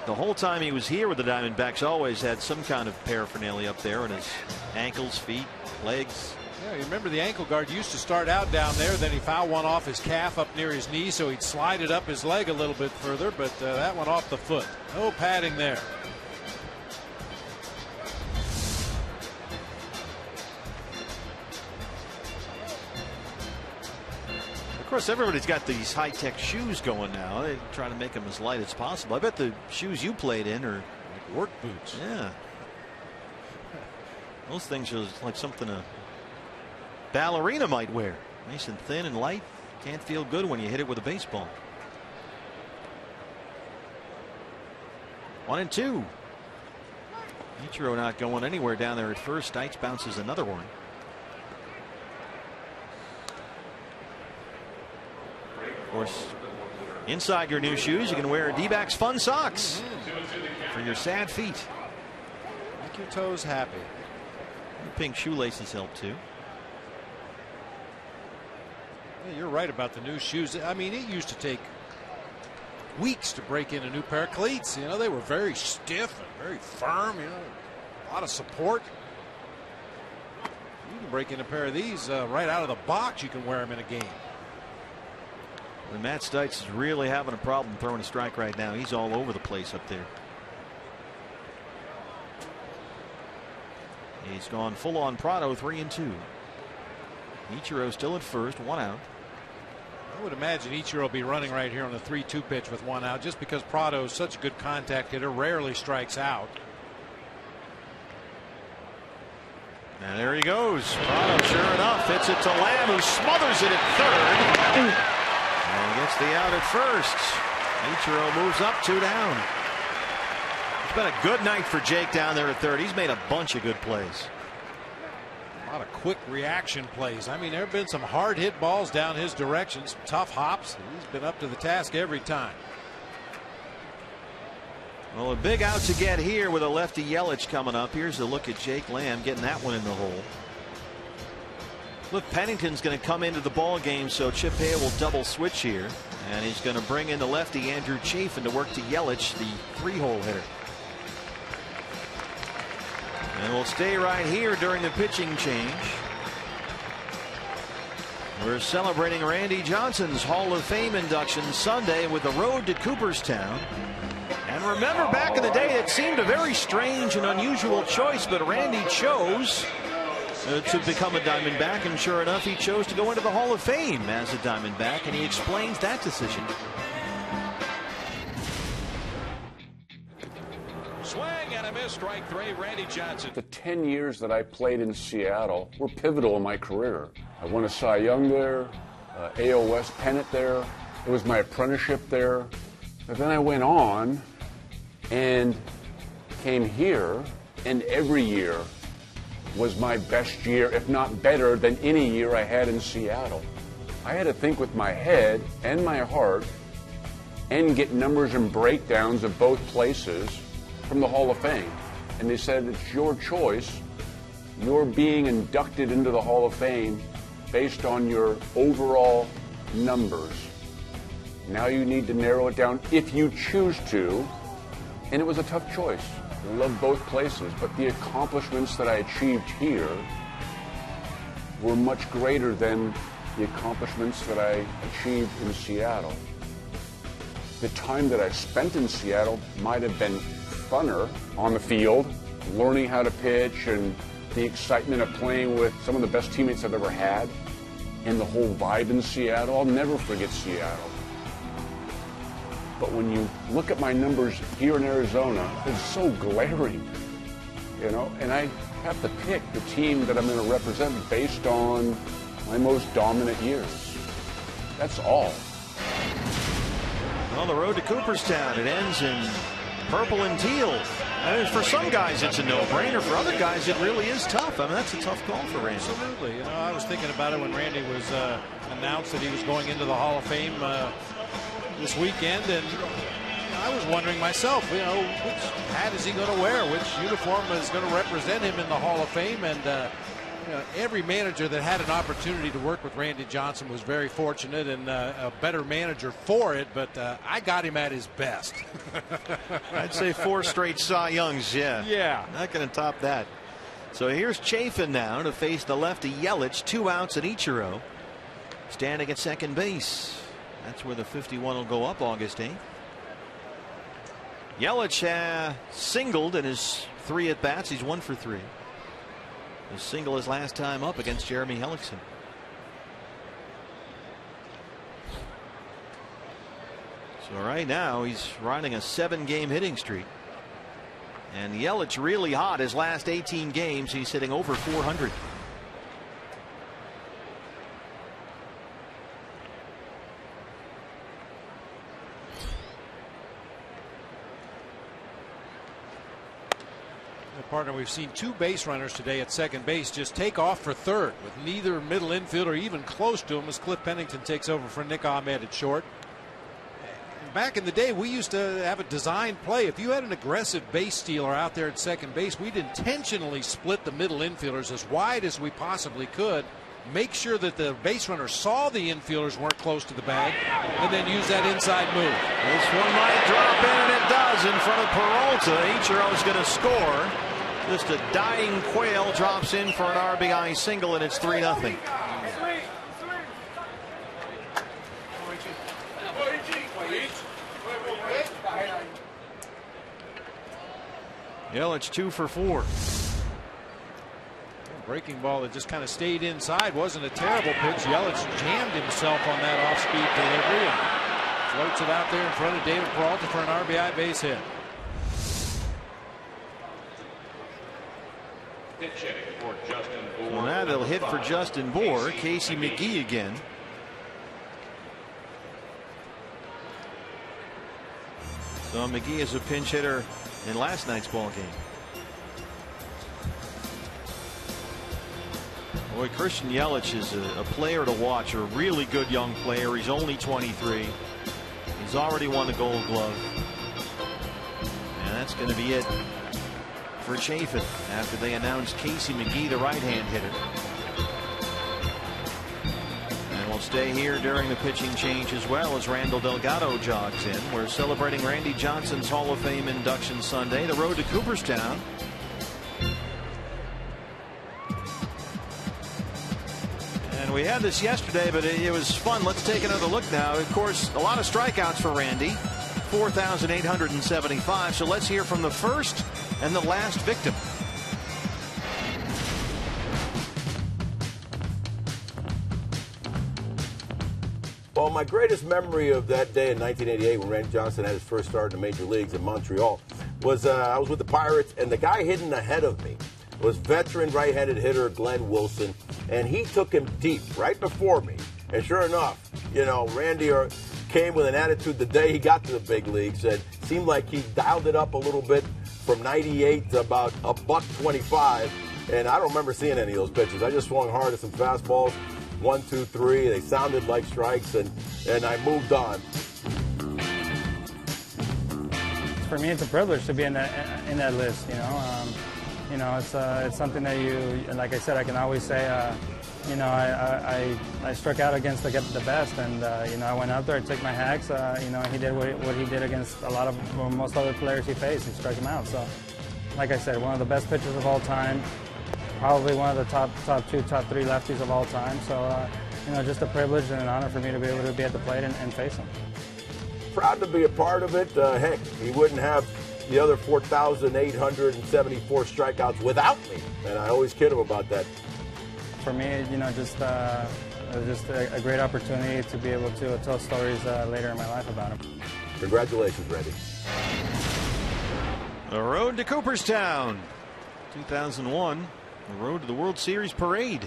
the whole time he was here with the Diamondbacks, always had some kind of paraphernalia up there on his ankles, feet, legs. Yeah, you remember the ankle guard used to start out down there, then he fouled one off his calf up near his knee, so he'd slide it up his leg a little bit further, but that one off the foot. No padding there. Of course, everybody's got these high-tech shoes going now. They try to make them as light as possible. I bet the shoes you played in are like work boots. Yeah. Those things are like something a ballerina might wear. Nice and thin and light. Can't feel good when you hit it with a baseball. 1-2. Ichiro not going anywhere down there at first. Stites bounces another one. Of course, inside your new shoes, you can wear D-backs Fun Socks for your sad feet. Make your toes happy. Pink shoelaces help too. Yeah, you're right about the new shoes. I mean, it used to take weeks to break in a new pair of cleats. You know, they were very stiff and very firm. You know, a lot of support. You can break in a pair of these right out of the box. You can wear them in a game. And Matt Stites is really having a problem throwing a strike right now. He's all over the place up there. He's gone full on Prado, 3-2. Ichiro still at first, 1 out. I would imagine Ichiro will be running right here on the 3-2 pitch with 1 out, just because Prado is such a good contact hitter, rarely strikes out. And there he goes. Prado, sure enough, hits it to Lamb, who smothers it at third. And gets the out at first. Ichiro moves up, 2 down. It's been a good night for Jake down there at third. He's made a bunch of good plays. A lot of quick reaction plays. I mean, there have been some hard hit balls down his direction, some tough hops. He's been up to the task every time. Well, a big out to get here with a lefty Yelich coming up. Here's a look at Jake Lamb getting that one in the hole. Cliff Pennington's going to come into the ball game, so Chip Hale will double switch here, and he's going to bring in the lefty Andrew Chafin to work to Yelich, the 3-hole hitter. And we'll stay right here during the pitching change. We're celebrating Randy Johnson's Hall of Fame induction Sunday with the road to Cooperstown. And remember, back in the day, it seemed a very strange and unusual choice, but Randy chose to become a Diamondback, and sure enough, he chose to go into the Hall of Fame as a Diamondback, and he explains that decision. Swing and a miss, strike 3, Randy Johnson. The 10 years that I played in Seattle were pivotal in my career. I won a Cy Young there, AL West pennant there. It was my apprenticeship there. But then I went on and came here, and every year was my best year, if not better than any year I had in Seattle. I had to think with my head and my heart and get numbers and breakdowns of both places from the Hall of Fame. And they said, it's your choice. You're being inducted into the Hall of Fame based on your overall numbers. Now you need to narrow it down if you choose to. And it was a tough choice. I love both places, but the accomplishments that I achieved here were much greater than the accomplishments that I achieved in Seattle. The time that I spent in Seattle might have been funner on the field, learning how to pitch and the excitement of playing with some of the best teammates I've ever had, and the whole vibe in Seattle. I'll never forget Seattle. But when you look at my numbers here in Arizona, it's so glaring, you know, and I have to pick the team that I'm going to represent based on my most dominant years. That's all. On the road to Cooperstown, it ends in purple and teal. I mean, for some guys, it's a no-brainer. For other guys, it really is tough. I mean, that's a tough call for Randy. Absolutely. You know, I was thinking about it when Randy was announced that he was going into the Hall of Fame this weekend, and I was wondering myself, you know, which hat is he going to wear? Which uniform is going to represent him in the Hall of Fame? And you know, every manager that had an opportunity to work with Randy Johnson was very fortunate and a better manager for it, but I got him at his best. I'd say 4 straight Cy Youngs, yeah. Yeah. Not going to top that. So here's Chafin now to face the lefty Yelich, 2 outs at Ichiro. Standing at second base. That's where the 51 will go up August 8th. Yelich singled in his 3 at-bats. He's 1 for 3. His single his last time up against Jeremy Hellickson. So right now he's riding a 7-game hitting streak. And Yelich really hot his last 18 games. He's hitting over 400. Partner, we've seen 2 base runners today at second base just take off for third, with neither middle infielder even close to him, as Cliff Pennington takes over for Nick Ahmed at short. Back in the day, we used to have a design play. If you had an aggressive base stealer out there at second base, we'd intentionally split the middle infielders as wide as we possibly could, make sure that the base runner saw the infielders weren't close to the bag, and then use that inside move. This one might drop in, and it does, in front of Peralta. Ichiro's going to score. Just a dying Quail drops in for an RBI single, and it's 3-0. Yelich 2 for 4. Breaking ball that just kind of stayed inside. Wasn't a terrible pitch. Yelich jammed himself on that off-speed delivery and floats it out there in front of David Peralta for an RBI base hit. So now they'll hit for Justin BOUR. Casey McGee again. So McGee is a pinch hitter in last night's ball game. Boy, Christian Yelich is a player to watch, a really good young player. He's only 23. He's already won the Gold Glove. And that's going to be it for Chafin after they announced Casey McGee, the right-hand hitter. stay here during the pitching change as well as Randall Delgado jogs in. We're celebrating Randy Johnson's Hall of Fame induction Sunday. The road to Cooperstown. And we had this yesterday, but it was fun. Let's take another look now. Of course, a lot of strikeouts for Randy, 4,875. So let's hear from the first and the last victim. Well, my greatest memory of that day in 1988 when Randy Johnson had his first start in the major leagues in Montreal was I was with the Pirates, and the guy hitting ahead of me was veteran right-handed hitter Glenn Wilson, and he took him deep right before me. And sure enough, you know, Randy came with an attitude the day he got to the big leagues, and seemed like he dialed it up a little bit from 98 to about $125, and I don't remember seeing any of those pitches. I just swung hard at some fastballs. 1, 2, 3. They sounded like strikes, and I moved on. For me, it's a privilege to be in that list. You know, it's something that like I said, I can always say, you know, I struck out against the best, and you know, I went out there, I took my hacks. You know, he did what he did against most other players he faced. He struck him out. So, like I said, one of the best pitchers of all time. Probably one of the top 2, top 3 lefties of all time. So, you know, just a privilege and an honor for me to be able to be at the plate and face him. Proud to be a part of it. Heck, he wouldn't have the other 4,874 strikeouts without me, and I always kid him about that. For me, you know, it was just a great opportunity to be able to tell stories later in my life about him. Congratulations, Randy. The road to Cooperstown, 2001. The road to the World Series parade.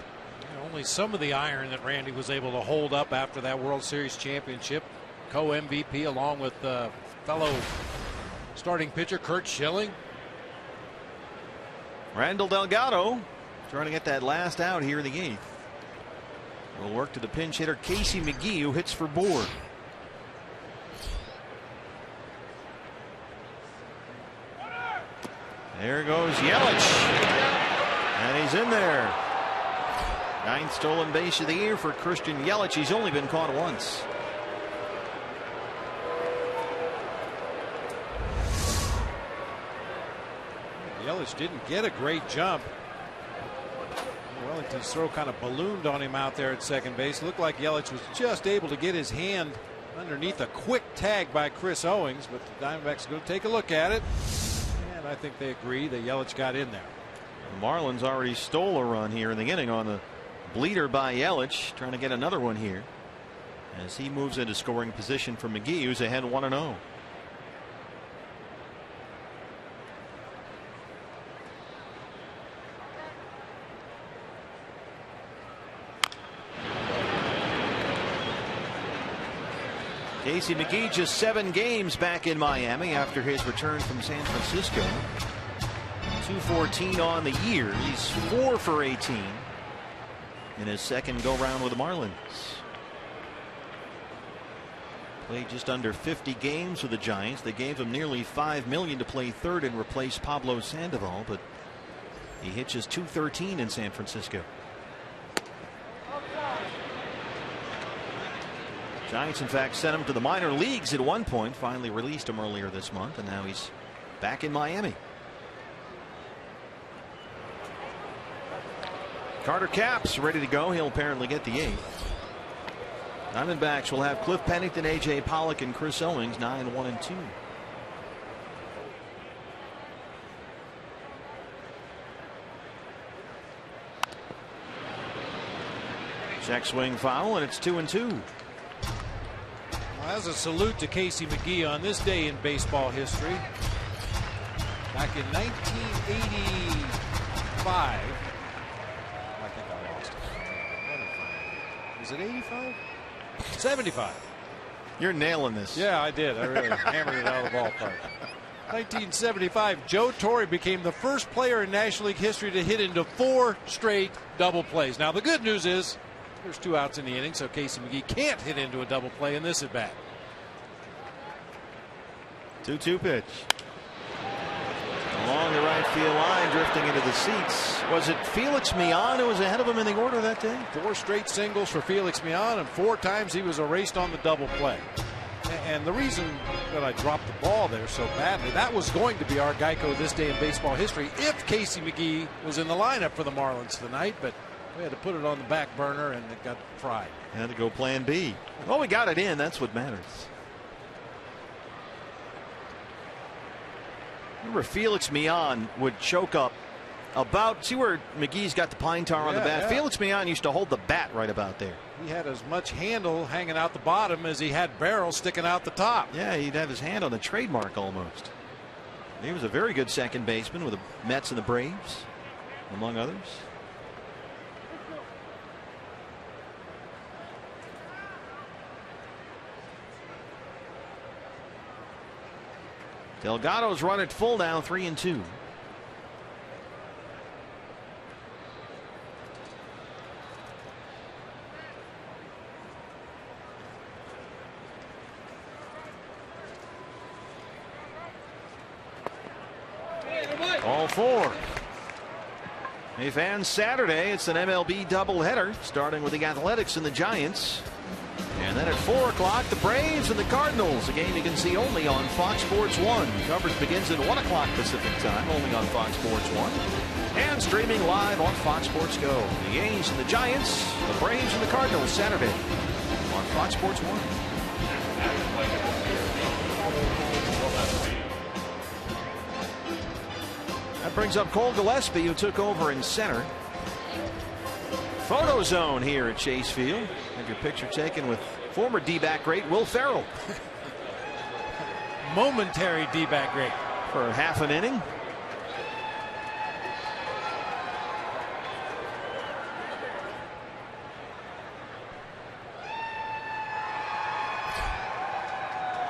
Only some of the iron that Randy was able to hold up after that World Series championship. Co-MVP along with fellow starting pitcher Curt Schilling. Randall Delgado trying to get that last out here in the 8th. We'll work to the pinch hitter Casey McGee, who hits for BOUR. There goes Yelich. And he's in there. 9th stolen base of the year for Christian Yelich. He's only been caught once. Yelich didn't get a great jump. Wellington's throw kind of ballooned on him out there at second base. Looked like Yelich was just able to get his hand underneath a quick tag by Chris Owings, but the Diamondbacks are going to take a look at it. And I think they agree that Yelich got in there. The Marlins already stole a run here in the inning on the bleeder by Yelich, trying to get another one here as he moves into scoring position for McGee, who's ahead 1-0. Casey McGee just 7 games back in Miami after his return from San Francisco. 214 on the year. He's 4 for 18 in his second go round with the Marlins. Played just under 50 games with the Giants. They gave him nearly $5 million to play third and replace Pablo Sandoval, but he hit just .213 in San Francisco. Giants, in fact, sent him to the minor leagues at one point, finally released him earlier this month, and now he's back in Miami. Carter Capps ready to go. He'll apparently get the 8th. Diamondbacks will have Cliff Pennington, A.J. Pollock, and Chris Owings, 9-1-2. Check swing foul, and it's 2-2. Well, as a salute to Casey McGee on this day in baseball history. Back in 1985. I think I lost it. Is it 85? 75. You're nailing this. Yeah, I did. I really hammered it out of the ballpark. 1975, Joe Torre became the first player in National League history to hit into 4 straight double plays. Now, the good news is there's 2 outs in the inning, so Casey McGee can't hit into a double play in this at bat. 2-2 pitch. Along the right right field line, drifting into the seats. Was it Felix Millan who was ahead of him in the order that day? 4 straight singles for Felix Millan, and 4 times he was erased on the double play. And the reason that I dropped the ball there so badly, that was going to be our Geico this day in baseball history if Casey McGee was in the lineup for the Marlins tonight, but we had to put it on the back burner and it got fried. Had to go plan B. Well, we got it in. That's what matters. Remember, Felix Millan would choke up about, see where McGee's got the pine tar on the bat? Yeah. Felix Millan used to hold the bat right about there. He had as much handle hanging out the bottom as he had barrel sticking out the top. Yeah, he'd have his hand on the trademark almost. He was a very good second baseman with the Mets and the Braves, among others. Delgado's run it full now, 3-2. All 4. Hey fans, Saturday it's an MLB doubleheader starting with the Athletics and the Giants. And then at 4 o'clock, the Braves and the Cardinals, a game you can see only on Fox Sports 1. Coverage begins at 1 o'clock Pacific time, only on Fox Sports 1. And streaming live on Fox Sports Go. The Yankees and the Giants, the Braves and the Cardinals, Saturday on Fox Sports 1. That brings up Cole Gillespie, who took over in center. Photo zone here at Chase Field. Have your picture taken with former D-back great Will Ferrell. Momentary D-back great. For half an inning.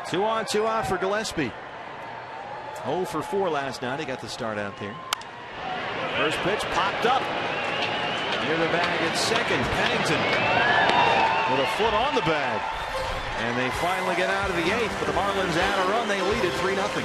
Two on, 2 out for Gillespie. 0 for 4 last night. He got the start out there. First pitch popped up. Near the bag at second. Pennington with a foot on the bag. And they finally get out of the 8th, but the Marlins add a run. They lead it 3-0.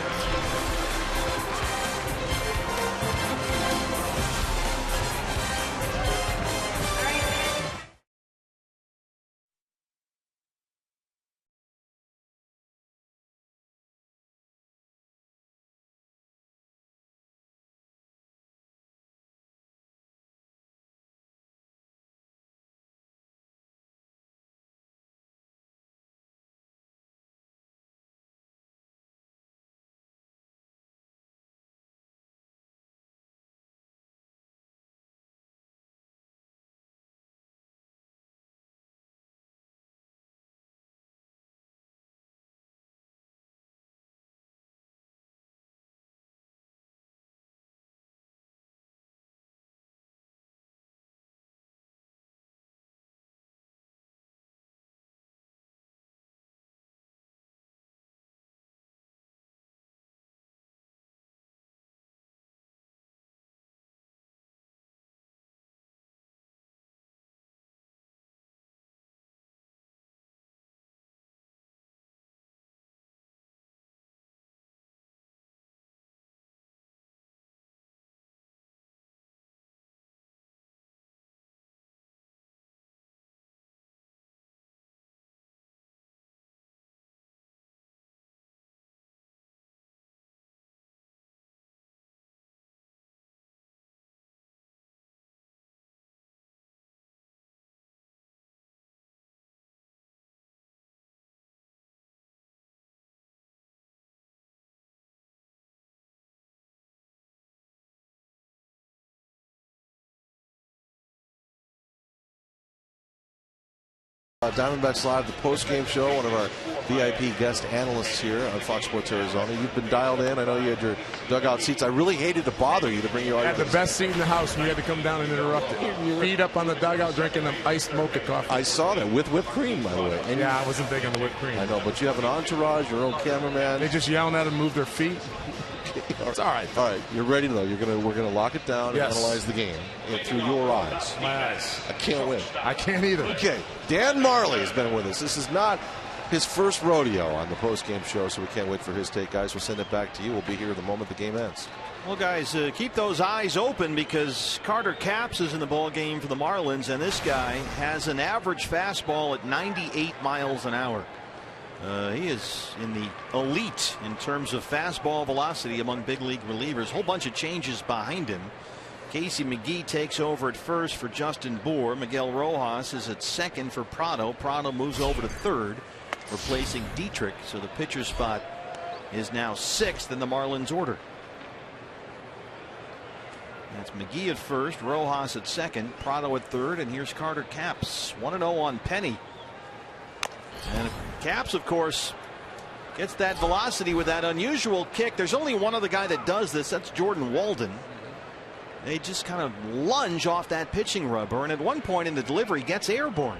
Diamondbacks Live, the post-game show, one of our VIP guest analysts here on Fox Sports Arizona. You've been dialed in. I know you had your dugout seats. I really hated to bother you to bring you out. Had the best seat in the house, and we had to come down and interrupt it. Feet up on the dugout drinking the iced mocha coffee. I saw that with whipped cream, by the way. And yeah, I wasn't big on the whipped cream. I know, but you have an entourage, your own cameraman. They just yelling at them, move their feet. It's all right. All right, you're ready though. We're gonna lock it down and analyze the game through your eyes. My eyes. I can't win. I can't either. Okay, Dan Marley has been with us. This is not his first rodeo on the post-game show, so we can't wait for his take, guys. We'll send it back to you. We'll be here the moment the game ends. Well, guys, keep those eyes open because Carter Capps is in the ball game for the Marlins, and this guy has an average fastball at 98 miles an hour. He is in the elite in terms of fastball velocity among big league relievers. Whole bunch of changes behind him. Casey McGee takes over at first for Justin BOUR. Miguel Rojas is at second for PRADO. PRADO moves over to third, replacing DIETRICH. So the pitcher spot is now sixth in the Marlins order. That's McGee at first, Rojas at second, PRADO at third, and here's Carter Capps. 1-0 on Penny. And Capps, of course, gets that velocity with that unusual kick. There's only one other guy that does this. That's Jordan Walden. They just kind of lunge off that pitching rubber, and at one point in the delivery gets airborne.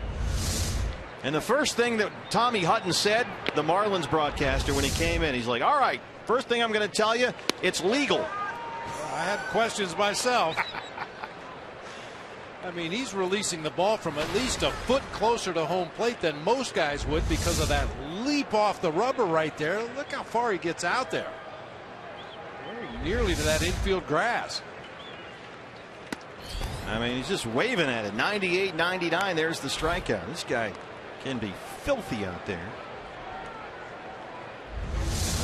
And the first thing that Tommy Hutton said, the Marlins broadcaster, when he came in, he's like, all right, first thing I'm going to tell you, it's legal. I had questions myself. I mean, he's releasing the ball from at least a foot closer to home plate than most guys would because of that leap off the rubber right there. Look how far he gets out there. Very nearly to that infield grass. I mean, he's just waving at it. 98, 99. There's the strikeout. This guy can be filthy out there.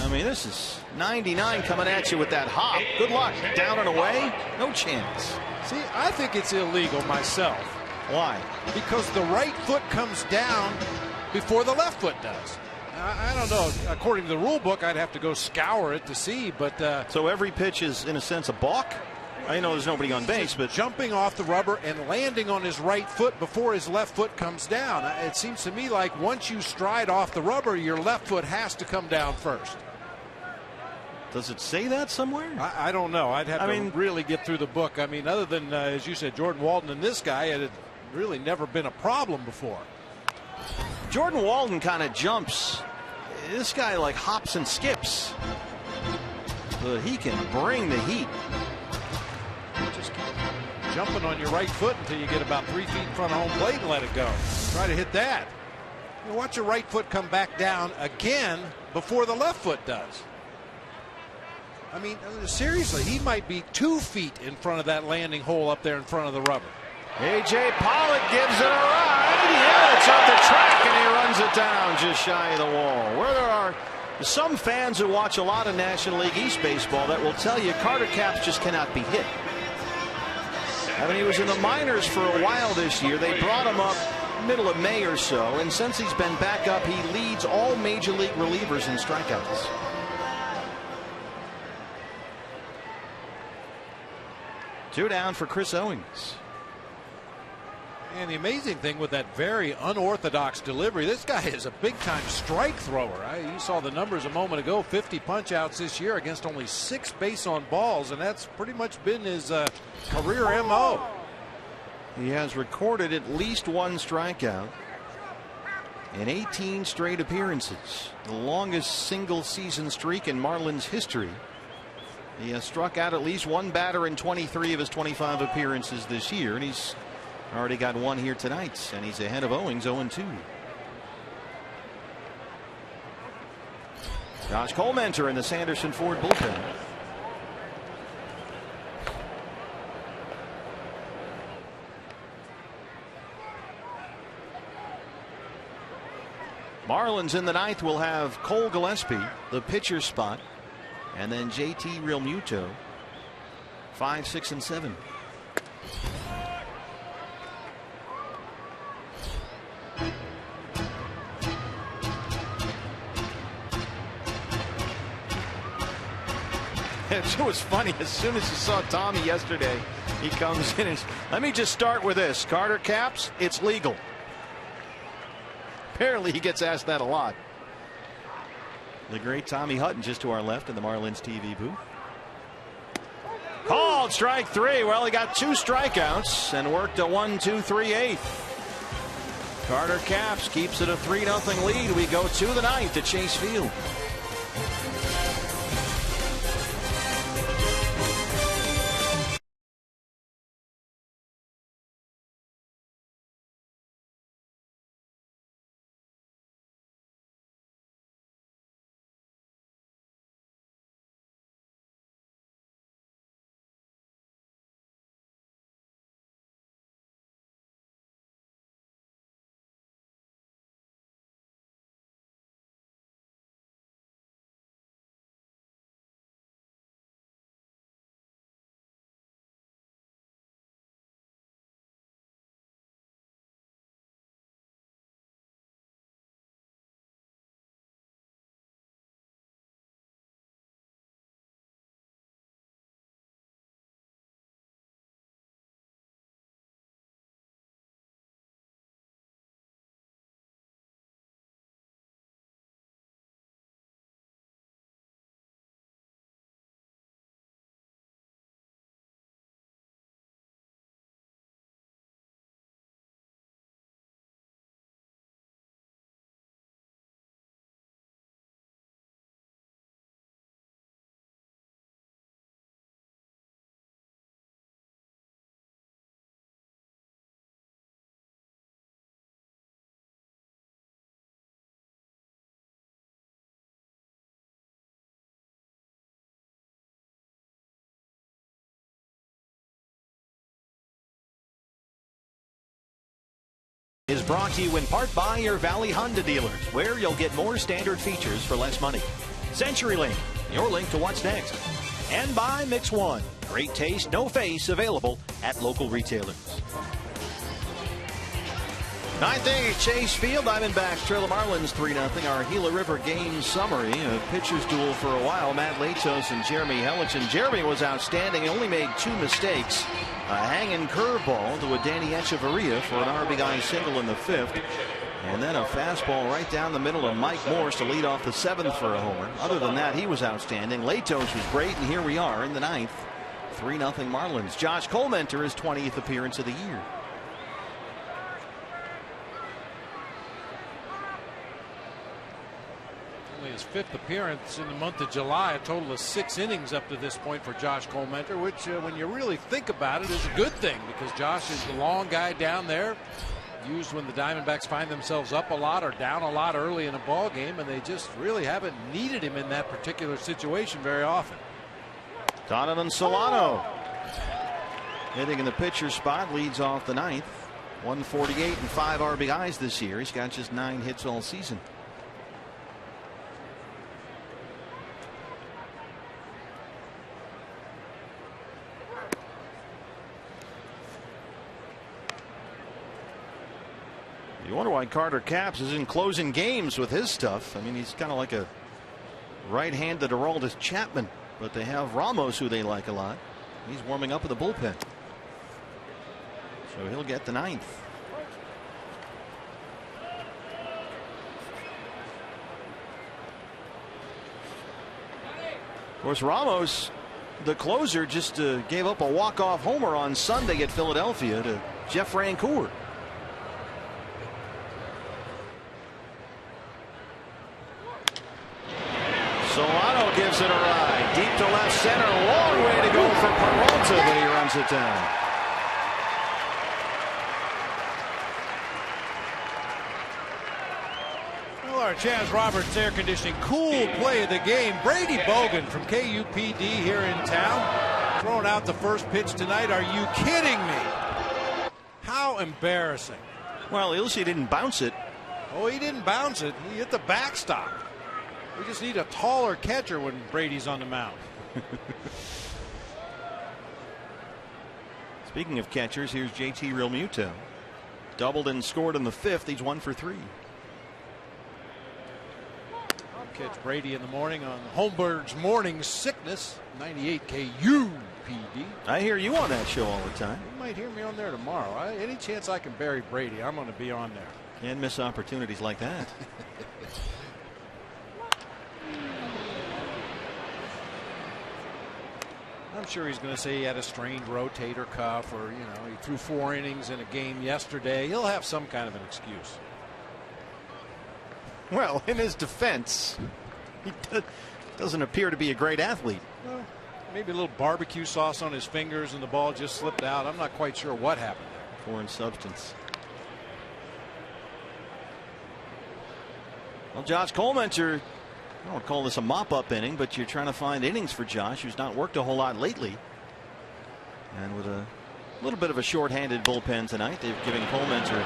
I mean, this is 99 coming at you with that hop. Good luck. Down and away. No chance. See, I think it's illegal myself. Why? Because the right foot comes down before the left foot does. I don't know. According to the rule book, I'd have to go scour it to see. But so every pitch is, in a sense, a balk? I know there's nobody on base, but jumping off the rubber and landing on his right foot before his left foot comes down. It seems to me like once you stride off the rubber, your left foot has to come down first. Does it say that somewhere? I don't know. I'd have to really get through the book. I mean, other than, as you said, Jordan Walden and this guy, it had really never been a problem before. Jordan Walden kind of jumps. This guy like hops and skips. But he can bring the heat. Just keep jumping on your right foot until you get about 3 feet in front of home plate and let it go. Try to hit that. You watch your right foot come back down again before the left foot does. I mean, seriously, he might be 2 feet in front of that landing hole up there in front of the rubber. A.J. Pollock gives it a ride. Yeah, it's up the track, and he runs it down just shy of the wall. Where there are some fans who watch a lot of National League East baseball that will tell you Carter Capps just cannot be hit. I mean, he was in the minors for a while this year. They brought him up middle of May or so, and since he's been back up, he leads all major league relievers in strikeouts. Two down for Chris Owings. And the amazing thing with that very unorthodox delivery, this guy is a big-time strike thrower. You saw the numbers a moment ago, 50 punch-outs this year against only 6 base on balls, and that's pretty much been his career MO. He has recorded at least 1 strikeout in 18 straight appearances, the longest single-season streak in Marlins history. He has struck out at least 1 batter in 23 of his 25 appearances this year, and he's already got 1 here tonight, and he's ahead of Owings 0-2. Josh Colmenter in the Sanderson Ford bullpen. Marlins in the 9th will have Cole Gillespie, the pitcher spot, and then JT Realmuto, 5, 6, and 7. It was funny. As soon as you saw Tommy yesterday, he comes in and let me just start with this. Carter Capps, it's legal. Apparently he gets asked that a lot. The great Tommy Hutton just to our left in the Marlins TV booth. Called strike 3. Well, he got 2 strikeouts and worked a 1-2-3/8. Carter Capps keeps it a 3-0 lead. We go to the 9th at Chase Field. Is brought to you in part by your Valley Honda dealers, where you'll get more standard features for less money. CenturyLink, your link to what's next. And by Mix One. Great taste, no face, available at local retailers. 9th inning, Chase Field. Diamondbacks trail the Marlins 3-0. Our Gila River game summary. A pitcher's duel for a while. Matt Latos and Jeremy HELLICKSON. Jeremy was outstanding. He only made 2 mistakes. A hanging curveball to a Danny Echeverria for an RBI single in the 5th. And then a fastball right down the middle of Mike Morse to lead off the 7th for a homer. Other than that, he was outstanding. Latos was great, and here we are in the 9th. 3-0 Marlins. Josh Colmenter, his 20th appearance of the year. Only his 5th appearance in the month of July. A total of 6 innings up to this point for Josh Colmenter, which when you really think about it is a good thing, because Josh is the long guy down there, used when the Diamondbacks find themselves up a lot or down a lot early in a ball game, and they just really haven't needed him in that particular situation very often. Donovan Solano hitting in the pitcher spot, leads off the 9th. 148 and 5 RBIs this year. He's got just 9 hits all season. You wonder why Carter Capps is in closing games with his stuff. I mean, he's kind of like a right-handed Aroldis Chapman, but they have Ramos, who they like a lot. He's warming up with the bullpen, so he'll get the 9th. Of course, Ramos, the closer, just gave up a walk-off homer on Sunday at Philadelphia to Jeff Rancourt. Solano gives it a ride deep to left center. Long way to go for Peralta, but he runs it down. Well, our Chaz Roberts air conditioning cool play of the game. Brady Bogan from KUPD here in town, throwing out the first pitch tonight. Are you kidding me? How embarrassing. Well, at least he didn't bounce it. Oh, he didn't bounce it. He hit the backstop. We just need a taller catcher when Brady's on the mound. Speaking of catchers, here's JT Realmuto. Doubled and scored in the 5th. He's 1 for 3. I'll catch Brady in the morning on Holmberg's Morning Sickness, 98 KUPD. I hear you on that show all the time. You might hear me on there tomorrow. Any chance I can bury Brady, I'm going to be on there. Can't miss opportunities like that. I'm sure he's going to say he had a strained rotator cuff, or, you know, he threw 4 innings in a game yesterday. He'll have some kind of an excuse. Well, in his defense, he doesn't appear to be a great athlete. Well, maybe a little barbecue sauce on his fingers and the ball just slipped out. I'm not quite sure what happened there. Foreign substance. Well, Josh Colmenter, I don't call this a mop-up inning, but you're trying to find innings for Josh, who's not worked a whole lot lately. And with a little bit of a short-handed bullpen tonight, they've given Colmenter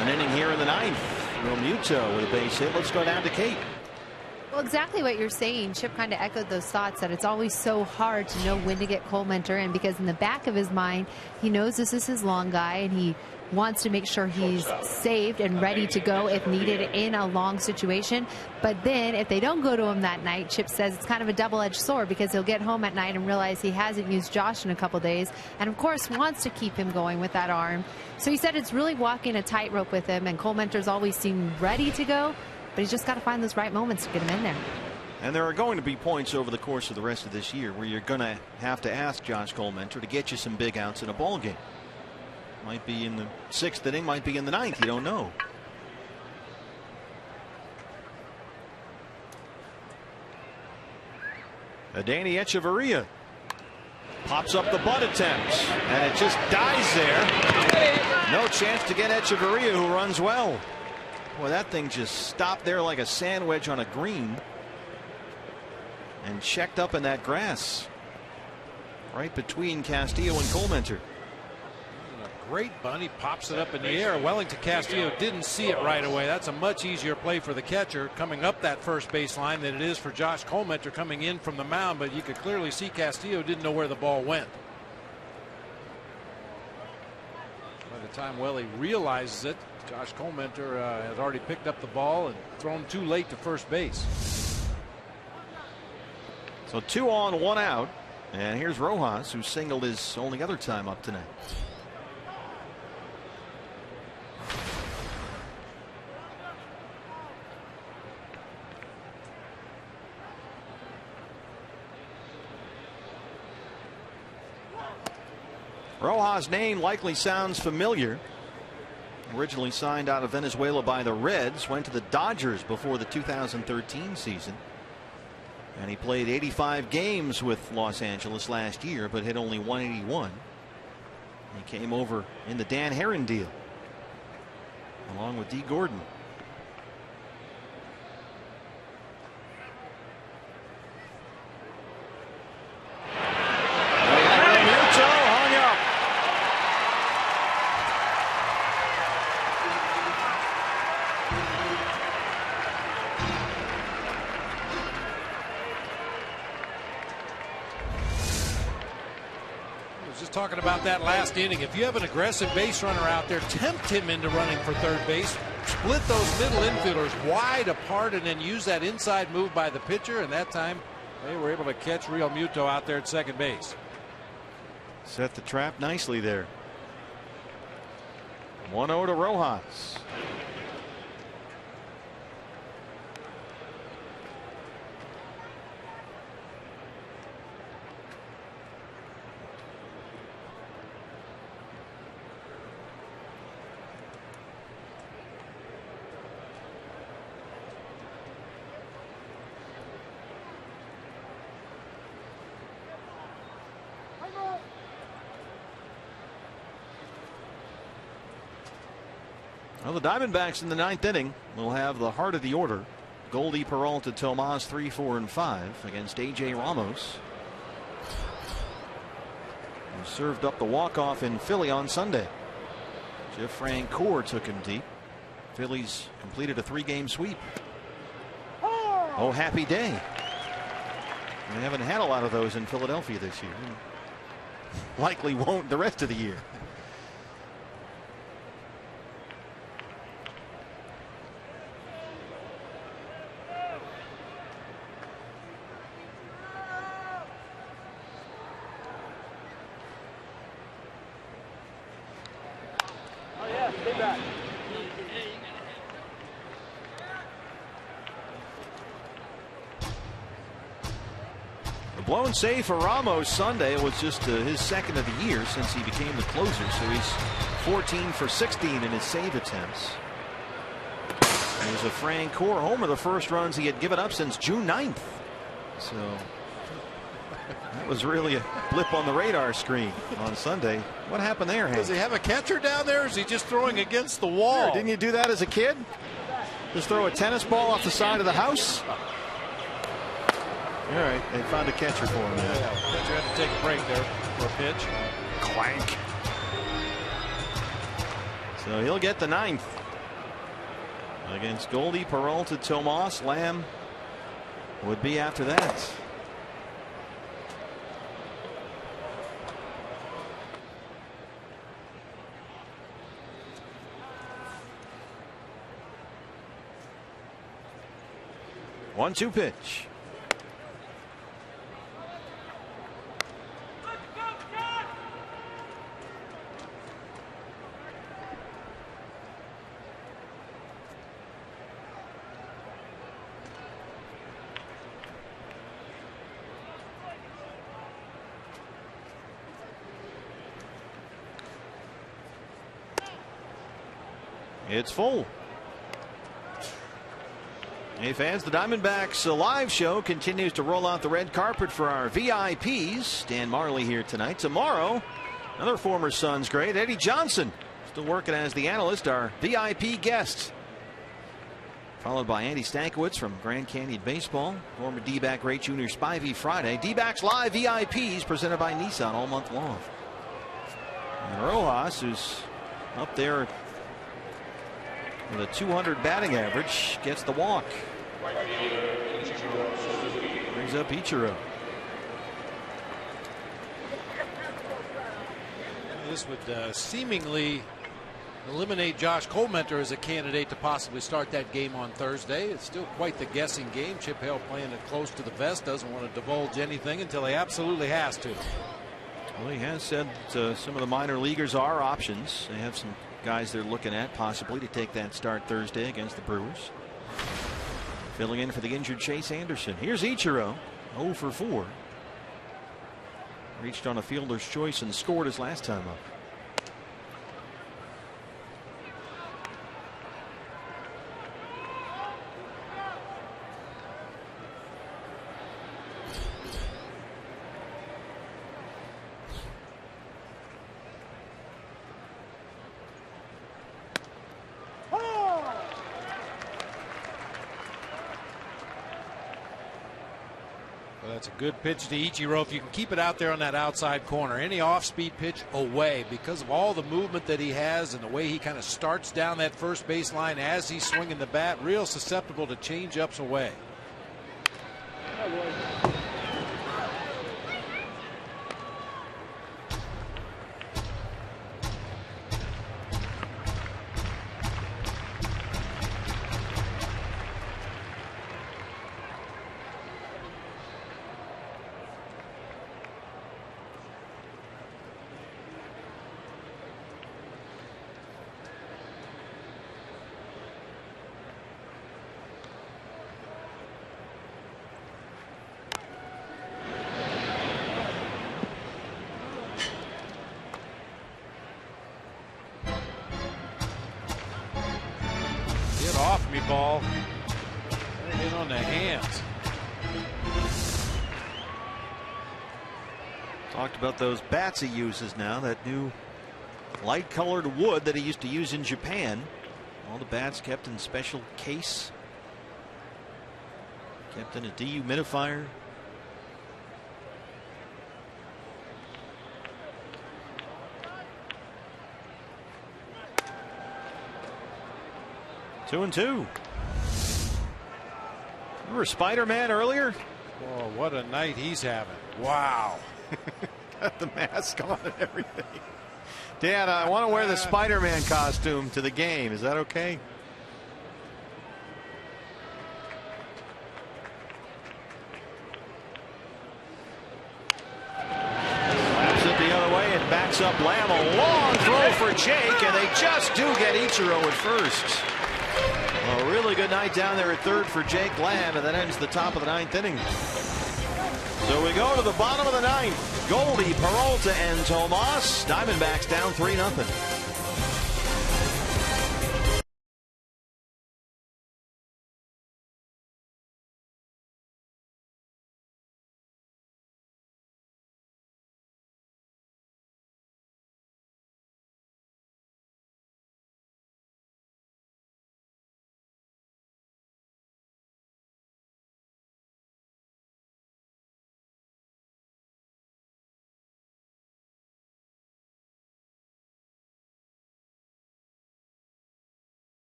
an inning here in the 9th. Realmuto with a base hit. Let's go down to Kate. Well, exactly what you're saying. Chip kind of echoed those thoughts, that it's always so hard to know when to get Colmenter in, because in the back of his mind, he knows this is his long guy, and he wants to make sure he's saved and ready to go if needed in a long situation. But then if they don't go to him that night, Chip says it's kind of a double-edged sword, because he'll get home at night and realize he hasn't used Josh in a couple days, and of course wants to keep him going with that arm. So he said it's really walking a tightrope with him, and Colmenter's always seemed ready to go, but he's just got to find those right moments to get him in there. And there are going to be points over the course of the rest of this year where you're going to have to ask Josh Colmenter to get you some big outs in a ball game. Might be in the 6th inning, might be in the 9th. You don't know. Danny Echeverria pops up the butt attempt, and it just dies there. No chance to get Echeverria, who runs well. Boy, that thing just stopped there like a sandwich on a green and checked up in that grass right between Castillo and Colmenter. Great bunt. Pops it up in the air. Wellington Castillo didn't see it right away. That's a much easier play for the catcher coming up that first baseline than it is for Josh Comenter coming in from the mound. But you could clearly see Castillo didn't know where the ball went. By the time Welly realizes it, Josh Comenter has already picked up the ball and thrown too late to first base. So 2 on, 1 out. And here's Rojas, who singled his only other time up tonight. Rojas' name likely sounds familiar. Originally signed out of Venezuela by the Reds, went to the Dodgers before the 2013 season. And he played 85 games with Los Angeles last year, but hit only 181. He came over in the Dan Herron deal, along with D. Gordon. Talking about that last inning, if you have an aggressive base runner out there, tempt him into running for third base, split those middle infielders wide apart, and then use that inside move by the pitcher. And that time they were able to catch Real Muto out there at second base. Set the trap nicely there. 1-0 to Rojas. Well, the Diamondbacks in the 9th inning will have the heart of the order. Goldie, Peralta, Tomas 3, 4, and 5 against A.J. Ramos, who served up the walk-off in Philly on Sunday. Jeff Francoeur took him deep. Phillies completed a 3-game sweep. Oh, happy day. We haven't had a lot of those in Philadelphia this year. Likely won't the rest of the year. Blown save for Ramos Sunday. It was just his second of the year since he became the closer. So he's 14 for 16 in his save attempts. It was a Francoeur homer, the first runs he had given up since June 9th. So that was really a blip on the radar screen on Sunday. What happened there, Hank? Does he have a catcher down there, or is he just throwing against the wall? Sure, didn't you do that as a kid? Just throw a tennis ball off the side of the house? All right, they found a catcher for him. Yeah, catcher had to take a break there for a pitch. Clank. So he'll get the 9th against Goldie, Peralta, Tomas. Lamb would be after that. One-two pitch. It's full. Hey fans, the Diamondbacks live show continues to roll out the red carpet for our VIPs. Dan Marley here tonight. Tomorrow, another former Suns great, Eddie Johnson, still working as the analyst, our VIP guest. Followed by Andy Stankiewicz from Grand Canyon Baseball. Former D-back great Junior Spivey Friday. D-backs live VIPs presented by Nissan all month long. And Rojas, who's up there with a 200 batting average, gets the walk. Brings up Ichiro. This would seemingly eliminate Josh Colmenter as a candidate to possibly start that game on Thursday. It's still quite the guessing game. Chip Hale playing it close to the vest, doesn't want to divulge anything until he absolutely has to. Well, he has said some of the minor leaguers are options. They have some guys they're looking at possibly to take that start Thursday against the Brewers. Filling in for the injured Chase Anderson. Here's Ichiro, 0 for 4. Reached on a fielder's choice and scored his last time up. That's a good pitch to Ichiro. If you can keep it out there on that outside corner, any off-speed pitch away, because of all the movement that he has and the way he kind of starts down that first baseline as he's swinging the bat, real susceptible to change-ups away. Off me, ball. Hit on the hands. Talked about those bats he uses now, that new light colored wood that he used to use in Japan. All the bats kept in special case, kept in a dehumidifier. Two and two. Remember Spider-Man earlier? Oh, what a night he's having. Wow. Got the mask on and everything. Dad, I want to wear the Spider-Man costume to the game. Is that okay? Slaps it the other way and backs up Lamb. A long throw for Jake, and they just do get Ichiro at first. A really good night down there at third for Jake Lamb, and that ends the top of the 9th inning. So we go to the bottom of the 9th. Goldie, Peralta, and Tomas. Diamondbacks down 3-0.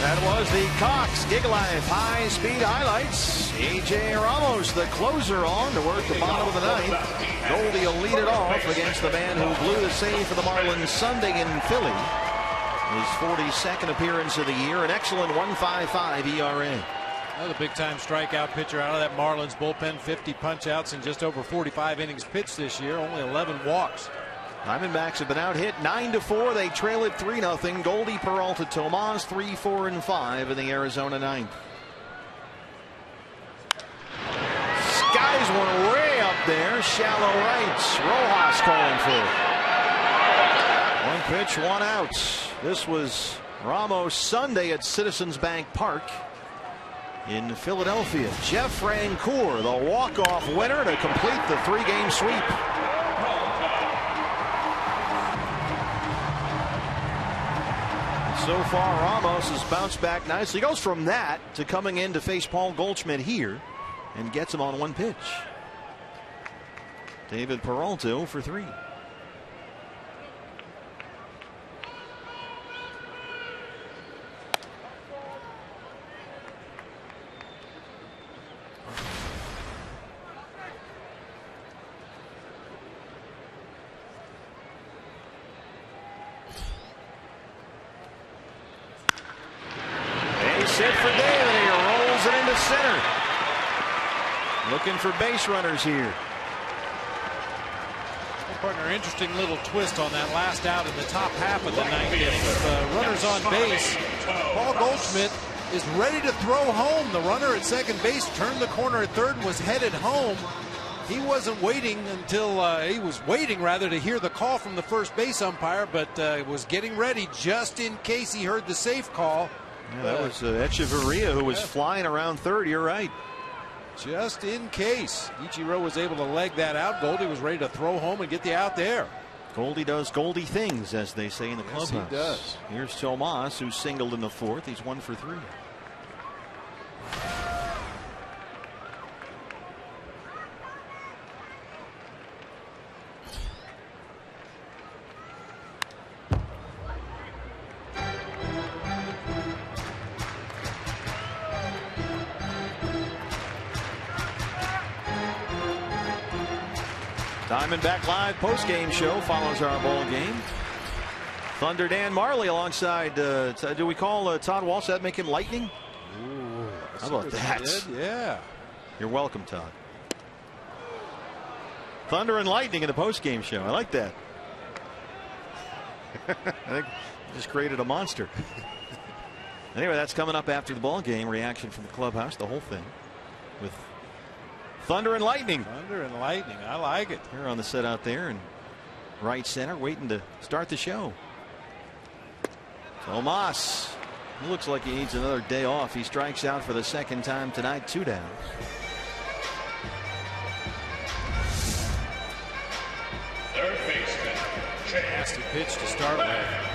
That was the Cox Gigalife high-speed highlights. A.J. Ramos, the closer, on to work the bottom of the ninth. Goldie will lead it off against the man who blew the save for the Marlins Sunday in Philly. His 42nd appearance of the year, an excellent 1.55 ERA. Another big-time strikeout pitcher out of that Marlins bullpen. 50 punch-outs in just over 45 innings pitched this year. Only 11 walks. Diamondbacks have been out hit 9-4. They trail it 3-0. Goldie, Peralta, Tomas 3, 4, and 5 in the Arizona ninth. Skies one way up there. Shallow rights. Rojas calling for it. One pitch, one out. This was Ramos Sunday at Citizens Bank Park in Philadelphia. Jeff Rancourt, the walk-off winner to complete the 3-game sweep. So far, Ramos has bounced back nicely. He goes from that to coming in to face Paul Goldschmidt here and gets him on one pitch. David Peralta 0 for 3. Hit for Daly, rolls it into center. Looking for base runners here. Partner, interesting little twist on that last out in the top half of the ninth inning. With runners on base, Paul Goldschmidt is ready to throw home. The runner at second base turned the corner at third and was headed home. He wasn't waiting until he was waiting rather to hear the call from the first base umpire, but was getting ready just in case he heard the safe call. Yeah, that was Echeverria who was flying around third. You're right. Just in case Ichiro was able to leg that out, Goldie was ready to throw home and get the out there. Goldie does Goldie things, as they say in the clubhouse. Yes, he does. Here's Tomas, who singled in the fourth. He's 1 for 3. Diamondback Live post-game show follows our ball game. Thunder Dan Marley alongside, do we call Todd Walsh? That make him Lightning? Ooh, how about that? Yeah. You're welcome, Todd. Thunder and Lightning in the post-game show. I like that. I think we just created a monster. Anyway, that's coming up after the ball game. Reaction from the clubhouse, the whole thing, with Thunder and Lightning. Thunder and Lightning. I like it. Here on the set out there in right center, waiting to start the show. Tomas. He looks like he needs another day off. He strikes out for the second time tonight, 2 down. Third baseman. Nasty pitch to start with.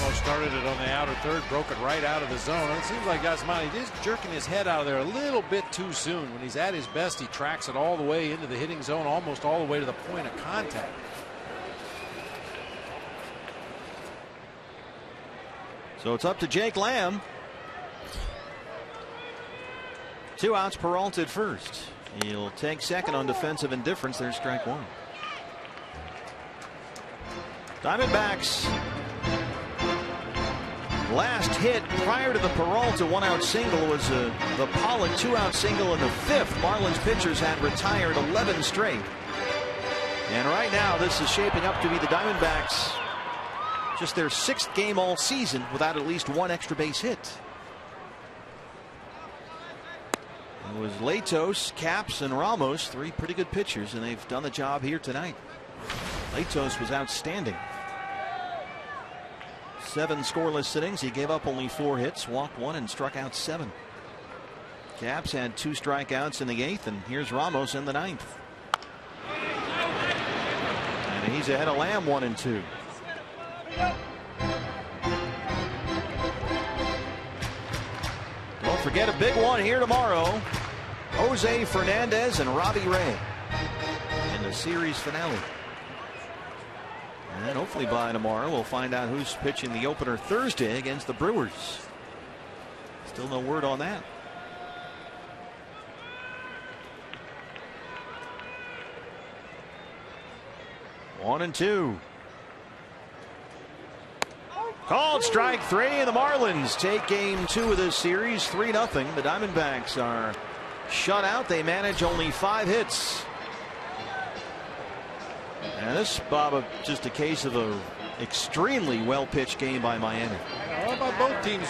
Almost started it on the outer third, broke it right out of the zone. It seems like Yasmani is jerking his head out of there a little bit too soon. When he's at his best, he tracks it all the way into the hitting zone, almost all the way to the point of contact. So it's up to Jake Lamb. 2 outs, Peralta at first. He'll take second on defensive indifference. There's strike 1. Diamondbacks last hit prior to the Peralta 1-out single was the Pollock 2-out single in the 5th. Marlins pitchers had retired 11 straight. And right now this is shaping up to be the Diamondbacks just their 6th game all season without at least 1 extra base hit. It was Latos, Caps, and Ramos, 3 pretty good pitchers, and they've done the job here tonight. Latos was outstanding. 7 scoreless innings. He gave up only 4 hits, walked 1, and struck out 7. Caps had 2 strikeouts in the 8th, and here's Ramos in the 9th. And he's ahead of Lamb 1 and 2. Don't forget a big one here tomorrow. Jose Fernandez and Robbie Ray in the series finale. And hopefully by tomorrow we'll find out who's pitching the opener Thursday against the Brewers. Still no word on that. One and two. Called strike three, and the Marlins take game 2 of this series 3-0. The Diamondbacks are shut out. They manage only 5 hits. And this, Bob, just a case of a extremely well pitched game by Miami. How about both teams